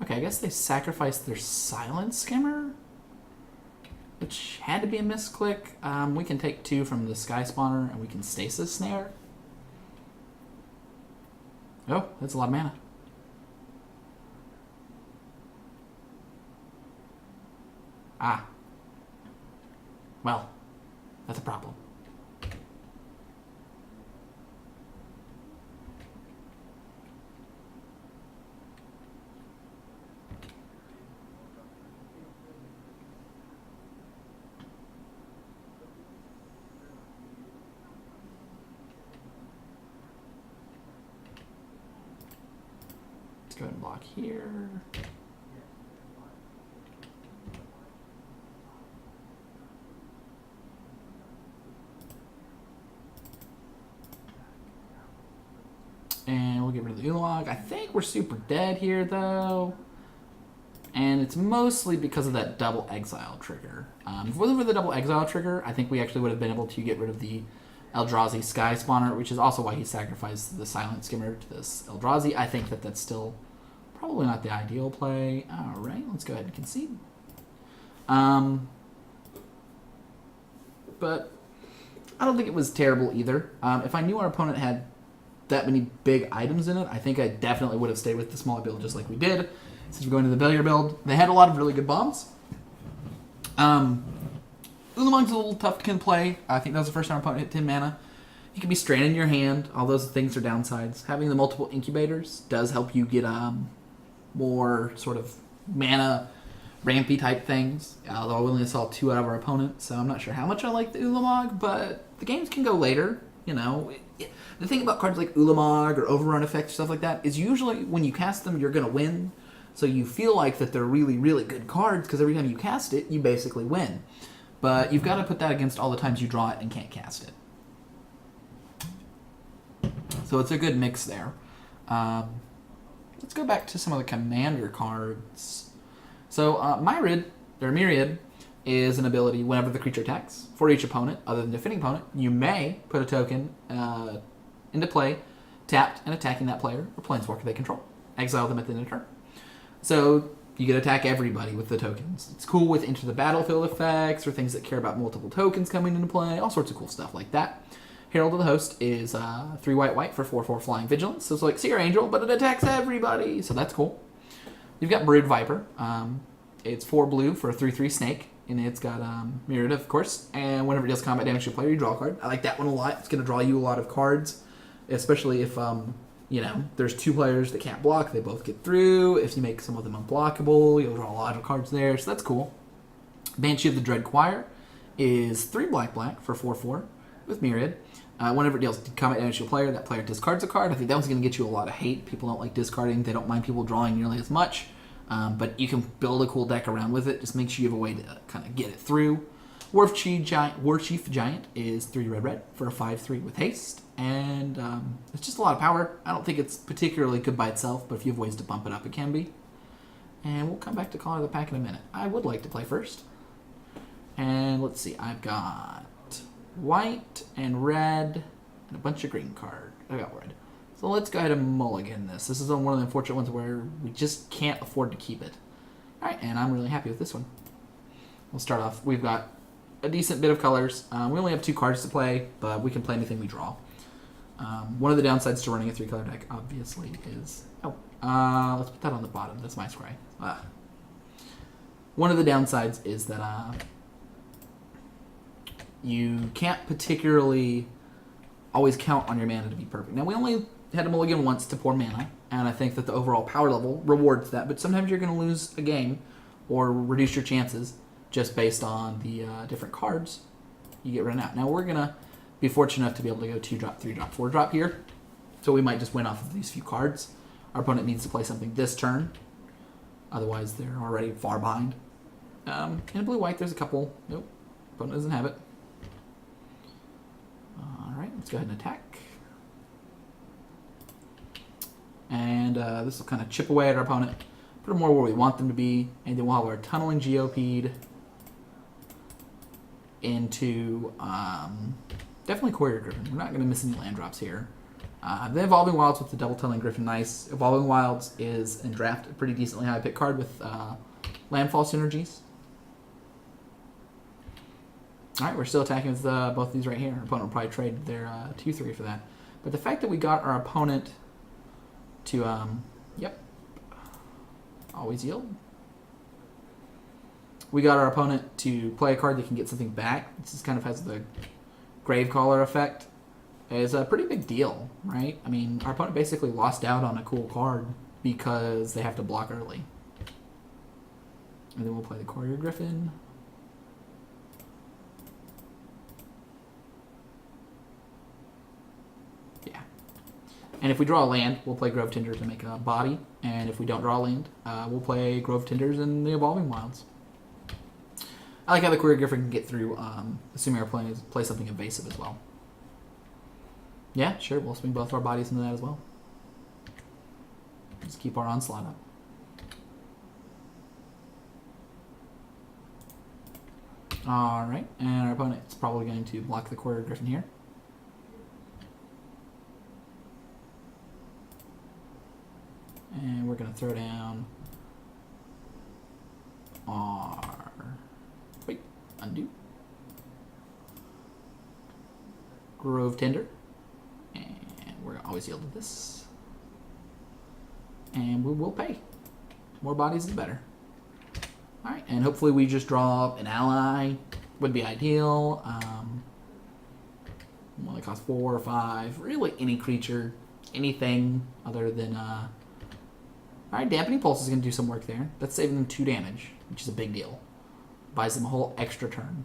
Okay, I guess they sacrificed their Silent Skimmer, which had to be a misclick. We can take 2 from the Sky Spawner, and we can Stasis Snare. Oh, that's a lot of mana. Ah. Well, that's a problem. Let's go ahead and block here. And we'll get rid of the Ulamog. I think we're super dead here, though. And it's mostly because of that double exile trigger. If it wasn't for the double exile trigger, I think we actually would have been able to get rid of the Eldrazi Sky Spawner, which is also why he sacrificed the Silent Skimmer to this Eldrazi. I think that that's still probably not the ideal play. All right, let's go ahead and concede. But I don't think it was terrible either. If I knew our opponent had that many big items in it, I think I definitely would have stayed with the small build just like we did. Since we're going to the Billiard build, they had a lot of really good bombs. Ulamog's a little tough to play. I think that was the first time our opponent hit 10 mana. You can be stranded in your hand. All those things are downsides. Having the multiple incubators does help you get more sort of mana rampy type things. Although we only saw 2 out of our opponent, so I'm not sure how much I like the Ulamog, but the games can go later. You know, the thing about cards like Ulamog or Overrun Effects, stuff like that, is usually when you cast them, you're going to win. So you feel like that they're really, really good cards because every time you cast it, you basically win. But you've got to put that against all the times you draw it and can't cast it. So it's a good mix there. Let's go back to some of the commander cards. So Myriad is an ability whenever the creature attacks. For each opponent, other than defending opponent, you may put a token into play, tapped and attacking that player or planeswalker they control. Exile them at the end of turn. So you can attack everybody with the tokens. It's cool with Enter the Battlefield effects or things that care about multiple tokens coming into play. All sorts of cool stuff like that. Herald of the Host is 3 white for 4/4 flying vigilance. So it's like Seer Angel, but it attacks everybody. So that's cool. You've got Brood Viper. It's 4 blue for a 3/3 snake. And it's got Myriad, of course. And whenever it deals combat damage to a player, you draw a card. I like that one a lot. It's going to draw you a lot of cards. Especially if, there's 2 players that can't block. They both get through. If you make some of them unblockable, you'll draw a lot of cards there. So that's cool. Banshee of the Dread Choir is 3 black for 4/4 with Myriad. Whenever it deals combat damage to a player, that player discards a card. I think that one's going to get you a lot of hate. People don't like discarding. They don't mind people drawing nearly as much. But you can build a cool deck around with it. Just make sure you have a way to kind of get it through. War Chief Giant is 3 red for a 5/3 with haste. And it's just a lot of power. I don't think it's particularly good by itself, but if you have ways to bump it up, it can be. And we'll come back to Color of the Pack in a minute. I would like to play first. And let's see. I've got white and red and a bunch of green cards. I got red. So let's go ahead and mulligan this. This is one of the unfortunate ones where we just can't afford to keep it. All right, and I'm really happy with this one. We'll start off. We've got a decent bit of colors. We only have 2 cards to play, but we can play anything we draw. One of the downsides to running a 3-color deck, obviously, is... let's put that on the bottom. That's my scry. One of the downsides is that you can't particularly always count on your mana to be perfect. Now, we only had a mulligan once to poor mana, and I think that the overall power level rewards that, but sometimes you're going to lose a game or reduce your chances just based on the different cards you get run out. Now, we're going to be fortunate enough to be able to go 2-drop, 3-drop, 4-drop here, so we might just win off of these few cards. Our opponent needs to play something this turn, otherwise they're already far behind. In blue-white, there's a couple. Nope, opponent doesn't have it. Alright, let's go ahead and attack. And this will kind of chip away at our opponent, put them more where we want them to be, and then we'll have our tunneling GOP'd into definitely Courier Griffin. We're not going to miss any land drops here. The Evolving Wilds with the double tunneling Griffin, nice. Evolving Wilds is in draft a pretty decently high pick card with landfall synergies. Alright, we're still attacking with both of these right here. Our opponent will probably trade their 2-3 for that. But the fact that we got our opponent to, always yield. We got our opponent to play a card that can get something back. This is kind of has the Gravecaller effect. It's a pretty big deal, right? I mean, our opponent basically lost out on a cool card because they have to block early. And then we'll play the Courier Griffin. Yeah. And if we draw a land, we'll play Grove Tinder to make a body. And if we don't draw a land, we'll play Grove Tinders and the Evolving Wilds. I like how the Courier Griffin can get through, assuming our play something invasive as well. Yeah, sure, we'll swing both of our bodies into that as well. Just keep our onslaught up. Alright, and our opponent's probably going to block the Courier Griffin here. And we're going to throw down our... Wait, undo. Grove Tinder. And we're going to always yield to this. And we will pay. More bodies is better. Alright, and hopefully we just draw an ally. Would be ideal. Well, it costs 4 or 5. Really, any creature. Anything other than... Alright, Dampening Pulse is going to do some work there. That's saving them 2 damage, which is a big deal. Buys them a whole extra turn.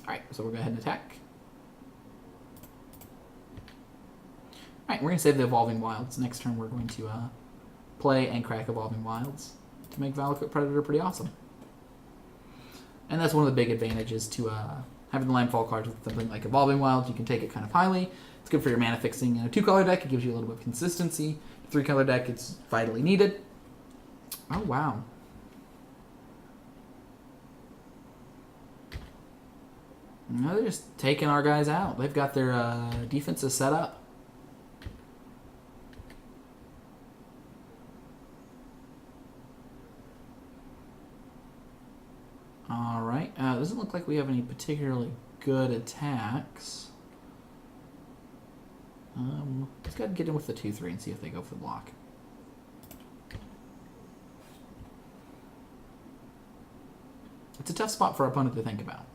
Alright, so we'll go ahead and attack. Alright, we're going to save the Evolving Wilds. Next turn we're going to play and crack Evolving Wilds to make Valakut Predator pretty awesome. And that's one of the big advantages to having the landfall cards with something like Evolving Wilds. You can take it kind of highly. It's good for your mana fixing. In a 2-color deck, it gives you a little bit of consistency. 3-color deck, it's vitally needed. Oh, wow. No, they're just taking our guys out. They've got their defenses set up. Alright, doesn't look like we have any particularly good attacks. Let's go ahead and get in with the 2-3 and see if they go for the block. It's a tough spot for our opponent to think about.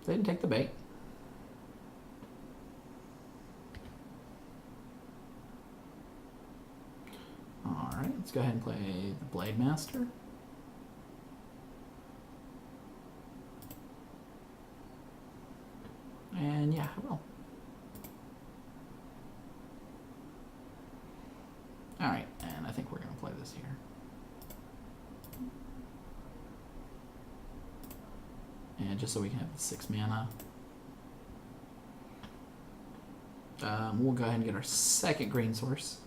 They didn't take the bait. Alright, let's go ahead and play the Blade Master. And yeah, I will. Alright, and I think we're going to play this here. And just so we can have the 6 mana. We'll go ahead and get our second green source.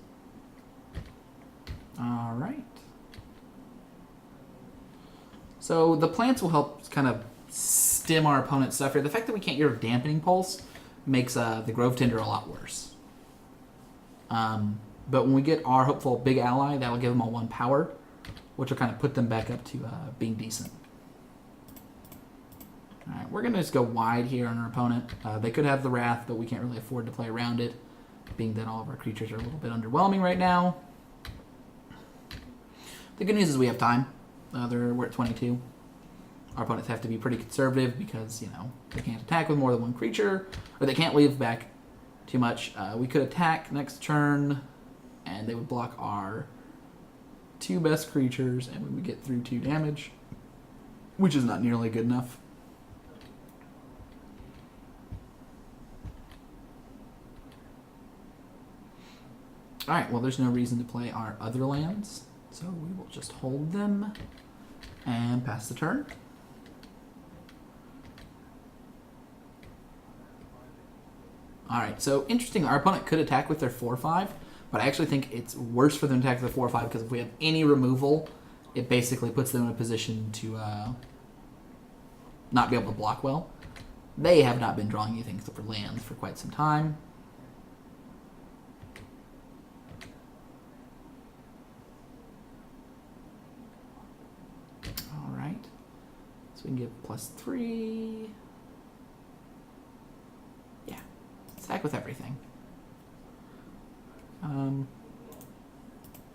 Alright. So the plants will help kind of stem our opponent's stuff here. The fact that we can't get a Dampening Pulse makes the Grove Tinder a lot worse. But when we get our hopeful big ally, that'll give them all 1 power, which will kind of put them back up to being decent. Alright, we're going to just go wide here on our opponent. They could have the Wrath, but we can't really afford to play around it, being that all of our creatures are a little bit underwhelming right now. The good news is we have time. We're at 22. Our opponents have to be pretty conservative because, you know, they can't attack with more than one creature, or they can't leave back too much. We could attack next turn, and they would block our 2 best creatures, and we would get through 2 damage, which is not nearly good enough. Alright, well, there's no reason to play our other lands, so we will just hold them and pass the turn. Alright, so interesting. Our opponent could attack with their 4/5, but I actually think it's worse for them to attack with their 4/5 because if we have any removal, it basically puts them in a position to not be able to block well. They have not been drawing anything except for lands for quite some time. Alright, so we can give +3. Yeah, attack with everything.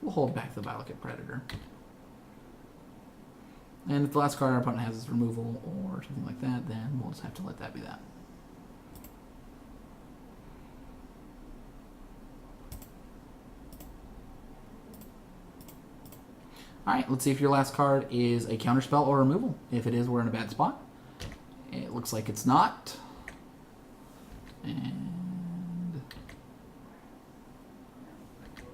We'll hold back the Biolicate Predator. And if the last card our opponent has is removal or something like that, then we'll just have to let that be that. Alright, let's see if your last card is a counterspell or removal. If it is, we're in a bad spot. It looks like it's not. And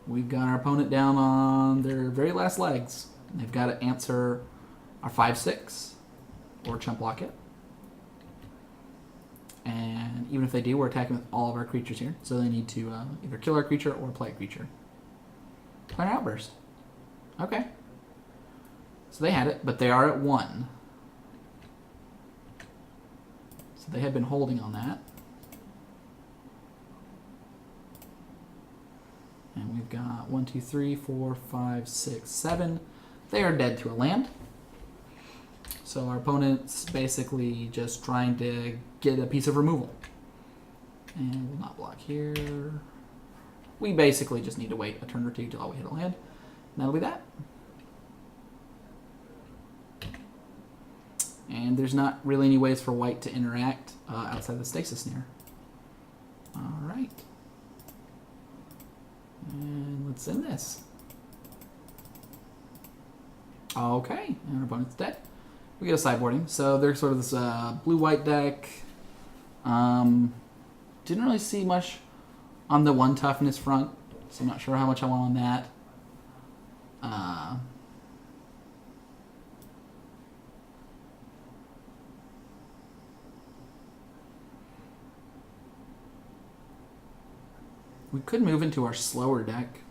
we've got our opponent down on their very last legs. They've got to answer our 5/6 or chump block it. And even if they do, we're attacking with all of our creatures here. So they need to either kill our creature or play a creature. Play an Outburst. Okay. So they had it, but they are at 1. So they had been holding on that. And we've got 1, 2, 3, 4, 5, 6, 7. They are dead to a land. So our opponent's basically just trying to get a piece of removal. And we'll not block here. We basically just need to wait a turn or two till we hit a land. And that'll be that. And there's not really any ways for white to interact outside the Stasis Snare. Alright. And let's end this. Okay, and our opponent's dead. We get a sideboarding. So they're sort of this blue-white deck. Didn't really see much on the 1 toughness front, so I'm not sure how much I want on that. We could move into our slower deck.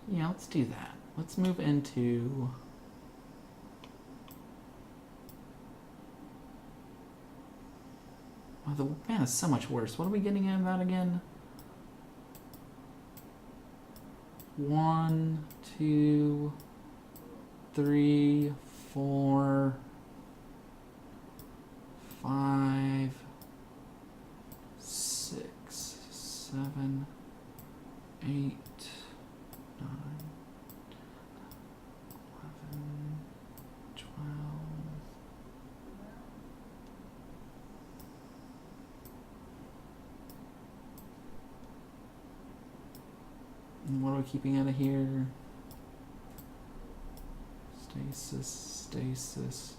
Yeah, let's do that. Let's move into... Oh, the man is so much worse. What are we getting out of that again? 1, 2, 3, 4, 5, 6, 7, 8, 9, 11, 12. And what are we keeping out of here? Stasis.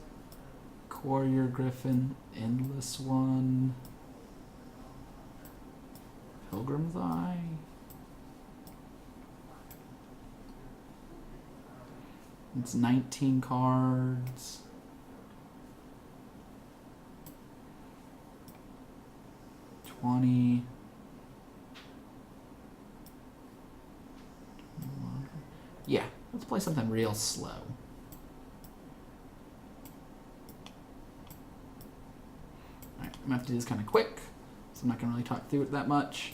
Warrior Griffin, Endless One, Pilgrim's Eye. It's 19 cards. Yeah, let's play something real slow. Alright, I'm going to have to do this kind of quick, so I'm not going to really talk through it that much.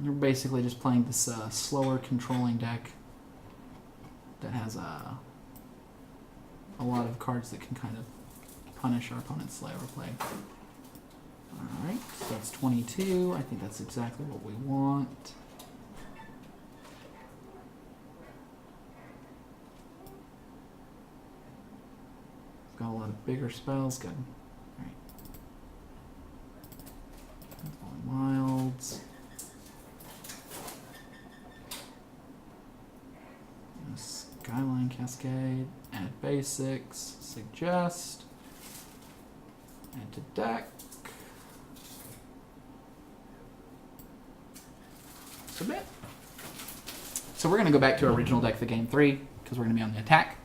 You're basically just playing this slower controlling deck that has a lot of cards that can kind of punish our opponent's slower play. Alright, so that's 22. I think that's exactly what we want. Got a lot of bigger spells. Good. Alright. Wilds. Skyline Cascade. Add basics. Suggest. Add to deck. Submit. So we're going to go back to our original deck for game 3 because we're going to be on the attack.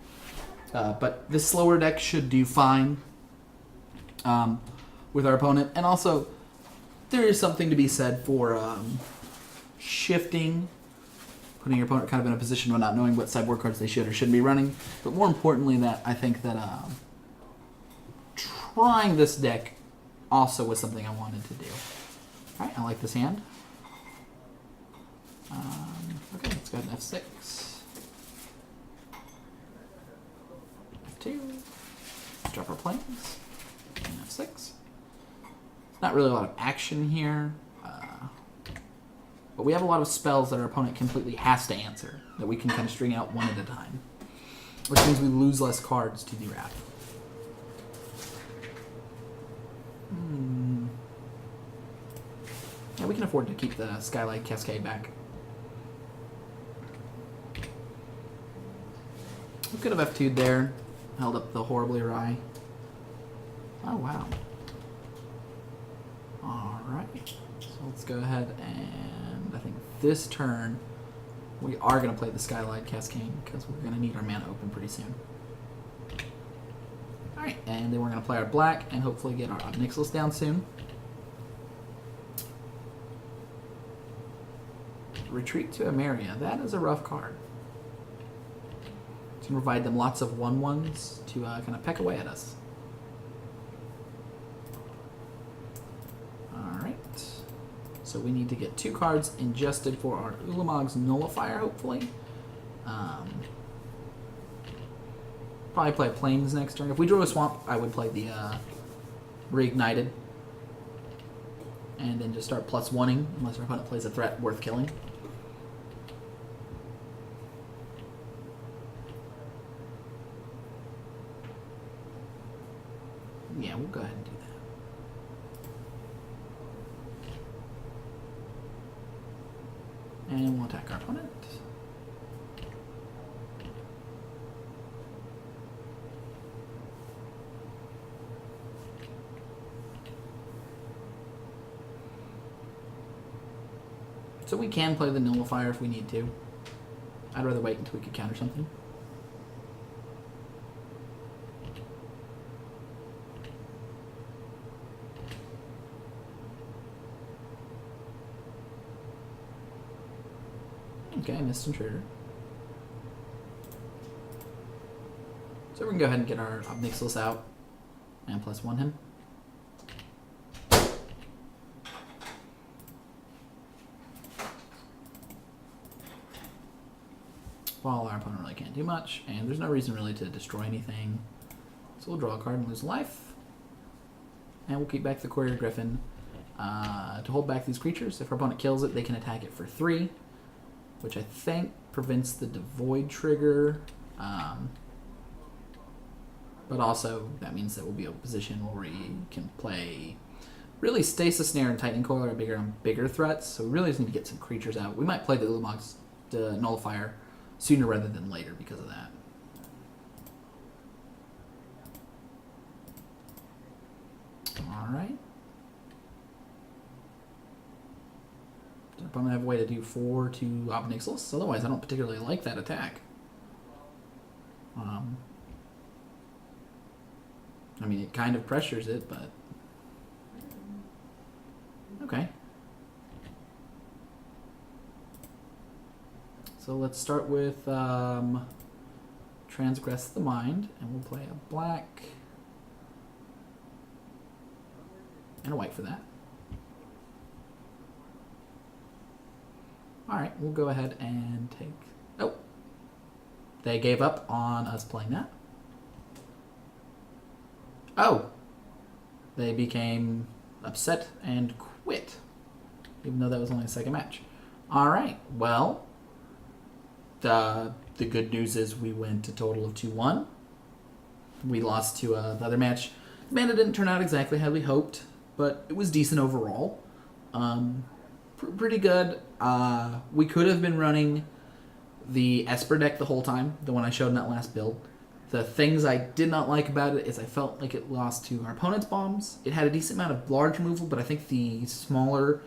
But this slower deck should do fine with our opponent. And also, there is something to be said for shifting, putting your opponent kind of in a position of not knowing what sideboard cards they should or shouldn't be running. But more importantly, that I think that trying this deck also was something I wanted to do. All right, I like this hand. Okay, let's go ahead and F6. F2. Drop our planes. And F6. It's not really a lot of action here. But we have a lot of spells that our opponent completely has to answer that we can kind of string out one at a time. Which means we lose less cards to the Wrath. Yeah, we can afford to keep the Skylight Cascade back. We could have F2'd there. Held up the horribly awry. Oh, wow. Alright. So let's go ahead and I think this turn we are going to play the Skylight Cascade because we're going to need our mana open pretty soon. Alright, and then we're going to play our black and hopefully get our Obnixilis down soon. Retreat to Emeria. That is a rough card. It's going to provide them lots of 1/1s to kind of peck away at us. Alright. So we need to get 2 cards ingested for our Ulamog's Nullifier, hopefully. Probably play Plains next turn. If we drew a Swamp, I would play the Reignited. And then just start +1ing, unless our opponent plays a threat worth killing. Yeah, we'll go ahead and do that. And we'll attack our opponent. So we can play the Nullifier if we need to. I'd rather wait until we could counter something. Okay, missed Intruder. So we can go ahead and get our Obnixilis out and +1 him. While our opponent really can't do much, and there's no reason really to destroy anything. So we'll draw a card and lose life. And we'll keep back the Courier Griffin to hold back these creatures. If our opponent kills it, they can attack it for 3. Which I think prevents the Devoid trigger. But also, that means that we'll be in a position where we can play really Stasis Snare and Tightening Coil are bigger threats. So we really just need to get some creatures out. We might play the Ulamog's Nullifier sooner rather than later because of that. Alright. Does our opponent have a way to do 4 to Obnixilis? Otherwise, I don't particularly like that attack. I mean, it kind of pressures it, but... Okay. So let's start with Transgress the Mind, and we'll play a black and a white for that. Alright, we'll go ahead and take... Oh! They gave up on us playing that. Oh! They became upset and quit, even though that was only a second match. All right, well, the good news is we went a total of 2-1. We lost to the other match. The mana didn't turn out exactly how we hoped, but it was decent overall. Pretty good. We could have been running the Esper deck the whole time, the one I showed in that last build. The things I did not like about it is I felt like it lost to our opponent's bombs. It had a decent amount of large removal, but I think the smaller,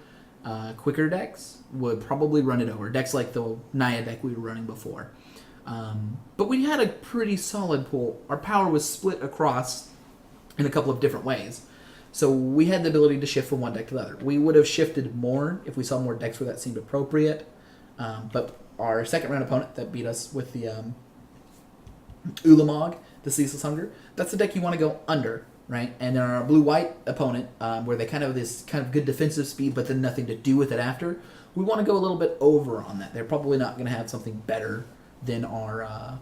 quicker decks would probably run it over. Decks like the Naya deck we were running before. But we had a pretty solid pool. Our power was split across in a couple of different ways. So we had the ability to shift from one deck to the other. We would have shifted more if we saw more decks where that seemed appropriate. But our second round opponent that beat us with the Ulamog, the Ceaseless Hunger, that's the deck you want to go under, right? And then our blue-white opponent, where they kind of have this kind of good defensive speed, but then nothing to do with it after, we want to go a little bit over on that. They're probably not going to have something better than our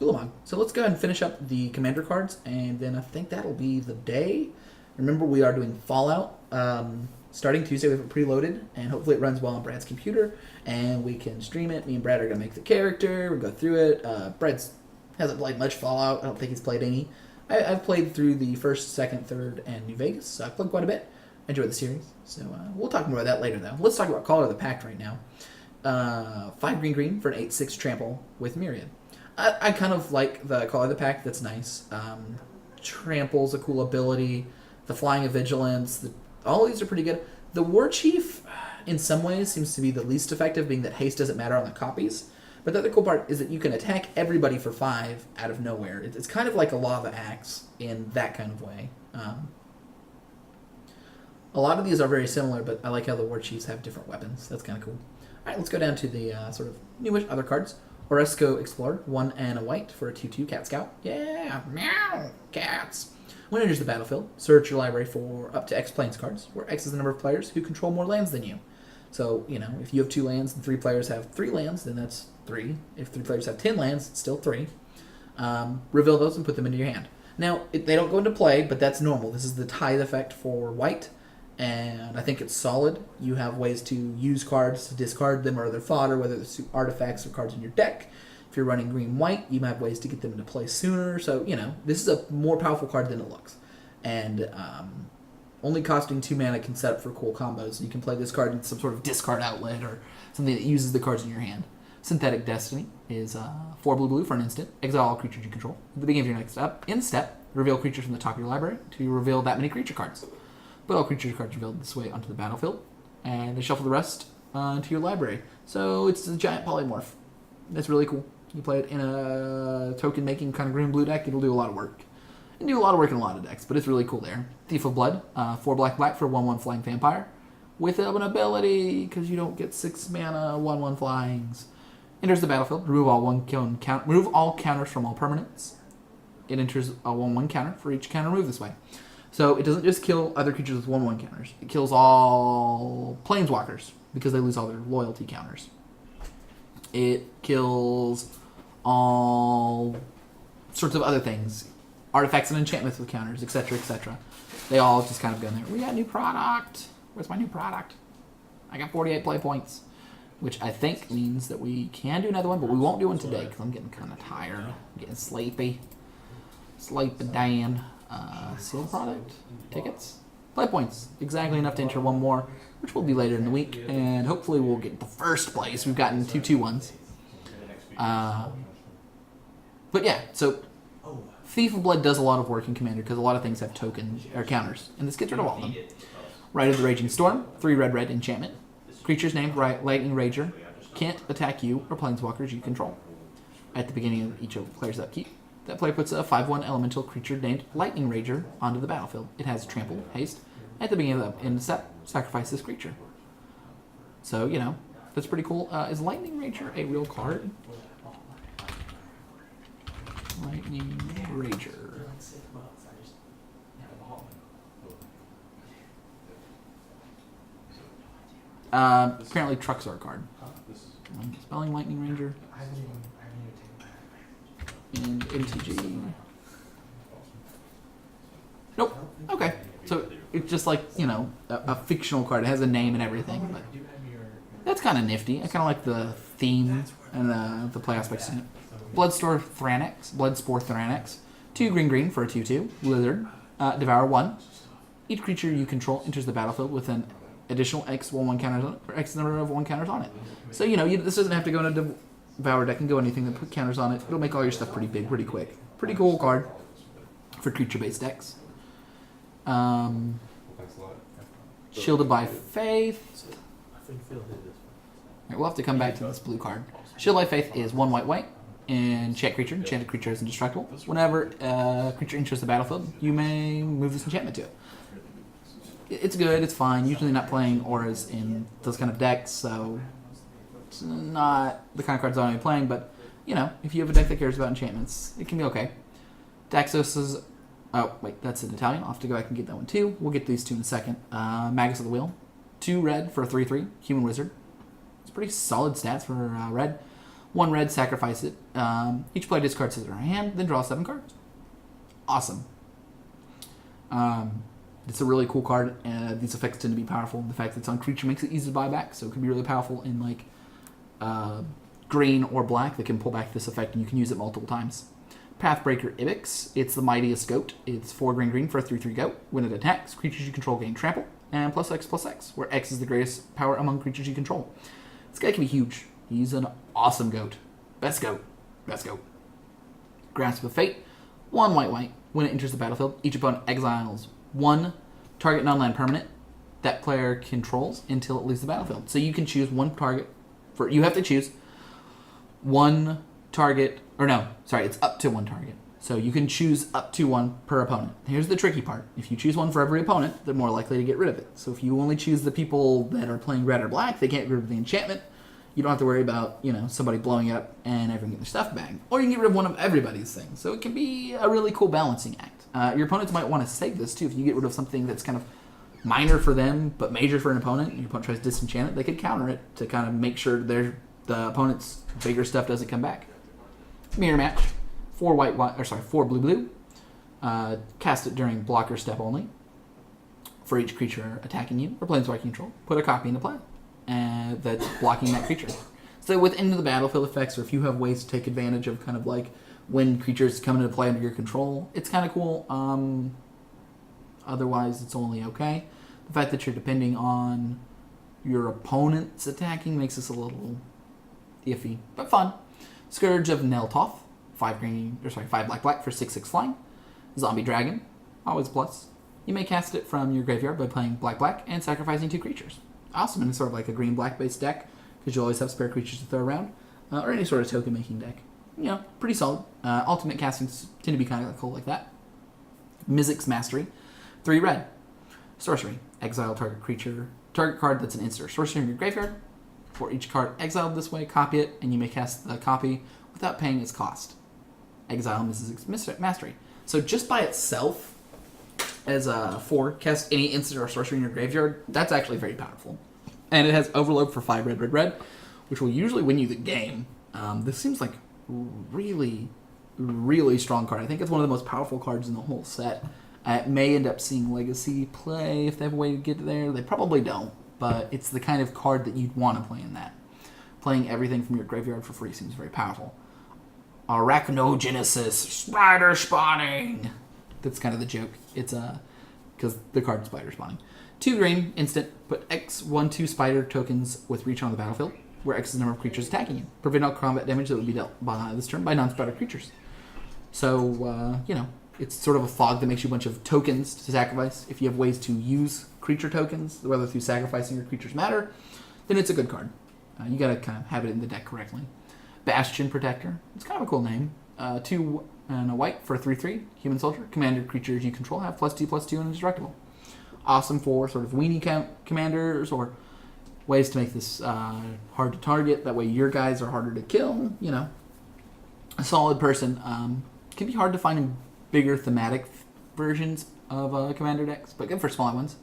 Ulamog. So let's go ahead and finish up the commander cards, and then I think that'll be the day. Remember, we are doing Fallout. Starting Tuesday, we have it preloaded, and hopefully it runs well on Brad's computer, and we can stream it. Me and Brad are going to make the character. We'll go through it. Brad hasn't played much Fallout. I don't think he's played any. I've played through the 1st, 2nd, 3rd, and New Vegas, so I've played quite a bit. I enjoyed the series, so we'll talk more about that later, though. Let's talk about Caller of the Pact right now. 5 green for an 8/6 trample with Myriad. I kind of like the Caller of the Pact. That's nice. Trample's a cool ability. The Flying of Vigilance. All these are pretty good. The War Chief, in some ways, seems to be the least effective, being that haste doesn't matter on the copies. But the other cool part is that you can attack everybody for 5 out of nowhere. It's kind of like a Lava Axe in that kind of way. A lot of these are very similar, but I like how the War Chiefs have different weapons. That's kind of cool. All right, let's go down to the sort of newish other cards. Oresco Explorer, 1 and a white for a 2/2 Cat Scout. Yeah, meow, cats. When it enters the battlefield, search your library for up to X Plains cards, where X is the number of players who control more lands than you. So, if you have 2 lands and 3 players have 3 lands, then that's 3. If 3 players have 10 lands, it's still 3. Reveal those and put them into your hand. Now, they don't go into play, but that's normal. This is the tithe effect for white, and I think it's solid. You have ways to use cards to discard them or other fodder, whether it's artifacts or cards in your deck. If you're running green-white, you have ways to get them into play sooner. So, this is a more powerful card than it looks. And only costing 2 mana can set up for cool combos. You can play this card in some sort of discard outlet or something that uses the cards in your hand. Synthetic Destiny is 4 blue for an instant. Exile all creatures you control. At the beginning of your next step, reveal creatures from the top of your library to reveal that many creature cards. Put all creature cards revealed this way onto the battlefield, and they shuffle the rest into your library. So it's a giant polymorph. That's really cool. You play it in a token-making kind of green-blue deck, it'll do a lot of work. And do a lot of work in a lot of decks, but it's really cool there. Thief of Blood, 4 black for 1/1 flying vampire. With an ability, because you don't get 6 mana, 1/1 flyings. Enters the battlefield, remove all counters from all permanents. It enters a 1/1 counter for each counter removed this way. So it doesn't just kill other creatures with 1/1 counters. It kills all planeswalkers, because they lose all their loyalty counters. It kills all sorts of other things. Artifacts and enchantments with counters, etc., etc. They all just kind of go in there. We got a new product. Where's my new product? I got 48 play points, which I think means that we can do another one, but we won't do one today because I'm getting kind of tired. I'm getting sleepy. Sleepy Dan. Sealed product. Tickets. Play points. Exactly enough to enter one more, which will be later in the week, and hopefully we'll get the first place. We've gotten 2 2-1s. But yeah, so Thief of Blood does a lot of work in Commander because a lot of things have tokens or counters, and this gets rid of all of them. Rite of the Raging Storm, 3 red enchantment. Creatures named Lightning Rager can't attack you or planeswalkers you control. At the beginning of each player's upkeep, that player puts a 5/1 elemental creature named Lightning Rager onto the battlefield. It has trample, haste. At the beginning of the end step, sacrifice this creature. So, that's pretty cool. Is Lightning Rager a real card? Lightning Rager. Apparently trucks are a card. Spelling Lightning Ranger. And MTG. Nope. Okay. So it's just like, you know, a fictional card. It has a name and everything. But that's kind of nifty. I kind of like the theme and the play aspects in it. Bloodspore Thranix. 2 green for a 2/2. Lizard. Devour 1. Each creature you control enters the battlefield with an additional X 1/1 counters on it, or X number of 1 counters on it. So, you know, this doesn't have to go in a Devour deck and go anything that put counters on it. It'll make all your stuff pretty big, pretty quick. Pretty cool card for creature-based decks. Shielded by Faith. Alright, we'll have to come back to this blue card. Shielded by Faith is 1 white. Enchant creature. Enchanted creature is indestructible. Whenever a creature enters the battlefield, you may move this enchantment to it. It's good, it's fine. Usually not playing auras in those kind of decks, so it's not the kind of cards I want to be playing, but, you know, if you have a deck that cares about enchantments, it can be okay. Daxos is... Oh, wait, that's an Italian. I'll have to go back and get that one too. We'll get these two in a second. Magus of the Wheel. 2 red for a 3/3. Human Wizard. It's pretty solid stats for red. 1 red, sacrifice it. Each player discards his or her hand, then draw 7 cards. Awesome. It's a really cool card. These effects tend to be powerful. The fact that it's on creature makes it easy to buy back, so it can be really powerful in like green or black that can pull back this effect, and you can use it multiple times. Pathbreaker Ibex. It's the mightiest goat. It's 4 green for a 3/3 goat. When it attacks, creatures you control gain trample, and +X, where X is the greatest power among creatures you control. This guy can be huge. He's an awesome goat. Best goat. Grasp of Fate. 1 white. When it enters the battlefield, each opponent exiles 1 target non-land permanent that player controls until it leaves the battlefield. So you can choose 1 target. You have to choose 1 target. Or no, sorry, it's up to 1 target. So you can choose up to 1 per opponent. Here's the tricky part. If you choose 1 for every opponent, they're more likely to get rid of it. So if you only choose the people that are playing red or black, they can't get rid of the enchantment. You don't have to worry about, you know, somebody blowing it up and everyone getting their stuff back. Or you can get rid of one of everybody's things. So it can be a really cool balancing act. Your opponents might want to save this too. If you get rid of something that's kind of minor for them but major for an opponent, and your opponent tries to disenchant it, they could counter it to kind of make sure the opponent's bigger stuff doesn't come back. Mirror Match. 4 4 blue. Cast it during blocker step only. For each creature attacking you or planeswalker control, put a copy into play. That's blocking that creature. So within the battlefield effects, or if you have ways to take advantage of kind of like when creatures come into play under your control, it's kind of cool. Otherwise, it's only okay. The fact that you're depending on your opponent's attacking makes this a little iffy, but fun. Scourge of Neltoth, 5 black for 6/6 flying. Zombie Dragon, always plus. You may cast it from your graveyard by playing black and sacrificing 2 creatures. Awesome, and it's sort of like a green-black based deck, because you always have spare creatures to throw around, or any sort of token-making deck. You know, pretty solid. Ultimate castings tend to be kind of cool like that. Mizzix's Mastery, 3 red. Sorcery, exile target card that's an instant sorcery in your graveyard. For each card exiled this way, copy it, and you may cast the copy without paying its cost. Exile Mizzix's Mastery. So just by itself, as a 4, cast any instant or sorcery in your graveyard, that's actually very powerful. And it has Overload for 5 red, which will usually win you the game. This seems like really, really strong card. I think it's one of the most powerful cards in the whole set. It may end up seeing Legacy play if they have a way to get there. They probably don't, but it's the kind of card that you'd want to play in that. Playing everything from your graveyard for free seems very powerful. Arachnogenesis, spider spawning. That's kind of the joke. It's because the card's spider spawning. 2 green, instant. Put X 1/2 spider tokens with reach on the battlefield, where X is the number of creatures attacking you. Prevent all combat damage that would be dealt by this turn by non-spider creatures. So, you know, it's sort of a fog that makes you a bunch of tokens to sacrifice. If you have ways to use creature tokens, whether through sacrificing your creatures matter, then it's a good card. You gotta kind of have it in the deck correctly. Bastion Protector. It's kind of a cool name. 2 and a white for a 3/3. Human Soldier. Commander creatures you control have +2/+2 and indestructible. Awesome for sort of weenie commanders or ways to make this hard to target. That way your guys are harder to kill. You know, a solid person. Can be hard to find in bigger thematic versions of commander decks, but good for smaller ones.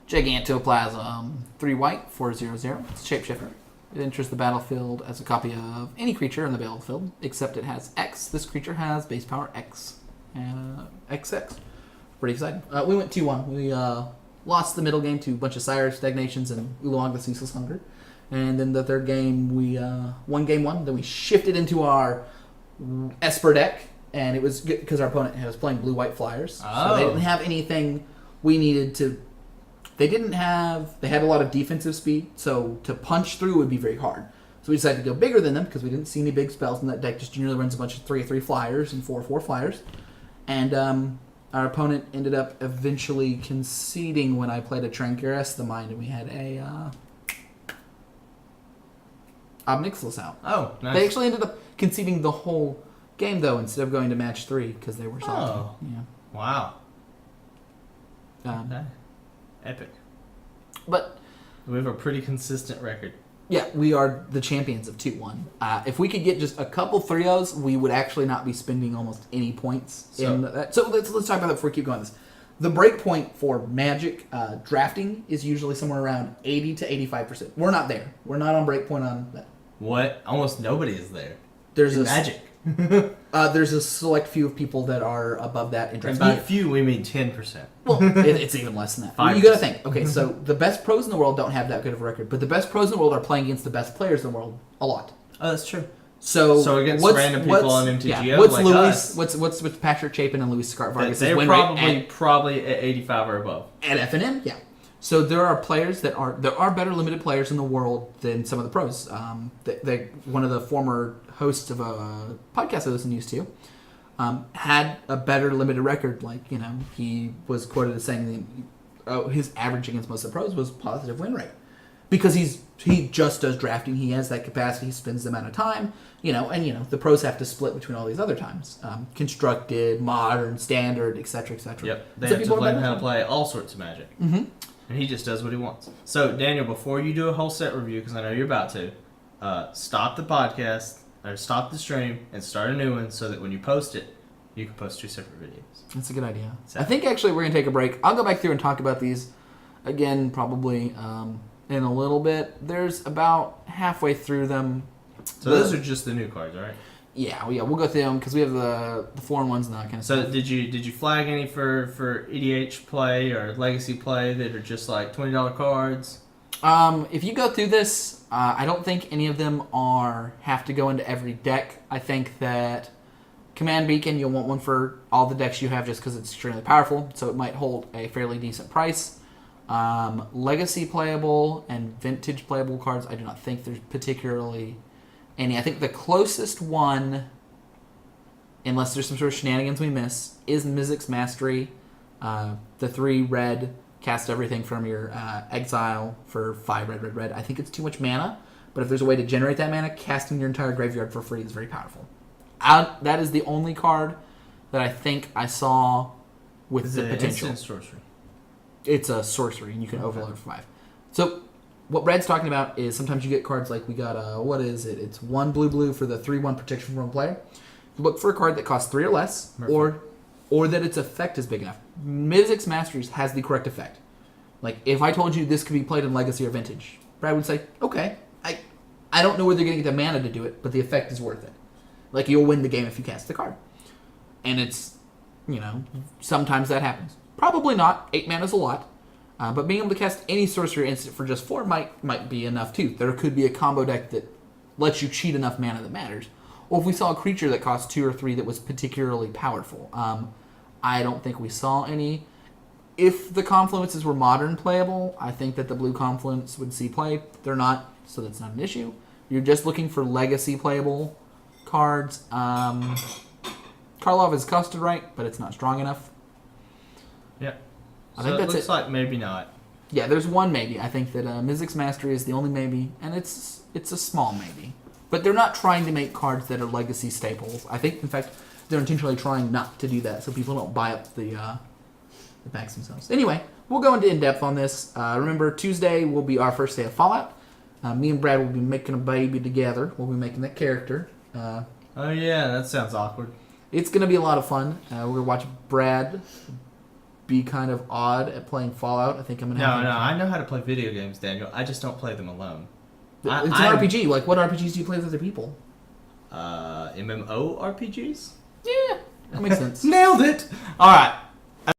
Gigantoplasm. 3 white, 4/0/0. It's Shapeshifter. It enters the battlefield as a copy of any creature in the battlefield, except it has X. This creature has base power X and XX. pretty excited. We went 2-1. We lost the middle game to a bunch of Sire Stagnations and Oolong the Ceaseless Hunger. And then the third game, we won game 1. Then we shifted into our Esper deck, and it was good because our opponent was playing blue-white flyers. So they didn't have anything we needed to... They had a lot of defensive speed, so to punch through would be very hard. So we decided to go bigger than them because we didn't see any big spells, and that deck just generally runs a bunch of 3/3 flyers and 4/4 flyers. And our opponent ended up eventually conceding when I played a Tranqueras the Mind, and we had a Obnixilis out. Oh, nice. They actually ended up conceding the whole game, though, instead of going to match 3 because they were salty. Oh. Yeah. Wow. Okay. Epic. But We have a pretty consistent record. yeah, we are the champions of 2-1. If we could get just a couple 3-0s, we would actually not be spending almost any points in that. So let's talk about that before we keep going this. The break point for Magic drafting is usually somewhere around 80 to 85%. We're not there. We're not on break point on that. What? Almost nobody is there. There's In Magic. There's a select few of people that are above that in And drafting. by few, we mean 10%. Well, it's even less than that. 5%. You got to think. Okay, so the best pros in the world don't have that good of a record, but the best pros in the world are playing against the best players in the world a lot. Oh, that's true. So against random people on MTGO what's like Luis? us, What's Patrick Chapin and Luis Vargas' they're win probably at 85 or above. at FNM? Yeah. So there are players there are better limited players in the world than some of the pros. One of the former hosts of a podcast I listen used to had a better limited record. Like he was quoted as saying his average against most of the pros was positive win rate because he just does drafting. He has that capacity. He spends the amount of time. And the pros have to split between all these other times: constructed, modern, standard, etc., etc. Yep, they have to learn how to play all sorts of Magic. Mm-hmm. And he just does what he wants. So, Daniel, before you do a whole set review, because I know you're about to, stop the podcast, or stop the stream, and start a new one so that when you post it, you can post 2 separate videos. That's a good idea. So, I think actually we're going to take a break. I'll go back through and talk about these again probably in a little bit. There's about halfway through them. So those are just the new cards, right? Yeah, we'll go through them because we have the foreign ones and that kind of So stuff. did you flag any for EDH play or legacy play that are just like $20 cards? If you go through this, I don't think any of them have to go into every deck. I think that Command Beacon, you'll want one for all the decks you have just because it's extremely powerful, so it might hold a fairly decent price. Legacy playable and vintage playable cards, I do not think there's particularly any. I think the closest one, unless there's some sort of shenanigans we miss, is Mizzix Mastery. The 3 red, cast everything from your exile for 5 red. I think it's too much mana, but if there's a way to generate that mana, casting your entire graveyard for free is very powerful. That is the only card that I think I saw with the potential. Instant sorcery? It's a sorcery, and you can overload for 5. So what Brad's talking about is sometimes you get cards like we got what is it? It's 1 blue for the 3/1 protection from one player. Look for a card that costs 3 or less, or that its effect is big enough. Mizzix Masters has the correct effect. Like if I told you this could be played in Legacy or Vintage, Brad would say, okay, I don't know where they're going to get the mana to do it, but the effect is worth it. Like you'll win the game if you cast the card, and it's sometimes that happens. Probably not. 8 mana is a lot. But being able to cast any sorcery instant for just 4 might be enough too. There could be a combo deck that lets you cheat enough mana that matters. Or if we saw a creature that cost 2 or 3 that was particularly powerful. I don't think we saw any. If the Confluences were modern playable, I think that the blue Confluence would see play. They're not, so that's not an issue. You're just looking for legacy playable cards. Karlov is costed right, but it's not strong enough. Yeah. I think that's it looks it. like maybe not. Yeah, there's one maybe. I think that Mizzix Mastery is the only maybe, and it's a small maybe. But they're not trying to make cards that are legacy staples. I think, in fact, they're intentionally trying not to do that so people don't buy up the packs themselves. Anyway, we'll go into in-depth on this. Remember, Tuesday will be our first day of Fallout. Me and Brad will be making a baby together. We'll be making that character. Oh yeah, that sounds awkward. It's going to be a lot of fun. We're going to watch Brad be kind of odd at playing Fallout. I think I'm going to have No, I know how to play video games, Daniel. I just don't play them alone. It's an RPG. Like, what RPGs do you play with other people? MMO RPGs? Yeah, that makes sense. Nailed it! Alright,